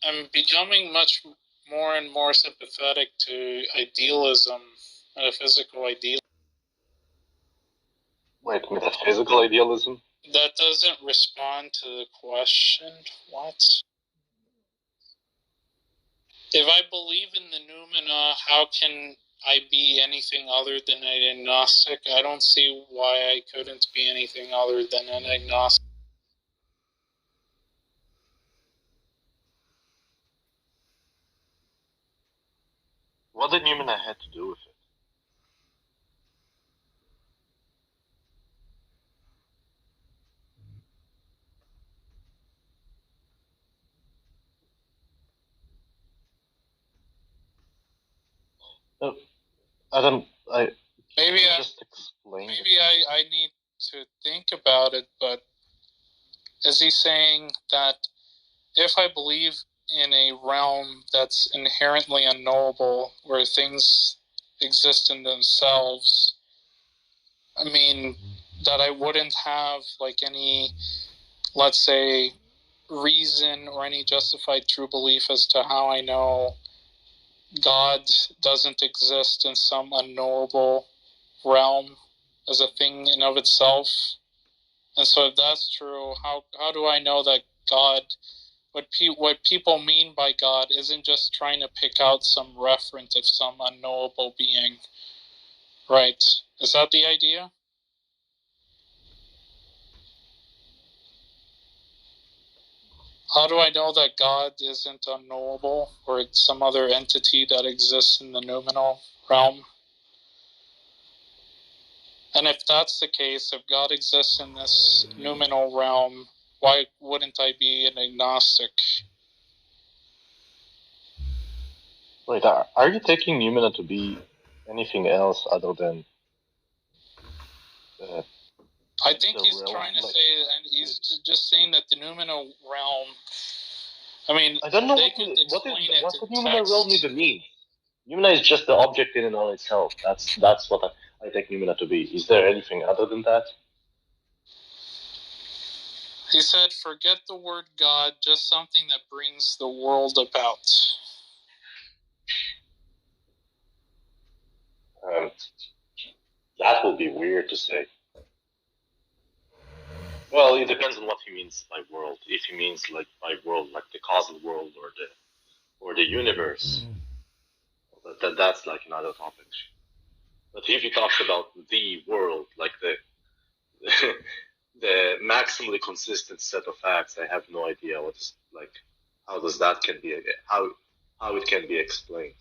[SPEAKER 15] I'm becoming much more and more sympathetic to idealism, metaphysical idealism.
[SPEAKER 1] Wait, metaphysical idealism?
[SPEAKER 15] That doesn't respond to the question. What? If I believe in the noumena, how can I be anything other than an agnostic? I don't see why I couldn't be anything other than an agnostic.
[SPEAKER 1] What did noumena have to do with it? Adam,
[SPEAKER 15] Maybe
[SPEAKER 1] just explain.
[SPEAKER 15] Maybe I need to think about it, but is he saying that if I believe in a realm that's inherently unknowable, where things exist in themselves, that I wouldn't have any, let's say, reason or any justified true belief as to how I know God doesn't exist in some unknowable realm as a thing in of itself? And so if that's true, how do I know that God, what people mean by God isn't just trying to pick out some reference of some unknowable being, right? Is that the idea? How do I know that God isn't unknowable, or it's some other entity that exists in the noumenal realm? And if that's the case, if God exists in this noumenal realm, why wouldn't I be an agnostic?
[SPEAKER 1] Wait, are you taking noumena to be anything else other than...
[SPEAKER 15] I think he's trying to say, and he's just saying that the noumenal realm,
[SPEAKER 1] I don't know what the noumenal realm even means. Noumena is just the object in and on itself. That's what I take noumena to be. Is there anything other than that?
[SPEAKER 15] He said, forget the word God, just something that brings the world about.
[SPEAKER 1] That will be weird to say. Well, it depends on what he means by world. If he means by world, like the causal world or the universe, that's another topic. But if he talks about the world, like the the maximally consistent set of facts, I have no idea how does that can be how it can be explained.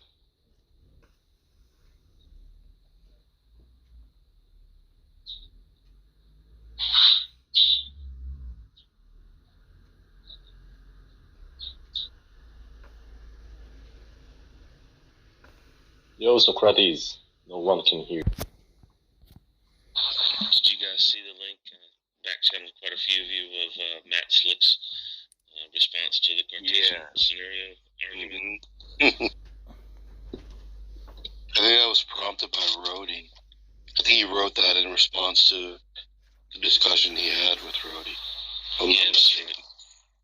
[SPEAKER 1] Yo, Socrates, no one can hear.
[SPEAKER 20] Did you guys see the link? Back channeled quite a few of you of Matt Slick's response to the Cartesian scenario argument.
[SPEAKER 6] I think that was prompted by Rhodey. I think he wrote that in response to the discussion he had with Rhodey.
[SPEAKER 20] From yesterday.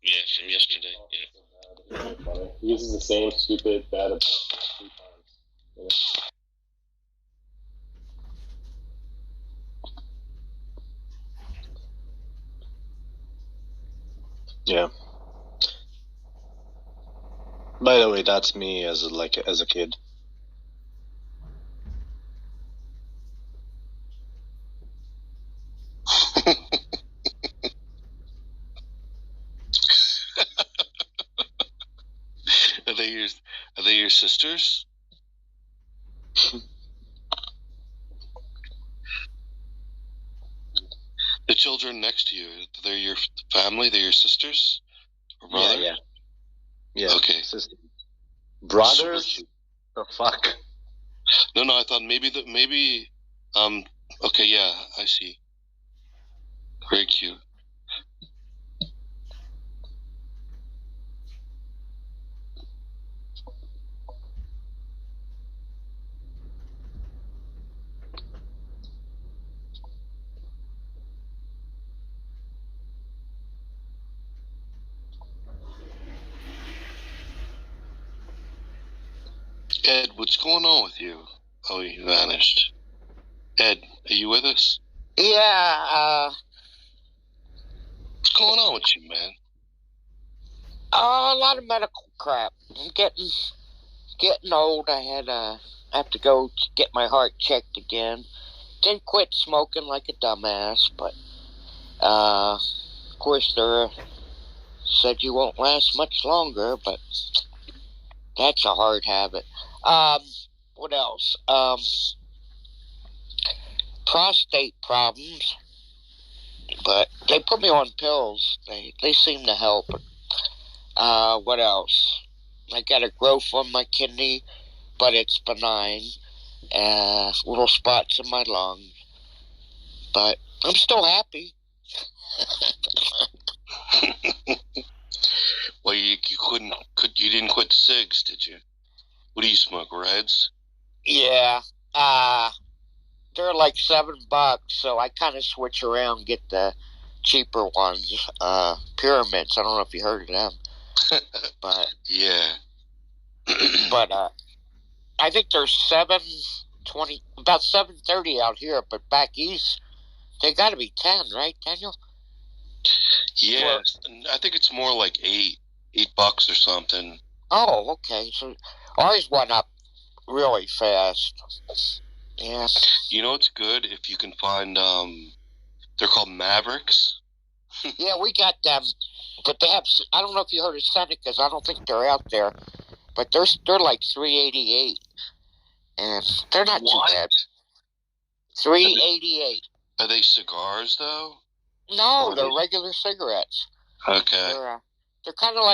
[SPEAKER 20] Yeah.
[SPEAKER 9] He uses the same stupid bad obsession 3 times. You know?
[SPEAKER 14] Yeah. By the way, that's me as a kid.
[SPEAKER 6] Are they your sisters? The children next to you, they're your family? They're your sisters? Or brother?
[SPEAKER 14] Yeah.
[SPEAKER 6] Okay.
[SPEAKER 14] Sister. Brothers? The fuck?
[SPEAKER 6] No, I thought maybe, okay, yeah, I see. Very cute. Ed, what's going on with you? Oh, you vanished. Ed, are you with us?
[SPEAKER 2] Yeah,
[SPEAKER 6] What's going on with you, man?
[SPEAKER 2] a lot of medical crap. I'm getting old. I have to go get my heart checked again. Didn't quit smoking like a dumbass, but of course they said you won't last much longer, but that's a hard habit. What else? Prostate problems, but they put me on pills. They seem to help. What else? I got a growth on my kidney, but it's benign. Little spots in my lungs, but I'm still happy.
[SPEAKER 6] Well, you didn't quit the cigs, did you? What do you smoke, Reds?
[SPEAKER 2] Yeah, they're like $7, so I kind of switch around, get the cheaper ones. Pyramids. I don't know if you heard of them, but
[SPEAKER 6] yeah.
[SPEAKER 2] But I think they're $7.20, about $7.30 out here, but back east they got to be 10, right, Daniel?
[SPEAKER 6] Yeah, I think it's more like $8 or something.
[SPEAKER 2] Oh, okay. So ours went up really fast. Yeah.
[SPEAKER 6] You know what's good if you can find they're called Mavericks.
[SPEAKER 2] Yeah, we got them, but they have. I don't know if you heard of Senecas. I don't think they're out there, but they're like $3.88, and they're not too bad. $3.88.
[SPEAKER 6] Are they cigars though?
[SPEAKER 2] No, they're regular cigarettes.
[SPEAKER 6] Okay.
[SPEAKER 2] They're kind of like